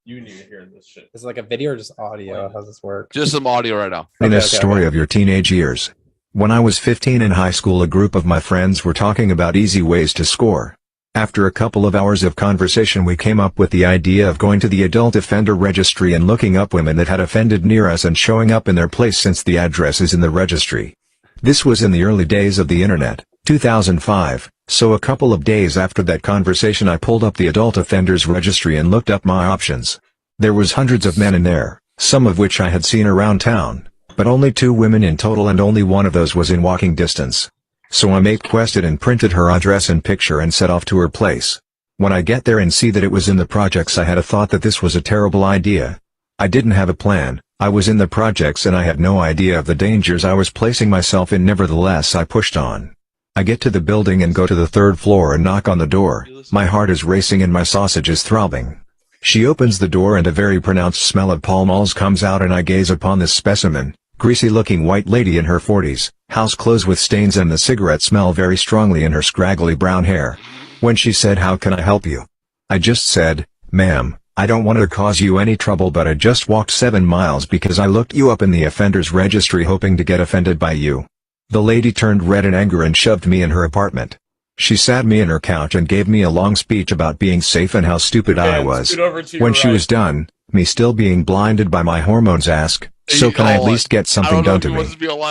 You need to hear this shit. Is it like a video or just audio? How does this work? Just some audio right now. Story of your teenage years. When I was 15 in high school, a group of my friends were talking about easy ways to score. After a couple of hours of conversation, we came up with the idea of going to the adult offender registry and looking up women that had offended near us and showing up in their place since the address is in the registry. This was in the early days of the internet, 2005. So a couple of days after that conversation, I pulled up the adult offenders registry and looked up my options. There was hundreds of men in there, some of which I had seen around town, but only 2 women in total, and only one of those was in walking distance. So I requested and printed her address and picture and set off to her place. When I get there and see that it was in the projects, I had a thought that this was a terrible idea. I didn't have a plan. I was in the projects and I had no idea of the dangers I was placing myself in. Nevertheless, I pushed on. I get to the building and go to the 3rd floor and knock on the door. My heart is racing and my sausage is throbbing. She opens the door and a very pronounced smell of Pall Malls comes out, and I gaze upon this specimen, greasy-looking white lady in her 40s, house clothes with stains, and the cigarette smell very strongly in her scraggly brown hair. When she said, "How can I help you?" I just said, "Ma'am, I don't want to cause you any trouble, but I just walked 7 miles because I looked you up in the offenders registry hoping to get offended by you." The lady turned red in anger and shoved me in her apartment. She sat me in her couch and gave me a long speech about being safe and how stupid I was. When she was done, me still being blinded by my hormones, asked, "So can I at least get something done to me?"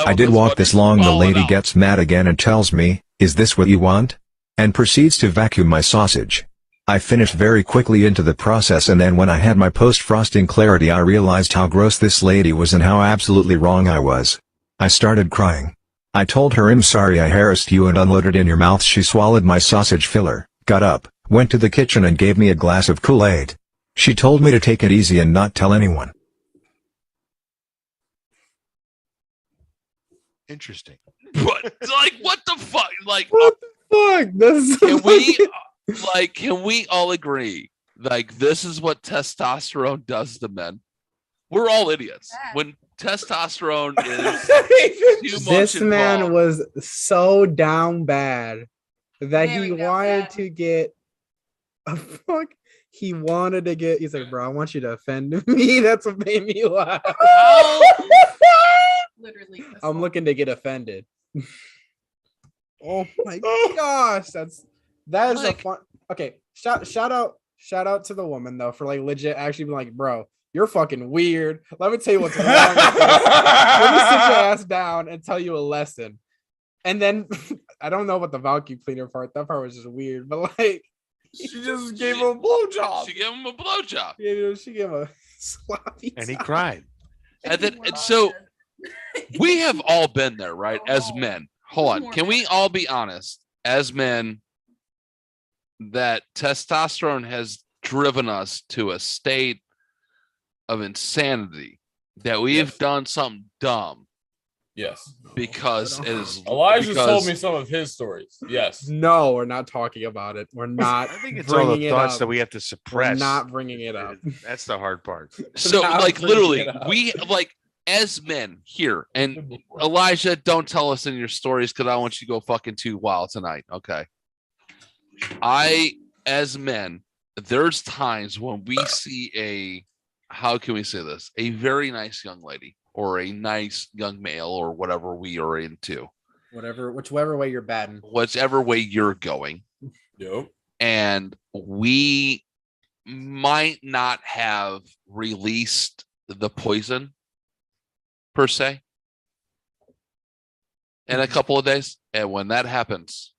I did walk this long. The lady gets mad again and tells me, "Is this what you want?" and proceeds to vacuum my sausage. I finished very quickly into the process, and then when I had my post-frosting clarity, I realized how gross this lady was and how absolutely wrong I was. I started crying. I told her, "I'm sorry I harassed you," and unloaded in your mouth. She swallowed my sausage filler, got up, went to the kitchen and gave me a glass of Kool-Aid. She told me to take it easy and not tell anyone. Interesting. What? Like, what the fuck? Like, what the fuck? Can we all agree? Like, this is what testosterone does to men. We're all idiots. When testosterone is too much this involved. Man was so down bad that he wanted to get a fuck. He wanted to get. He's like, "Bro, I want you to offend me." That's what made me laugh. Literally, I'm looking to get offended. Oh my gosh, that is like, a fun. Okay, shout out to the woman though for like legit actually being like, "Bro, you're fucking weird. Let me tell you what's wrong with this. Let me sit your ass down and tell you a lesson." And then I don't know about the vacuum cleaner part. That part was just weird, but like she just gave him a blowjob. She gave him a blowjob. Yeah, she gave him a sloppy. And he cried. And so we have all been there, right? As men. Hold on. Can we all be honest as men that testosterone has driven us to a state of insanity, that we have done something dumb? Yes. Because it is. Elijah told me some of his stories. Yes. No, we're not talking about it. We're not. I think it's all the thoughts that we have to suppress. We're not bringing it up. That's the hard part. So, like, literally, we like as men here, and Elijah, don't tell us in your stories because I want you to go fucking too wild tonight. Okay. As men, there's times when we see how can we say this? A very nice young lady or a nice young male or whatever we are into. Whichever way you're batting. Whichever way you're going. Yep. And we might not have released the poison per se in a couple of days. And when that happens,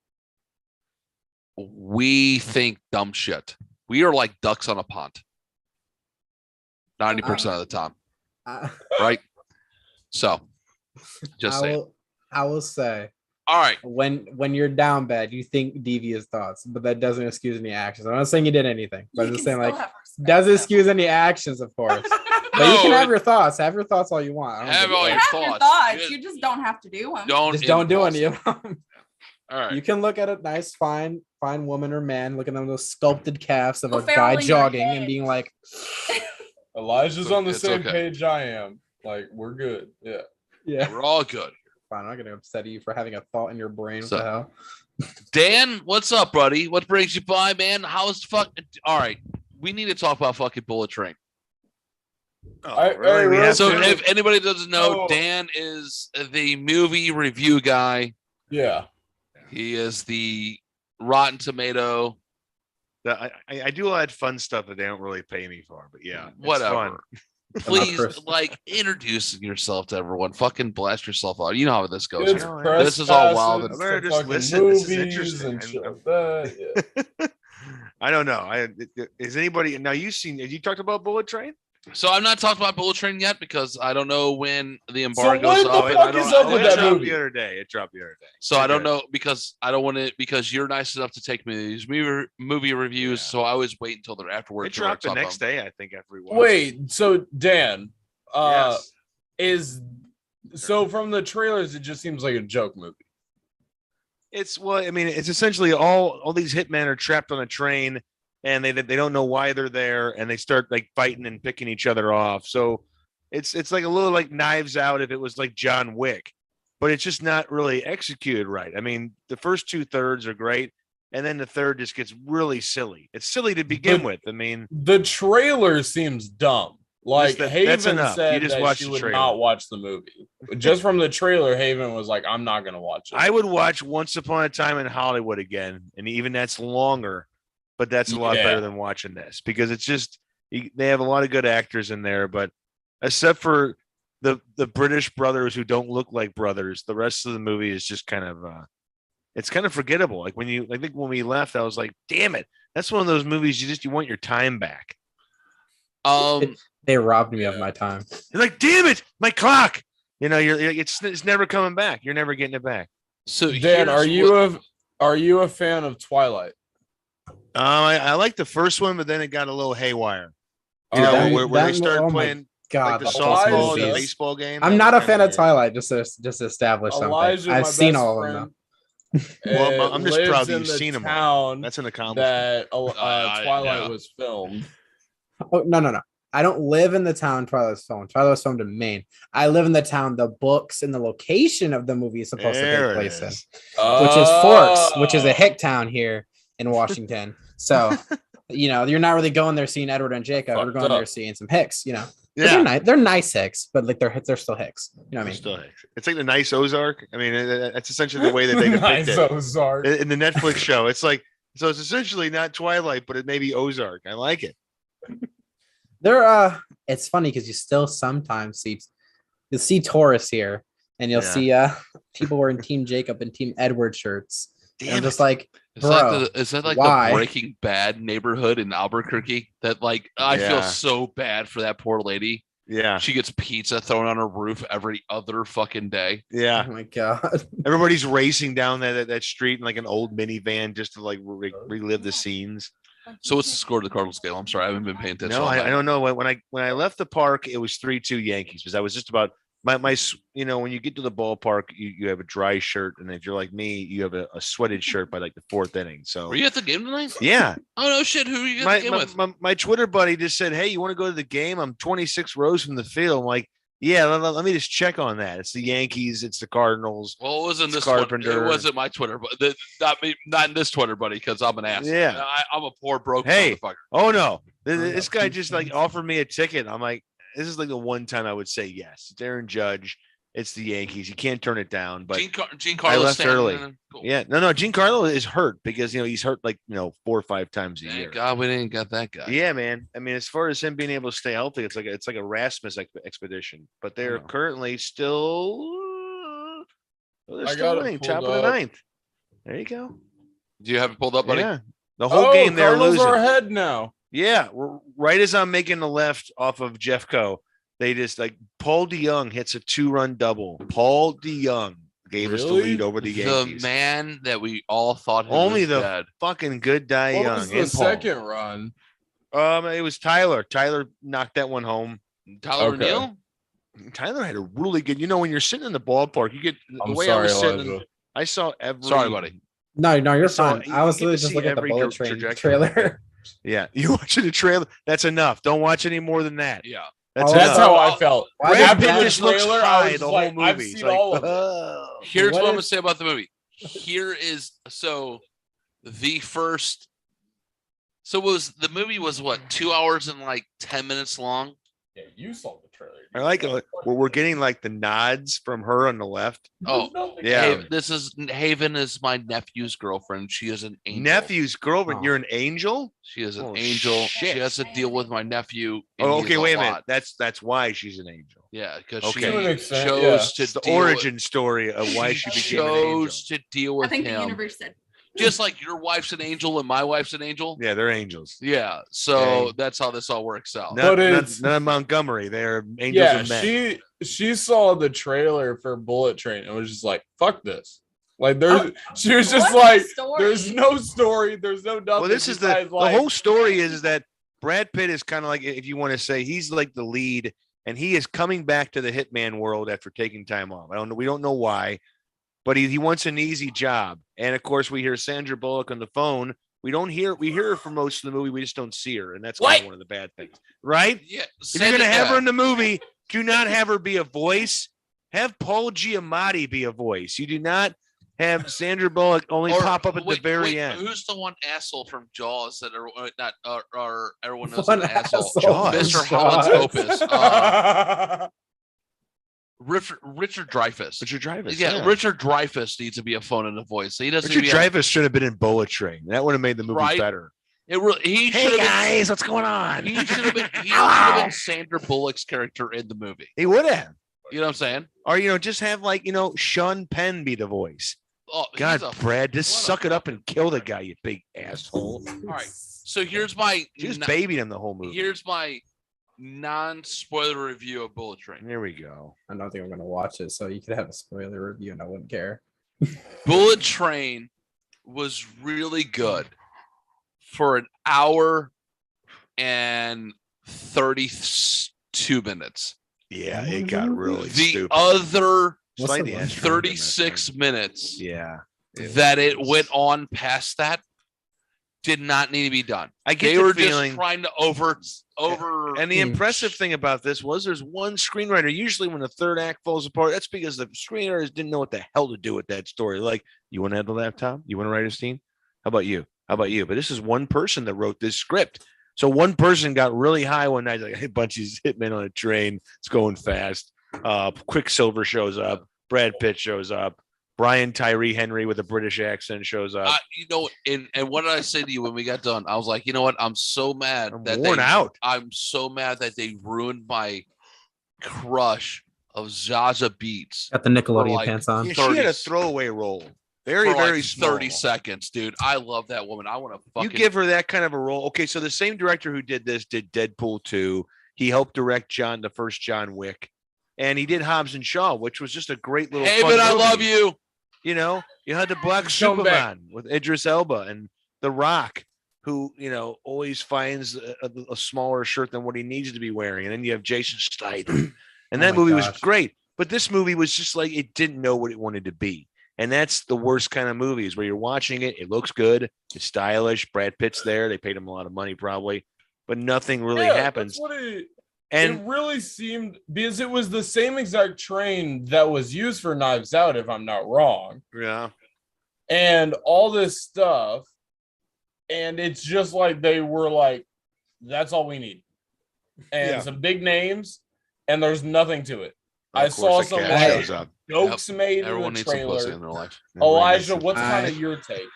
we think dumb shit. We are like ducks on a pond 90% of the time. Right? So just say I will say, all right, when you're down bad, you think devious thoughts, but that doesn't excuse any actions. I'm not saying you did anything, but I'm just saying, like, doesn't excuse any actions, of course. But you can have your thoughts. Have your thoughts all you want. Have all your thoughts. You just don't have to do them. Don't do any of them. All right. You can look at a nice, fine woman or man, look at them those sculpted calves of a guy jogging and being like, Elijah's on the same page I am. Like, we're good. Yeah. We're all good. Fine, I'm not gonna upset you for having a thought in your brain. What So- the hell? Dan, what's up, buddy? What brings you by, man? How's all right? We need to talk about fucking Bullet Train. So if anybody doesn't know, Dan is the movie review guy. Yeah. He is the Rotten Tomato. I do a lot of fun stuff that they don't really pay me for, but yeah, it's Whatever. fun. Please, like, introduce yourself to everyone. Fucking blast yourself out. You know how this goes. It's Here. press This is all wild. passes And to just fucking listen. This is movies interesting. and shit like that. I don't know. Is anybody now? Have you talked about Bullet Train? So I'm not talking about Bullet Train yet because I don't know when the So embargo's what up. the and fuck I don't- is up with It that dropped movie? the other day. It dropped the other day. So I don't know because I don't want to because you're nice enough to take me to these movie reviews. So I always wait until they're afterwards. It dropped the next day, I think, after we watched. Wait, so Dan, Yes. is so from the trailers, it just seems like a joke movie. It's it's essentially all these hitmen are trapped on a train and they don't know why they're there and they start like fighting and picking each other off. So it's like a little like Knives Out if it was like John Wick, but it's just not really executed right. I mean, the first 2/3 are great, and then the third just gets really silly. It's silly to begin with. I mean, The trailer seems dumb. Like That's Haven enough. said You just that watch she the would trailer. not watch the movie. Just from the trailer, Haven was like, "I'm not gonna watch it." I would watch Once Upon a Time in Hollywood again, and even that's longer, but that's a lot Yeah. better than watching this because it's just they have a lot of good actors in there, but except for the British brothers who don't look like brothers, the rest of the movie is just kind of it's kind of forgettable. Like I think when we left, I was like, damn it, that's one of those movies you want your time back. They robbed me of my time. You're like, damn it, my clock. You know, it's never coming back. You're never getting it back. So Dan, are you a fan of Twilight? I like the first one, but then it got a little haywire. You Oh, know, that- where they that- started oh my playing God, like the the whole softball, the movies. baseball game. I'm not a fan of Twilight. Just to establish something. Elijah, I've my seen best all of them. Well, I'm just lives proud that in you've the seen them all. town That's an accomplishment. that Twilight yeah. was filmed. Oh, no. I don't live in the town Twilight was filmed. Twilight was filmed in Maine. I live in the town the books and the location of the movie is supposed There to it take place in, is. which is Forks, which is a hick town here in Washington. So, you're not really going there seeing Edward and Jacob. You're going there seeing some hicks, But Yeah. they're nice hicks, but like they're still hicks. You know what I mean? Still, it's like the nice Ozark. I mean, that's essentially the way that they depict Nice it Ozark. in the Netflix show. It's like so. It's essentially not Twilight, but it may be Ozark. I like it. It's funny because you still sometimes you'll see Taurus here, and you'll see people wearing Team Jacob and Team Edward shirts. And I'm just like, bro, is that like why? the Breaking Bad neighborhood in Albuquerque? That like I feel so bad for that poor lady. Yeah, she gets pizza thrown on her roof every other fucking day. Yeah. Oh my god. Everybody's racing down that street in like an old minivan just to like relive the scenes. So what's the score of the Cardinals game? I'm sorry, I haven't been paying attention. No, all I night. don't know. When I left the park, it was 3-2 Yankees because I was just about my when you get to the ballpark, you have a dry shirt, and if you're like me, you have a sweated shirt by like the fourth inning. So Were you at the game tonight? Yeah. Oh no shit! Who are you at the game with? My Twitter buddy just said, "Hey, you want to go to the game? I'm 26 rows from the field." I'm like, "Yeah, let me just check on that. It's the Yankees. It's the Cardinals." Well, it wasn't it's this Carpenter. Twitter. It wasn't my Twitter, but not in this Twitter, buddy, because I'm an ass. Yeah. I'm a poor broke Hey, motherfucker. oh no, This guy just like offered me a ticket. I'm like, this is like the one time I would say yes. It's Aaron Judge. It's the Yankees. You can't turn it down. But Giancarlo I left early. Cool. Yeah, no. Giancarlo is hurt because he's hurt like 4 or 5 times a year. Thank God we didn't get that guy. Yeah, man. I mean, as far as him being able to stay healthy, it's like a Rasmus expedition. But they're currently still winning, top of the 9th. There you go. Do you have it pulled up, buddy? Yeah. The whole game they're Cardinals losing. are ahead now. Yeah, right as I'm making the left off of Jeffco, they just Paul DeYoung hits a 2-run double. Paul DeYoung gave us the lead over the Yankees. The man that we all thought only was the dead. Fucking good Dy Young. What was the second run? It was Tyler. Tyler knocked that one home. Tyler O'Neill. Tyler had a really good. When you're sitting in the ballpark, you get the way I was sitting. I saw every. Sorry, buddy. No, you're fine. I was literally just looking at the Bullet Train trailer. Yeah, you watching the trailer. That's enough. Don't watch any more than that. Yeah, that's how I felt. Brad Pitt just looks high the whole movie. I've seen all of it. Here's what I'm gonna say about the movie. Here is the first. The movie was what 2 hours and 10 minutes long. Yeah, you saw the trailer. I like it. We're getting the nods from her on the left. Oh, yeah. Haven is my nephew's girlfriend. She is an angel. Nephew's girlfriend. You're an angel? She is an angel. Shit. She has to deal with my nephew. Oh, okay. Wait a minute. That's why she's an angel. Yeah, because she chose to the origin story of why she became an angel. Chose to deal with him. I think the universe said. Just like your wife's an angel and my wife's an angel. Yeah, they're angels. Yeah, so that's how this all works out. Not in Montgomery. They're angels of men. She saw the trailer for Bullet Train and was just like, "Fuck this!" She was just "There's no story. There's no nothing." Well, this is the whole story is that Brad Pitt is kind of if you want to say he's the lead, and he is coming back to the hitman world after taking time off. We don't know why. But he wants an easy job. And of course, we hear Sandra Bullock on the phone. We hear her for most of the movie. We just don't see her. And that's kind of one of the bad things. Right? Yeah. If you're going to have her in the movie, do not have her be a voice. Have Paul Giamatti be a voice. You do not have Sandra Bullock pop up at the very end. Who's the one asshole from Jaws that everyone knows an asshole? Mr. Holland's Opus. Richard Dreyfuss. Yeah, Richard Dreyfuss needs to be a phone and a voice. So he doesn't. Richard Dreyfuss should have been in Bullet Train. That would have made the movie better. Hey guys, what's going on? He should have been. He should have been Sandra Bullock's character in the movie. He would have. You know what I'm saying? Or just have Sean Penn be the voice. Oh God, Brad, just suck it up and kill the guy, you big asshole. All right. So here's my. She just babied him the whole movie. Here's my non-spoiler review of Bullet Train. There we go. I don't think I'm gonna watch it, so you could have a spoiler review and I wouldn't care. Bullet Train was really good for an hour and 32 minutes. Yeah, it got really stupid. The other 36 minutes that it went on past that did not need to be done. I get they the were feeling, just trying to over. And the impressive thing about this was there's one screenwriter. Usually, when the third act falls apart, that's because the screenwriters didn't know what the hell to do with that story. Like, you want to have the laptop? You want to write a scene? How about you? How about you? But this is one person that wrote this script. So one person got really high one night, like, hey, Bunchy's hitmen on a train. It's going fast. Quicksilver shows up. Brad Pitt shows up. Brian Tyree Henry with a British accent shows up. And what did I say to you when we got done? I was like, you know what? I'm so mad I'm so mad that they ruined my crush of Zaza Beetz. Got the Nickelodeon pants on. Yeah, she had a throwaway role. Very small. 30 seconds, dude. I love that woman. I want to fucking. You give her that kind of a role. Okay, so the same director who did this did Deadpool 2. He helped direct the first John Wick. And he did Hobbs and Shaw, which was just a great little. Hey, but I love you. You know, you had the Black Superman with Idris Elba and The Rock, who, always finds a smaller shirt than what he needs to be wearing. And then you have Jason Statham. And that movie was great. But this movie was just like it didn't know what it wanted to be. And that's the worst kind of movies where you're watching it. It looks good. It's stylish. Brad Pitt's there. They paid him a lot of money probably. But nothing really happens. And it really seemed because it was the same exact train that was used for Knives Out, if I'm not wrong. Yeah. And all this stuff. And it's just like they were like, That's all we need. And Yeah. some big names, and there's nothing to it. Of I saw course the some cat like shows up. jokes made Everyone in the needs some pussy trailer. in their life. Elijah, what's I- kind of your take?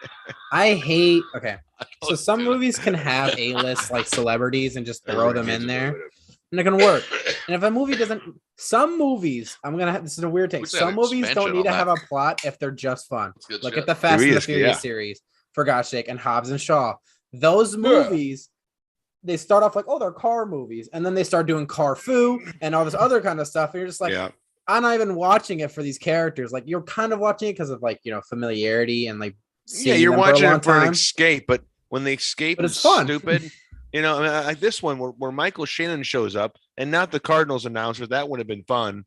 I hate. Okay, I so don't some do movies that. can have A-list like celebrities and just throw Everyone them needs in a there, little bit of- and it can work. And if a movie doesn't, some movies, I'm gonna have this is a weird take. What's that Some movies expansion don't need on to have that? a plot if they're just fun. It's good Look shit. at the Fast and the Furious, Furious yeah. series, for God's sake, and Hobbs and Shaw. Those movies, they start off like, oh, they're car movies, and then they start doing car foo and all this other kind of stuff. And you're just like, Yeah. I'm not even watching it for these characters. Like you're kind of watching it because of like familiarity and like Yeah, seeing you're them watching for a long it for an time. escape, but when they escape, But it's it's fun. stupid. You know, I mean, like this one where Michael Shannon shows up and not the Cardinals announcer. That would have been fun.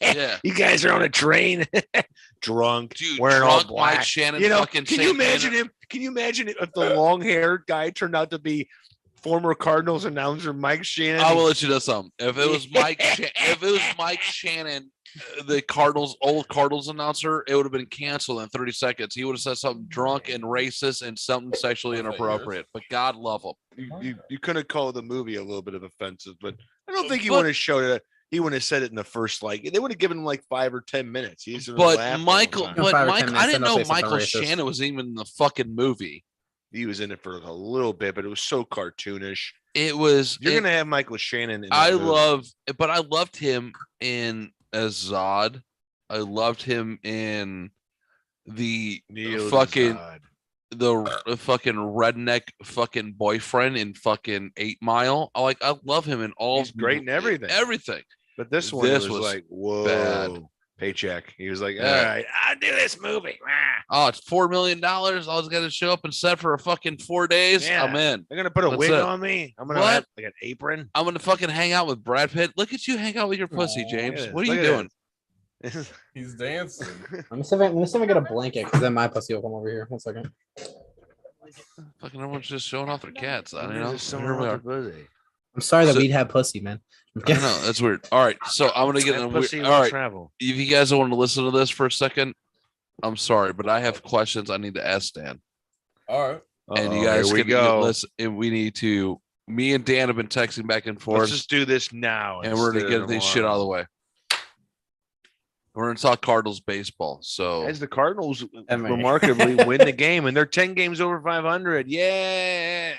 Yeah. You guys are on a train, drunk, Dude, wearing drunk all black. Mike Shannon You know, fucking can you imagine him? Can you imagine if the long-haired guy turned out to be former Cardinals announcer Mike Shannon? I will let you know something. If it was Mike Shannon, the old Cardinals announcer, it would have been canceled in 30 seconds. He would have said something drunk and racist and something sexually inappropriate. But God love him. You could have called the movie a little bit of offensive, but I don't think he But- would have showed it. He wouldn't have said it in the first they would have given him like 5 or 10 minutes. But Michael, No, 5 or 10 I minutes, didn't then they'll know say something Michael racist. Shannon was even in the fucking movie. He was in it for a little bit, but it was so cartoonish. It was. You're gonna have Michael Shannon. In I movie. loved him in as Zod. I loved him in the Neil fucking Zod. the fucking redneck fucking boyfriend in fucking 8 Mile. I love him in all. He's great in everything. Everything. But this one This was was like, whoa, bad. paycheck. He was like, all Yeah. right, I'll do this movie. Oh, it's $4 million. I was gonna show up and set for a fucking 4 days. Yeah. I'm in. They're gonna put a That's wig it. on me. I'm gonna What? have like an apron. I'm gonna fucking hang out with Brad Pitt. Look at you hang out with your pussy, James. Look at What are this. you Look doing? at this. He's dancing. Let me see if I get a blanket because then my pussy will come over here. 1 second. Fucking everyone's just showing off their cats. I don't know. Just so Here we are. pussy. I'm sorry that So- we'd have pussy, man. I know that's weird. All right, so I'm gonna get in a weird. Pussy All will right, travel. if you guys want to listen to this for a second, I'm sorry, but I have questions I need to ask Dan, All right. and you Uh-oh, guys here we can go. listen. And we need to. Me and Dan have been texting back and forth, Let's just do this now, and we're gonna instead get of this shit out of the way. We're gonna talk Cardinals baseball. So As the Cardinals Am I- remarkably win the game, and they're 10 games over 500. Yeah.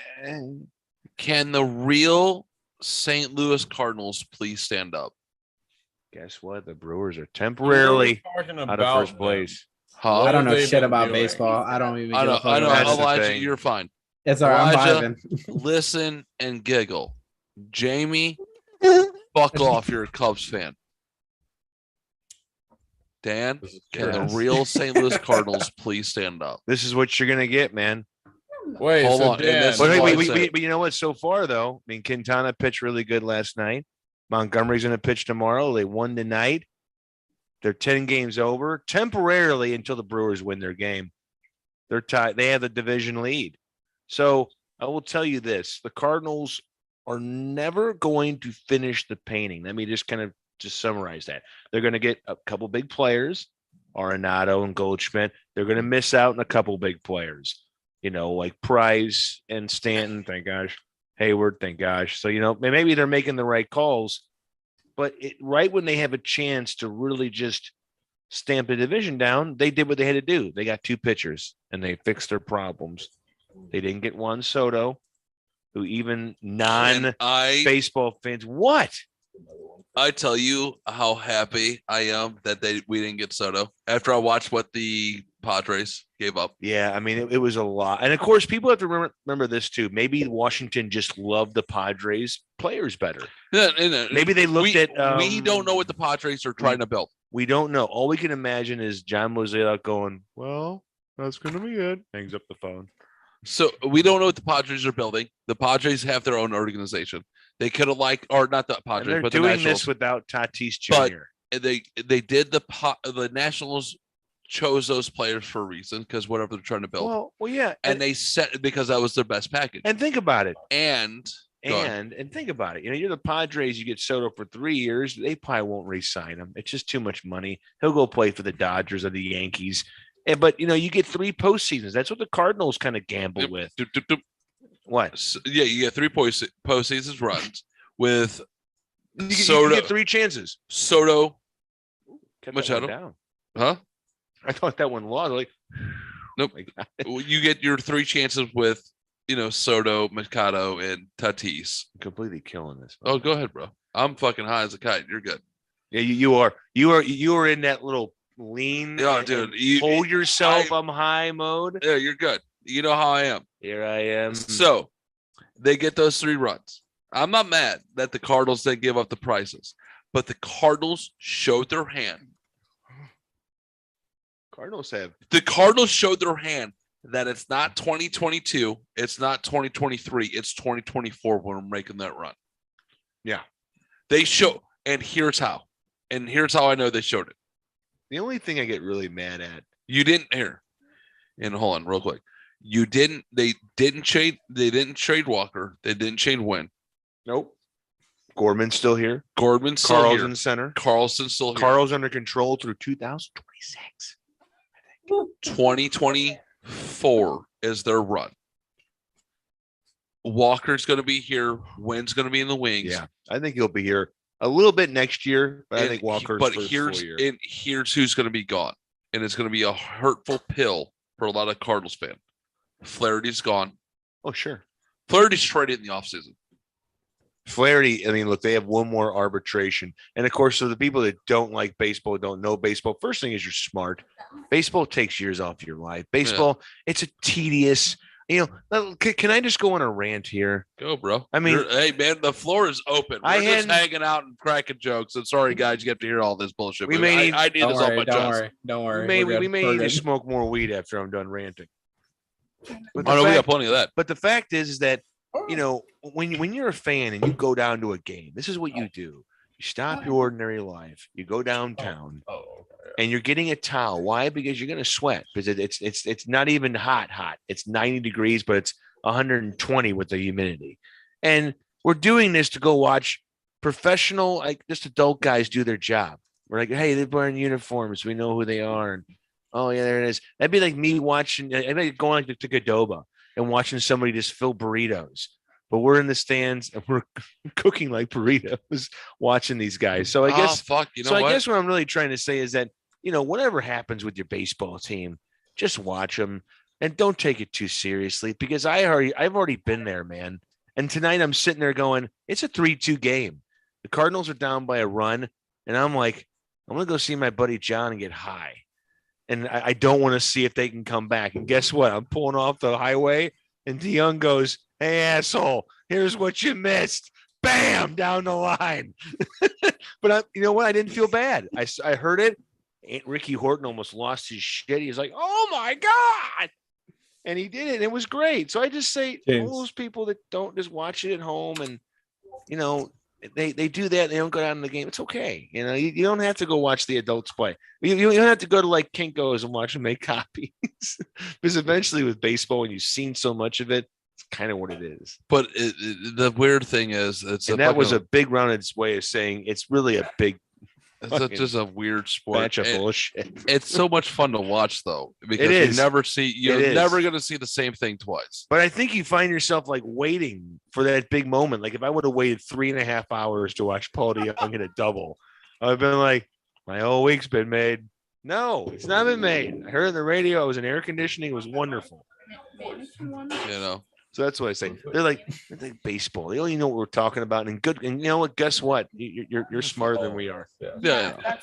can the real St. Louis Cardinals please stand up? Guess what? The Brewers are temporarily Talking out about of first place. Huh? I don't know have they shit been about doing? baseball. I don't even. I give a know. fuck I know. about That's it. the Elijah, thing. you're fine. It's all right. I'm Elijah, vibing. Listen and giggle. Jamie, fuck off. You're a Cubs fan. Dan, can the Yes. real St. Louis Cardinals please stand up? This is what you're gonna get, man. Wait, Hold so on, and Dan, this But, is why I but said- you know what? So far, though, I mean, Quintana pitched really good last night. Montgomery's going to pitch tomorrow. They won tonight. They're 10 games over temporarily until the Brewers win their game. They're tied. They have the division lead. So I will tell you this: the Cardinals are never going to finish the painting. Let me just kind of summarize that. They're going to get a couple big players, Arenado and Goldschmidt. They're going to miss out on a couple big players, like Price and Stanton. Thank gosh. Hayward. Thank gosh. So, maybe they're making the right calls, but right when they have a chance to really just stamp the division down, they did what they had to do. They got 2 pitchers and they fixed their problems. They didn't get Juan Soto, who even non-baseball fans, what? I tell you how happy I am that we didn't get Soto after I watched what the Padres gave up. Yeah, I mean, it was a lot. And, of course, people have to remember this, too. Maybe Washington just loved the Padres players better. Yeah, Maybe they looked at we don't know what the Padres are trying to build. We don't know. All we can imagine is John Mozeliak going, well, that's going to be good. Hangs up the phone. So we don't know what the Padres are building. The Padres have their own organization. They could have or not the And Padres, they're but the doing Nationals. this without Tatis But Jr. they did the Nationals chose those players for a reason because whatever they're trying to build. Well, yeah. And they set because that was their best package. And think about it. And think about it. You're the Padres. You get Soto for 3 years. They probably won't re-sign him. It's just too much money. He'll go play for the Dodgers or the Yankees. But you get 3 postseasons. That's what the Cardinals kind of gamble with. What? So, yeah, you get 3 postseasons runs with You get 3 chances. Soto, Kept that one Machado. down. Huh? I thought that one lost. Like, nope. You get your 3 chances with, Soto, Machado, and Tatis. Completely killing this. Oh, go ahead, bro. I'm fucking high as a kite. You're good. Yeah, you are in that little lean. Yeah, dude. Hold yourself. I'm high mode. Yeah, you're good. You know how I am. Here I am. So they get those 3 runs. I'm not mad that the Cardinals didn't give up the prices, but the Cardinals showed their hand. The Cardinals showed their hand that it's not 2022, it's not 2023, it's 2024 when we're making that run. Yeah. They show, and here's how. And here's how I know they showed it. The only thing I get really mad at. You didn't hear. And hold on real quick. They didn't trade Walker. They didn't trade Wynn. Nope. Gorman's still here. Gordman's still Carl's here. in center. Carlson's still here. Carl's under control through 2026. 2024 is their run. Walker's going to be here. Wynn's going to be in the wings. Yeah, I think he'll be here a little bit next year. But I think Walker's here's who's going to be gone, and it's going to be a hurtful pill for a lot of Cardinals fans. Flaherty's gone. Oh, sure. Flaherty's traded in the offseason. Flaherty, I mean, look, they have one more arbitration. And of course, so the people that don't like baseball, don't know baseball, first thing is you're smart. Baseball takes years off your life. Baseball, It's a tedious, can I just go on a rant here? Go, bro. I mean, hey, man, the floor is open. We're just hanging out and cracking jokes. And sorry, guys, you have to hear all this bullshit. I need this off my chest. Don't worry. We may need to smoke more weed after I'm done ranting. We got plenty of that. But the fact is that, when you're a fan and you go down to a game, this is what you do. You stop your ordinary life. You go downtown, and you're getting a towel. Why? Because you're going to sweat. Because it's not even hot. It's 90 degrees, but it's 120 with the humidity. And we're doing this to go watch professional, like just adult guys do their job. We're like, hey, they're wearing uniforms. We know who they are. And oh yeah, there it is. That'd be like me watching. I'd be going to Qdoba and watching somebody just fill burritos. But we're in the stands and we're cooking like burritos watching these guys. So I guess I guess what I'm really trying to say is that, whatever happens with your baseball team, just watch them and don't take it too seriously, because I've already been there, man. And tonight I'm sitting there going, it's a 3-2 game. The Cardinals are down by a run. And I'm like, I'm going to go see my buddy John and get high. And I don't want to see if they can come back. And guess what? I'm pulling off the highway and DeYoung goes, hey, asshole, here's what you missed. Bam, down the line. But you know what? I didn't feel bad. I heard it. Ricky Horton almost lost his shit. He was like, oh, my God. And he did it. And it was great. So I just say, all those people that don't just watch it at home and, they do that. They don't go down to the game. It's okay. You don't have to go watch the adults play. You don't have to go to like Kinko's and watch them make copies. Because eventually with baseball, when you've seen so much of it, it's kind of what it is. But the weird thing is, that was a big rounded way of saying it's really a big. It's just a weird sport. Batch of bullshit. It's so much fun to watch, though, because you're never going to see the same thing twice. But I think you find yourself like waiting for that big moment. Like if I would have waited 3.5 hours to watch Paul DeYoung hit a double, I've been like, my whole week's been made. No, it's not been made. I heard on the radio. I was in air conditioning. It was wonderful. So that's what I say. They're like baseball. They only know what we're talking about. And good. And you know what? Guess what? You're smarter than we are. Yeah.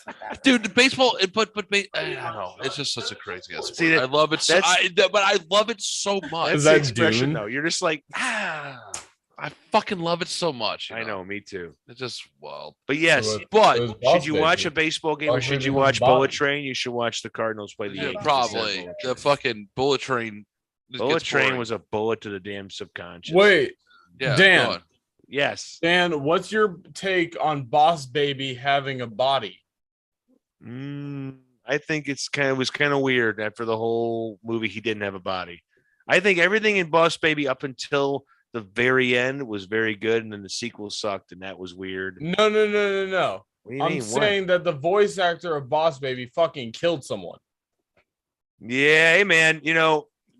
Dude, the baseball. But I don't know. It's just such a crazy sport. See, I love it. But I love it so much. That's the expression, though. You're just like, I fucking love it so much. I know, me too. It's just wild. But yes, should you watch a baseball game or should you watch Bullet Train? You should watch the Cardinals play the Yankees. Probably the fucking Bullet Train. Bullet Train was a bullet to the damn subconscious. Wait, yeah, Dan. Yes. Dan, what's your take on Boss Baby having a body? I think it was kind of weird that for the whole movie he didn't have a body. I think everything in Boss Baby up until the very end was very good, and then the sequel sucked, and that was weird. No. I'm saying that the voice actor of Boss Baby fucking killed someone. Yeah, hey man,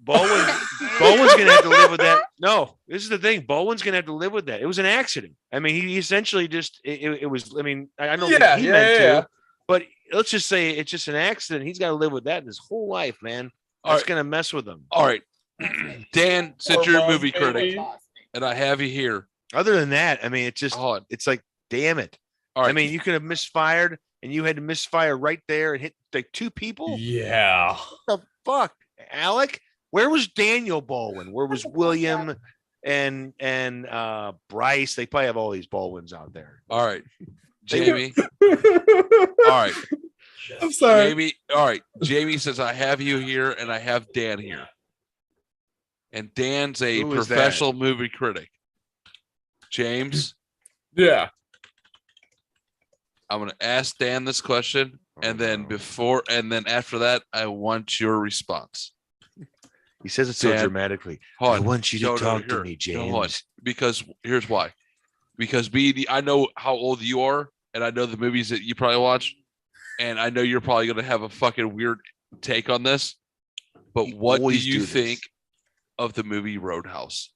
Baldwin's gonna have to live with that. No, this is the thing. Baldwin's gonna have to live with that. It was an accident. I mean, he essentially just it was. I mean, I don't think he meant to, but let's just say it's just an accident. He's got to live with that in his whole life, man. That's gonna mess with him. All right, Dan, since you're a movie critic, and I have you here. Other than that, I mean, it's just it's like, damn it. All right. I mean, you could have misfired, and you had to misfire right there and hit like 2 people. Yeah. What the fuck, Alec? Where was Daniel Baldwin? Where was William and Bryce? They probably have all these Baldwins out there. All right, Jamie. All right. I'm sorry. Jamie. All right. Jamie says I have you here and I have Dan here. And Dan's a Who is professional movie critic. James. Yeah. I'm gonna ask Dan this question, and then after that, I want your response. He says it so dramatically. I want you to talk to me, James. Because here's why. Because I know how old you are, and I know the movies that you probably watch, and I know you're probably going to have a fucking weird take on this. But what do you think of the movie Roadhouse?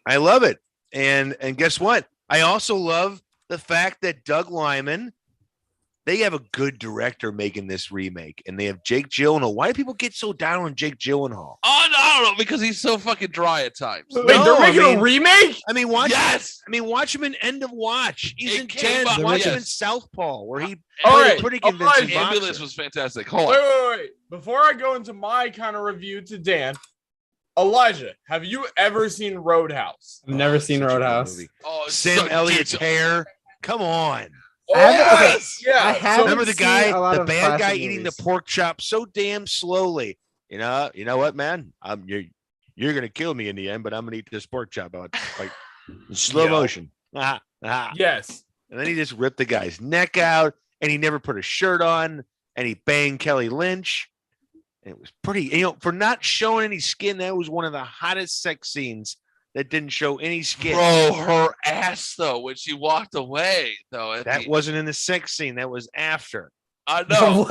I love it. And guess what? I also love the fact that Doug Liman, they have a good director making this remake, and they have Jake Gyllenhaal. Why do people get so down on Jake Gyllenhaal? Oh, no, I don't know, because he's so fucking dry at times. Wait, they're making a remake? I mean, watch him in End of Watch. He's intense. Watch him in Southpaw, where he pretty convincing. Ambulance was fantastic. Hold on. Wait. Before I go into my kind of review to Dan, Elijah, have you ever seen Roadhouse? I've never seen Roadhouse. Oh, Sam Elliott's hair. Come on. I Remember the guy, the bad guy eating the pork chop so damn slowly. You know what, man? You're gonna kill me in the end, but I'm gonna eat this pork chop out like in slow motion. Yes. And then he just ripped the guy's neck out, and he never put a shirt on, and he banged Kelly Lynch. And it was pretty, for not showing any skin. That was one of the hottest sex scenes that didn't show any skin. Bro, her ass though when she walked away though. That wasn't in the sex scene. That was after. I know.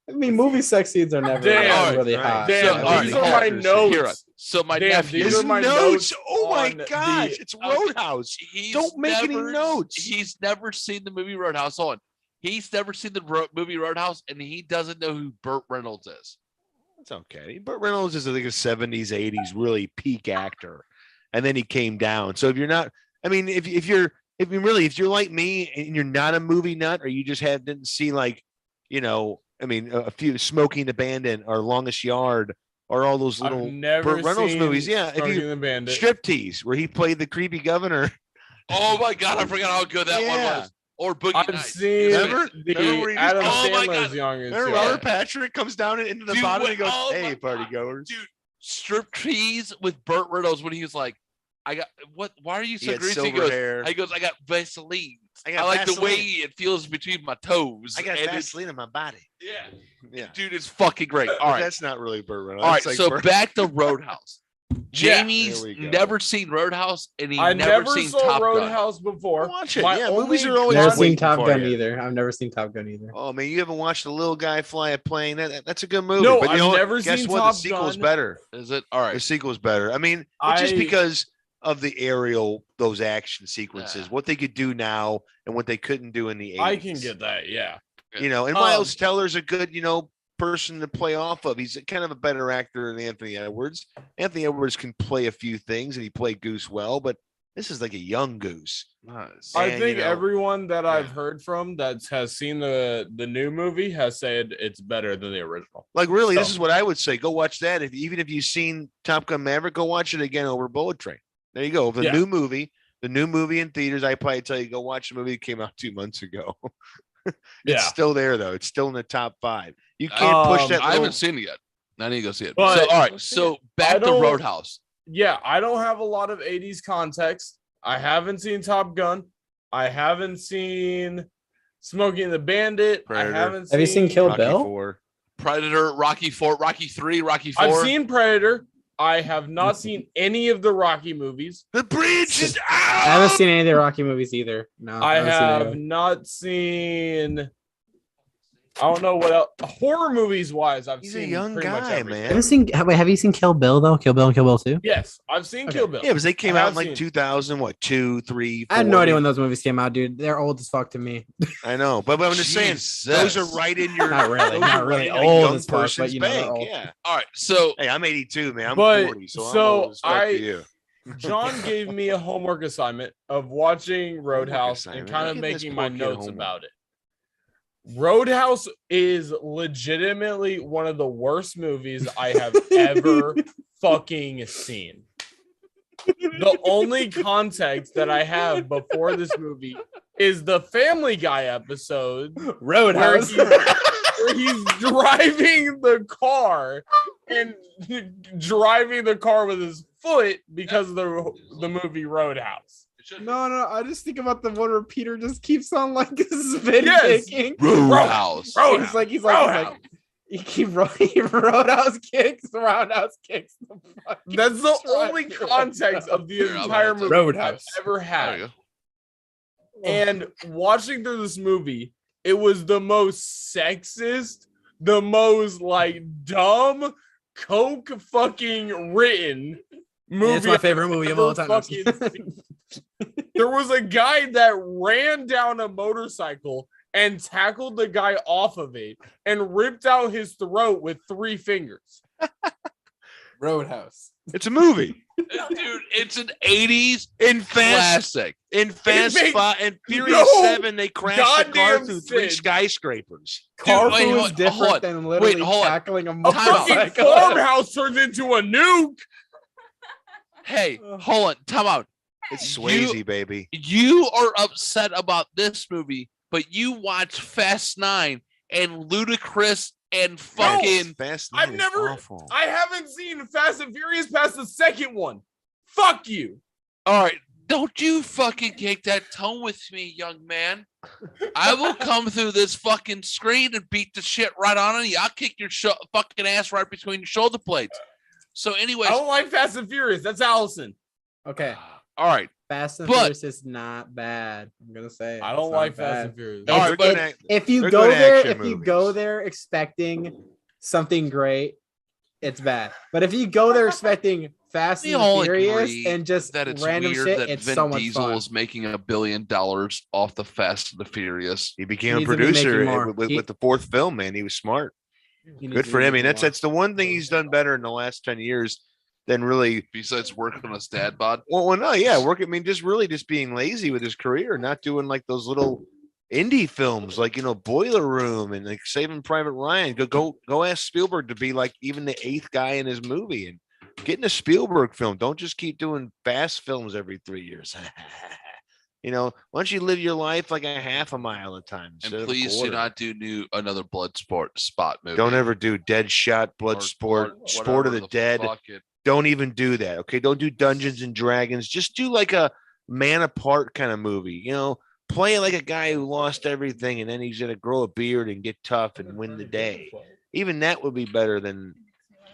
I mean, movie sex scenes are never really hot. These are my notes. So my nephew. These are my notes. Oh my gosh, it's Roadhouse. Don't make any notes. He's never seen the movie Roadhouse. Hold on. He's never seen the movie Roadhouse, and he doesn't know who Burt Reynolds is. It's okay. Burt Reynolds is like a 70s, 80s really peak actor, and then he came down. So if you're not, I mean, if you're like me and you're not a movie nut, or you just didn't see like, a few Smoking the Bandit or Longest Yard or all those little Burt Reynolds movies. Yeah, if you Striptease, where he played the creepy governor. Oh my God, I forgot how good that one was. Or Boogie Nights. I've seen Adam Sandler's youngest. Remember Robert Patrick comes down into the bottom and he goes, "Hey, party goers." Dude, Striptease with Burt Reynolds when he was like, "I got what? Why are you so greasy?" He goes, "I got Vaseline. I like the way it feels between my toes. I got Vaseline in my body." Yeah. Dude, it's fucking great. All right, that's not really Burt Reynolds. All right, so back to Roadhouse. Jamie's never seen Roadhouse, and he never seen Top Gun. Roadhouse before. Watch it. Movies are always never seen Top Gun either. I've never seen Top Gun either. Oh man, you haven't watched The Little Guy Fly a Plane? That's a good movie. No, but I've never seen guess what? Top The sequel's Gun. better. Is it? All right. The sequel's better. I mean, just because of the aerial, those action sequences, what they could do now and what they couldn't do in the 80s. I can get that. Yeah. And Miles Teller's a good, person to play off of. He's kind of a better actor than Anthony Edwards. Anthony Edwards can play a few things, and he played Goose well, but this is like a young Goose. Nice. I think everyone that I've heard from that has seen the new movie has said it's better than the original. Like really, this is what I would say. Go watch that. Even if you've seen Top Gun Maverick, go watch it again over Bullet Train. There you go. The new movie in theaters. I probably tell you, go watch the movie that came out 2 months ago. It's still there though. It's still in the top 5. You can't push that. I haven't seen it yet. I need to go see it. So, all right. So back to Roadhouse. Yeah, I don't have a lot of 80s context. I haven't seen Top Gun. I haven't seen Smoking the Bandit. Predator. Have you seen Kill Bill? 4. Predator, Rocky 4, Rocky 3, Rocky 4. I've seen Predator. I have not seen any of the Rocky movies. The bridge is out. I haven't seen any of the Rocky movies either. No, I have not seen I don't know what else. Horror movies wise, I've He's a seen young pretty much guy, everything. man. Have you seen Kill Bill though? Kill Bill and Kill Bill 2? Yes, I've seen Kill Bill. Yeah, because they came I out have in like seen- 2000, what, 2, 3, 4? I had no idea when those movies came out, dude. They're old as fuck to me. I know, but I'm just saying, those are right in your. Not really, those not are really right in a old young as fuck, but person's you know, they're bank. old. Yeah. All right, so Hey, I'm 82, man. I'm But- 40, so I'm so old as fuck to you. John gave me a homework assignment of watching Roadhouse and assignment. kind of Look at this making my poor kid notes homework. about it. Roadhouse is legitimately one of the worst movies I have ever fucking seen. The only context that I have before this movie is the Family Guy episode Roadhouse. where he's driving the car and driving the car with his foot because of the movie Roadhouse. No, I just think about the one where Peter just keeps on like spin Yes. kicking. Roadhouse. He's like he keep roadhouse kicks. The fucking That's the truck. only context of the Here, I'm entire gonna movie Roadhouse. I've ever There had. you go. And watching through this movie, it was the most sexist, the most like dumb, coke fucking written movie. Yeah, it's my favorite movie of all time. fucking seen. There was a guy that ran down a motorcycle and tackled the guy off of it and ripped out his throat with 3 fingers. Roadhouse. It's a movie. Dude, it's an 80s In Fast classic. In Fast makes Five and Furious no 7, they crashed the car goddamn through 3 sense. skyscrapers. Carpool wait, is hold different on. than literally Hold on. tackling a A fucking motorcycle. farmhouse turns into a nuke. Hey, hold on, time out. It's You- Swayze, baby. You are upset about this movie, but you watch Fast 9 and Ludacris and fucking Fast I've 9 is never, awful. I haven't seen Fast and Furious past the second one. Fuck you. All right, don't you fucking take that tone with me, young man. I will come through this fucking screen and beat the shit right on you. I'll kick your fucking ass right between your shoulder blades. So, anyways, I don't like Fast and Furious. That's Allison. Okay, all right. Fast and But- Furious is not bad. I'm gonna say I it's don't not like bad. Fast and Furious. No, All they're right, good If, act- if you they're go good there, action if you movies. go there expecting something great, it's bad. But if you go there expecting Fast We and all the Furious agree and just that it's random weird shit, that it's Vin so much Diesel fun. is making $1 billion off the Fast and the Furious. He became a Needs to be making producer more. with the 4th film, man. He was smart. He needs Good to for be him. I mean, making that's more. that's the one thing he's done better in the last 10 years than really. Besides working on his dad bod. Well, no, yeah, I mean, just being lazy with his career, not doing like those little indie films, like Boiler Room and like Saving Private Ryan. Go ask Spielberg to be like even the 8th guy in his movie and get in a Spielberg film. Don't just keep doing fast films every 3 years. Why don't you live your life like a half a mile at a time? And instead of a please do quarter? not do another blood spot movie. Don't ever do Deadshot, or Bloodsport, Sport of whatever the Dead. fuck it- Don't even do that. Okay. Don't do Dungeons and Dragons. Just do like a Man Apart kind of movie. Play like a guy who lost everything and then he's going to grow a beard and get tough and win the day. Even that would be better than,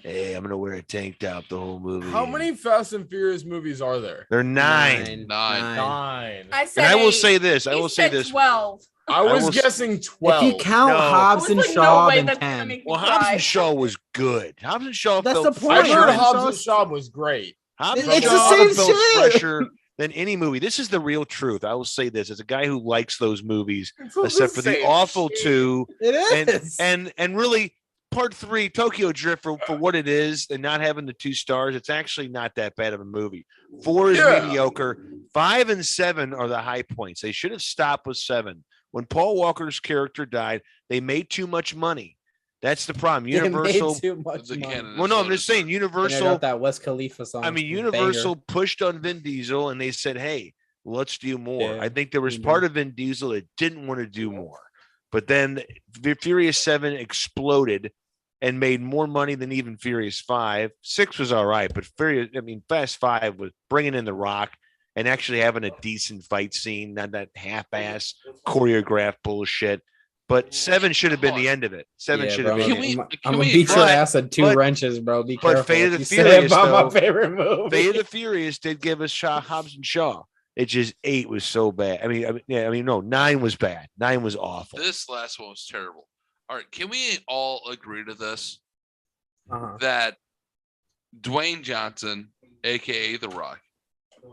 hey, I'm going to wear a tank top the whole movie. How many Fast and Furious movies are there? They're 9. Nine. I And said I will 8. say this. I He will say said this. 12. I was will s- guessing 12. If you count No. Hobbs I and was like, no Shaw, way then that's gonna 10. make me Well, Hobbs cry. and Shaw was good. Hobbs and Shaw That's felt the point. I heard Right. Hobbs Shaw's- and Shaw was great. Hobbs It's and the Shaw same felt shit. fresher than any movie. This is the real truth. I will say this as a guy who likes those movies, except for the same awful shit. 2 It is. and really part 3 Tokyo Drift for what it is and not having the 2 stars. It's actually not that bad of a movie. 4 is Yeah. mediocre. 5 and 7 are the high points. They should have stopped with 7. When Paul Walker's character died, they made too much money. That's the problem. They made Universal. too much The money. canon Well, no, is I'm just saying And they Universal. got that West Khalifa song. I mean, banger. Universal pushed on Vin Diesel and they said, hey, let's do more. Yeah, I think there was mhm. part of Vin Diesel that didn't want to do more. But then Furious 7 exploded and made more money than even Furious 5. 6 was all right, but Fast 5 was bringing in The Rock and actually having a decent fight scene, not that half-ass choreographed bullshit. But 7 should have been the end of it. 7 Yeah, should bro, have I'm been. gonna- the I'm end. gonna we beat your but- ass at 2 but- wrenches, bro. Be but careful. Fate of what the you say Furious, about though- my favorite movie. Fate of the Furious did give us Hobbs and Shaw. It just 8 was so bad. No, 9 was bad. 9 was awful. This last one was terrible. All right, can we all agree to this? Uh-huh. That Dwayne Johnson, aka The Rock,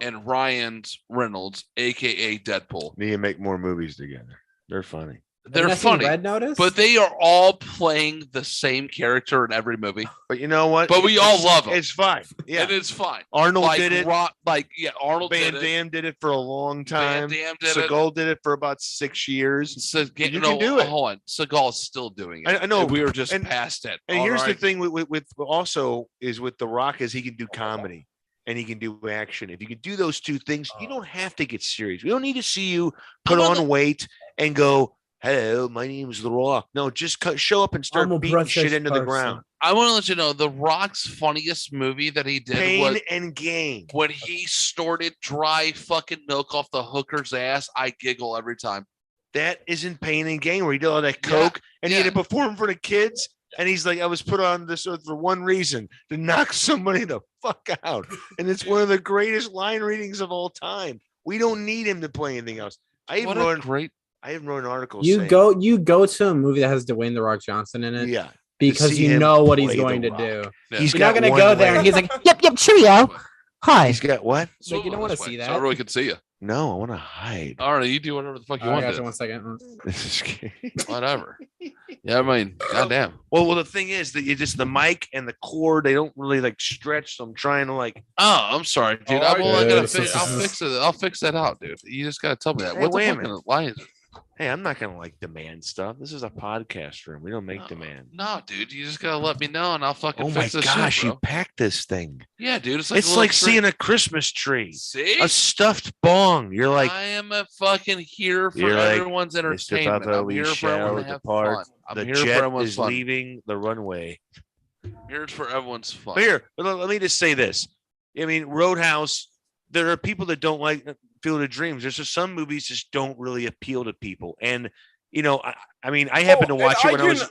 and Ryan Reynolds, aka Deadpool, need to make more movies together. They're funny. They're funny, Red Notice? but they are all playing the same character in every movie. But you know what? But we all love them. It's fine. Yeah, and it's fine. Arnold did it. Arnold Van did it. Damme did it for a long time. Van Damme did Seagal did it for about 6 years. You can do it. Hold on, Seagal's still doing it. I know. We were just past it. And here's the thing with also is with The Rock is he can do comedy and he can do action. If you can do those two things, you don't have to get serious. We don't need to see you put on weight and go, "Hello, my name is The Rock." No, just show up and start beating shit into the ground. I want to let you know The Rock's funniest movie that he did Pain was and Gain. When he snorted dry fucking milk off the hooker's ass, I giggle every time. That isn't Pain and Gain where he did all that coke and he had to perform for the kids. And he's like, I was put on this earth for one reason, to knock somebody the fuck out. And it's one of the greatest line readings of all time. We don't need him to play anything else. I even wrote an article. You go to a movie that has Dwayne The Rock Johnson in it. Yeah. Because you know what he's going to do. Yeah. You're not going to go there and he's like, yep, cheerio. Hi. He's got what? Like, you don't want to see that. So everyone can see you. No, I want to hide. All right, you do whatever the fuck you want. I got you 1 second. This is scary. Whatever. Yeah, I mean, goddamn. Well, the thing is that you just the mic and the cord, they don't really like stretch. So I'm trying to like. Oh, I'm sorry, dude. I'll fix it. I'll fix that out, dude. You just gotta tell me that. Hey, what the wait a fuck? minute. Why is it? Hey, I'm not gonna like demand stuff. This is a podcast room. We don't make demand. No, dude. You just gotta let me know, and I'll fucking. Oh my fix this gosh, shit, you bro. packed this thing. Yeah, dude. It's It's like like seeing a Christmas tree. See, a stuffed bong. You're like, I am a fucking here for you're like, everyone's Mr. entertainment. Papa, I'm we here for shall everyone to have depart. fun. I'm The here for jet everyone's is fun. leaving the runway. Here for everyone's fun. But here, let me just say this. I mean, Roadhouse. There are people that don't like Field of Dreams. There's just some movies just don't really appeal to people, and you know, I mean, I happened to watch it when I was.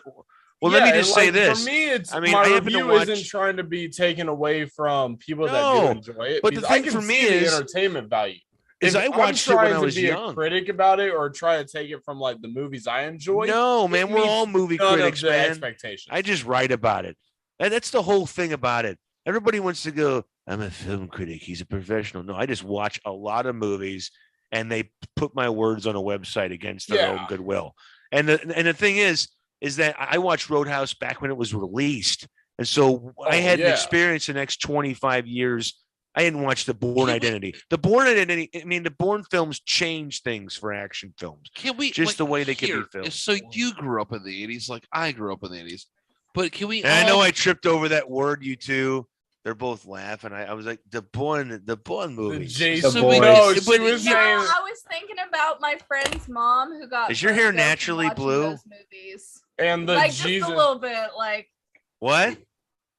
Well, let me just say this. For me, it's I mean, my I happen to review watch. isn't trying to be taken away from people that No, do enjoy it. but the because I thing can for me see the is- entertainment value. Is If I I'm watched it when trying I to was be a young. critic about it or try to take it from like the movies I enjoy. No, it man, we're meets all movie none of critics, the man. Expectations. I just write about it. And that's the whole thing about it. Everybody wants to go, I'm a film critic. He's a professional. No, I just watch a lot of movies and they put my words on a website against their own goodwill. And the thing is that I watched Roadhouse back when it was released. And so I had an experience the next 25 years. I hadn't watched The Bourne Identity. The Bourne Identity, I mean, the Bourne films changed things for action films. Can we just the way they can be filmed? So you grew up in the 80s, like I grew up in the 80s. But can we? And I know I tripped over that word. You two, they're both laughing. I was like, the Bourne movies. Jason, No, I was thinking about my friend's mom who got. Is your hair vertigo from naturally watching blue? those movies. And the like Jesus. just a little bit, like. What?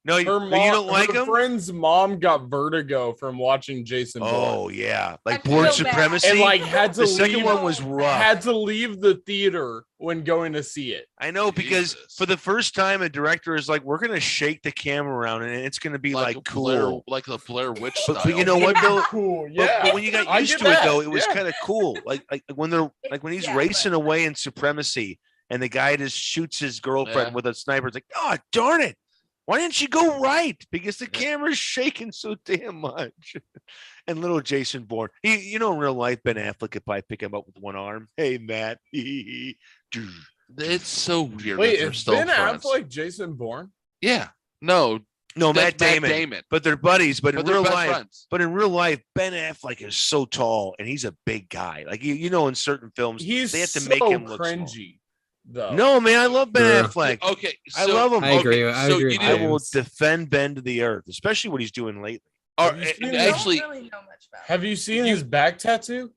No, you Her don't like her him? friend's mom got vertigo from watching Jason Bourne. Oh yeah, like I Bourne feel Supremacy. And like had to the leave, second one was rough. Had to leave the theater when going to see it. I know because for the first time, a director is like, "We're gonna shake the camera around, and it's gonna be like cool, like the Blair Witch But style. you know what, though? Cool, But yeah. when you got I used get to it, that, though, it was yeah. kind of cool. Like when they're like when he's racing away in Supremacy, and the guy just shoots his girlfriend with a sniper. It's like, oh darn it! Why didn't you go right? Because the camera's shaking so damn much. And little Jason Bourne, in real life, Ben Affleck could probably pick him up with one arm. Hey, Matt. It's so weird. Wait, that they're is still Ben friends. Affleck Jason Bourne? Yeah. No, Matt Matt Damon. Damon. But they're buddies. But in they're real best life, friends. Ben Affleck is so tall and he's a big guy. Like in certain films, He's they have to so make him look cringy. small. Though. No, man, I love Ben Yeah. Affleck. Okay, I so- love him. I agree. I so agree. you with I will James. defend Ben to the earth, especially what he's doing lately. Or, Have you seen actually, I don't really know much about. Have you seen his back tattoo?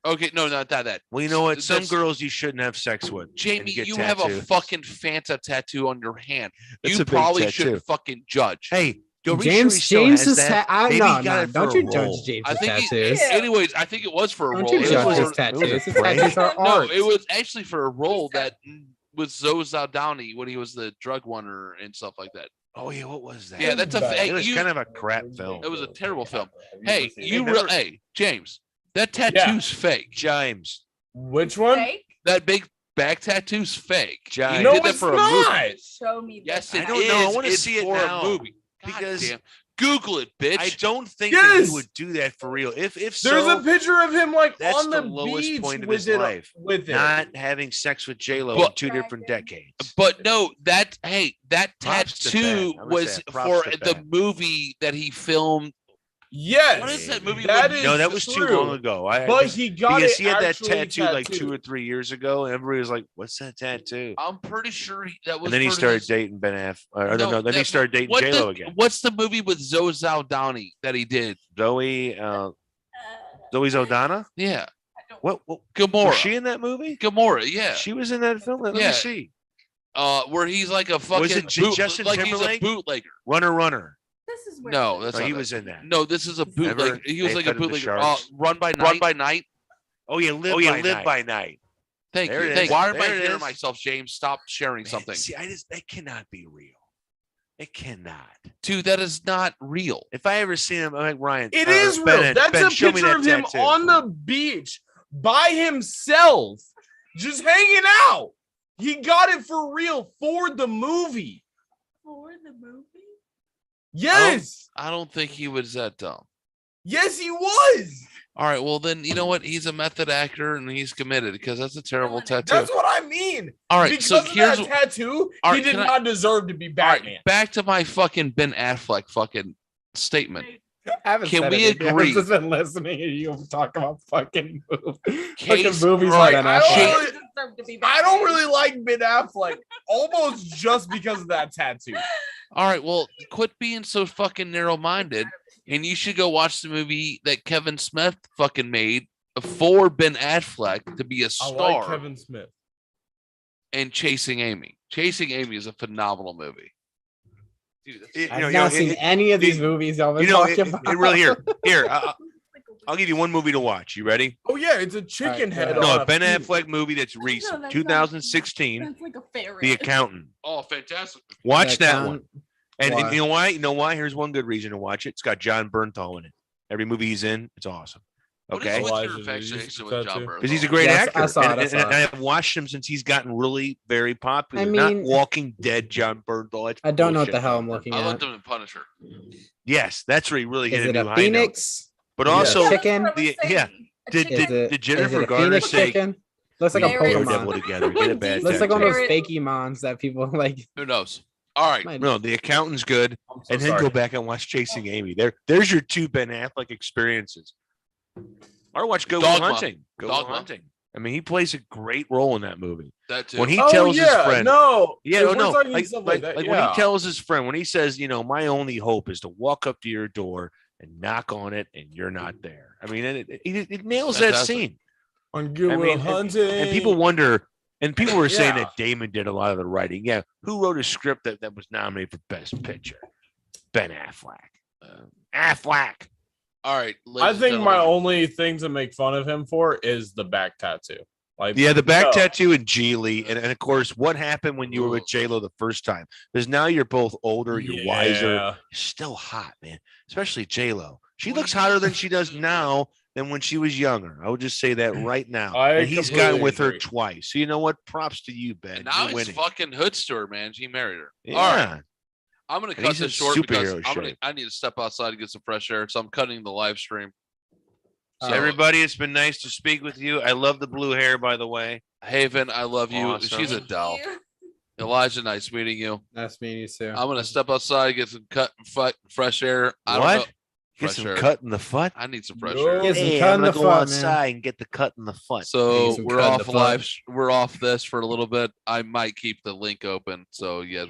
okay, no, not that. Well, you know what? Some That's- girls you shouldn't have sex with. and Jamie, get you have a tattoos. fucking Fanta tattoo on your hand. That's You a big probably tattoo. shouldn't fucking judge. Hey, are we sure he James still James has is that? Maybe no, he got no, it for don't a you role. judge James' I think tattoos. anyways, I think it was for a Don't role. you It judge was his for- tattoos? His prank. tattoos are No, art. it was actually for a role that was Zoe Saldana when he was the drug runner and stuff like that. Oh yeah, what was that? Yeah, that's a It hey, It was you- kind of a crap film. It was a terrible film. Have Hey, ever seen you it? hey James, that tattoo's fake. James. Which one? Fake? That big back tattoo's fake. Johnny, He No, did that it's for a not. movie. Show me. Yes, this. it I don't know. I is. wanna It's see it for now. a movie. Because Damn. Google it, bitch. I don't think Yes! that he would do that for real. If so, There's a picture of him like that's on the the lowest beach point of with his it, life. with it. not having sex with J-Lo in But- 2 different decades. But no, that Props to tattoo Ben. I'm gonna was say props for to the Ben. movie that he filmed. Yes. What is that movie? That with- is No, that was too true. long ago. But he got because it he had that actually tattoo like 2 tattooed. or 3 years ago, and everybody was like, "What's that tattoo?" I'm pretty sure that was. And then he for started his- dating Ben Affleck. Or no, then he that- started dating what J-Lo the- again. What's the movie with Zoe Saldana that he did? Zoe Zaldana. Yeah, What Gamora. was she in that movie? Gamora, yeah. She was in that film. Let Yeah. me see. Where he's like a fucking Was it Justin like he's a Timberlake? bootlegger. Runner. This is where No, that's No, not he it. was in that. No, this is a bootleg. Never- He was they like a fed him to bootlegger. sharks. Run by night. Oh yeah, Live by Night. Thank There you. it Thank is. you. Why am I There it hearing is. myself, James? Stop sharing something. See, that cannot be real. It cannot. Dude, that is not real. If I ever seen him, I'm like Ryan. It is real. Ben, That's Ben, a show me picture that of him tattoo. on the beach by himself, just hanging out. He got it for real for the movie. For the movie. Yes. I don't think he was that dumb. Yes, he was. All right, well then you know what? He's a method actor and he's committed because that's a terrible tattoo. That's what I mean. All right, because so of here's that tattoo, all he right, did can I- not deserve to be all right, Batman. back to my fucking Ben Affleck fucking statement. I haven't Can said we anything. agree? I've just been listening to you talk about fucking Case- movies right, like I that. don't, He deserved to be I don't Batman. really like Ben Affleck, almost just because of that tattoo. All right, well, quit being so fucking narrow-minded, and you should go watch the movie that Kevin Smith fucking made for Ben Affleck to be a I star like Kevin Smith. and Chasing Amy. Chasing Amy is a phenomenal movie. Dude, I've not seen any of these movies y'all been You know, talking about. it really here. I'll give you one movie to watch. You ready? Oh yeah, it's a chicken Alright, head. go on No, a a Ben feet. Affleck movie that's recent, that's not- 2016, That's like a ferret. The Accountant. Oh, fantastic. Watch Yeah, that Count- one. And Why? you know why? You know why? Here's one good reason to watch it. It's got John Bernthal in it. Every movie he's in, it's awesome. What is Okay, with Why your is it infatuation used with to John tattoo? Bernthal? because he's a great Yes, actor. I saw it, and, I saw and it. I've watched him since he's gotten really very popular. I Not mean- Walking Dead, John Bernthal. That's I don't know what the bullshit. hell I'm looking I at. loved him in Punisher. Yes, that's where he really hit Is a it new a high note. phoenix? But Yeah. also, Yeah, that's Chicken? what I was the- yeah, saying. A did- chicken. Is it, did Jennifer is it a Garner phoenix say- chicken? Looks like a Very Daredevil Pokemon. together. Get a bad Looks like one of those Very- fakey mons that people like. Who knows? All right. might- No, The Accountant's good. I'm so And then sorry. go back and watch Chasing Amy. There's your two Ben Affleck experiences. Or watch Go Will Dogma. Hunting. Go Will Dogma. Hunting. I mean, he plays a great role in that movie. That too. When he Oh, tells yeah, his friend, no, yeah, if no, we're no, talking like, stuff like, that, like yeah. when he tells his friend, when he says, you know, my only hope is to walk up to your door and knock on it, and you're not there. I mean, it nails that Fantastic. scene. on Good I Will mean, Hunting, And people wonder, and people were saying Yeah. that Damon did a lot of the writing. Yeah, who wrote a script that was nominated for Best Picture? Ben Affleck. Affleck. All right. I ladies and think my gentlemen. only thing to make fun of him for is the back tattoo. Like, Yeah, the back no. tattoo and Geely, and of course, what happened when you were with J Lo the first time? Because now you're both older, you're wiser, Yeah. you're still hot, man. Especially J Lo. She looks hotter than she does now than when she was younger. I would just say that right now. I And he's gotten completely with her agree. twice. So you know what? Props to you, Ben. And now You're he's winning. fucking hood's to her, man. She married her. Yeah. All right. I'm gonna And cut he's in this short because superhero shape. I need to step outside to get some fresh air, so I'm cutting the live stream. So Everybody, it's been nice to speak with you. I love the blue hair, by the way. Haven, I love you. Awesome. She's a Thank doll. you. Elijah, nice meeting you. Nice meeting you too. I'm gonna step outside, get some fresh air. I don't What? know. Get Fresh some air. cut in the foot. I need some fresh No. air. Get some Hey, cut I'm in gonna the go foot, man. outside and get the cut in the foot. So Need some we're cut in off the foot. live. We're off this for a little bit. I might keep the link open, so you guys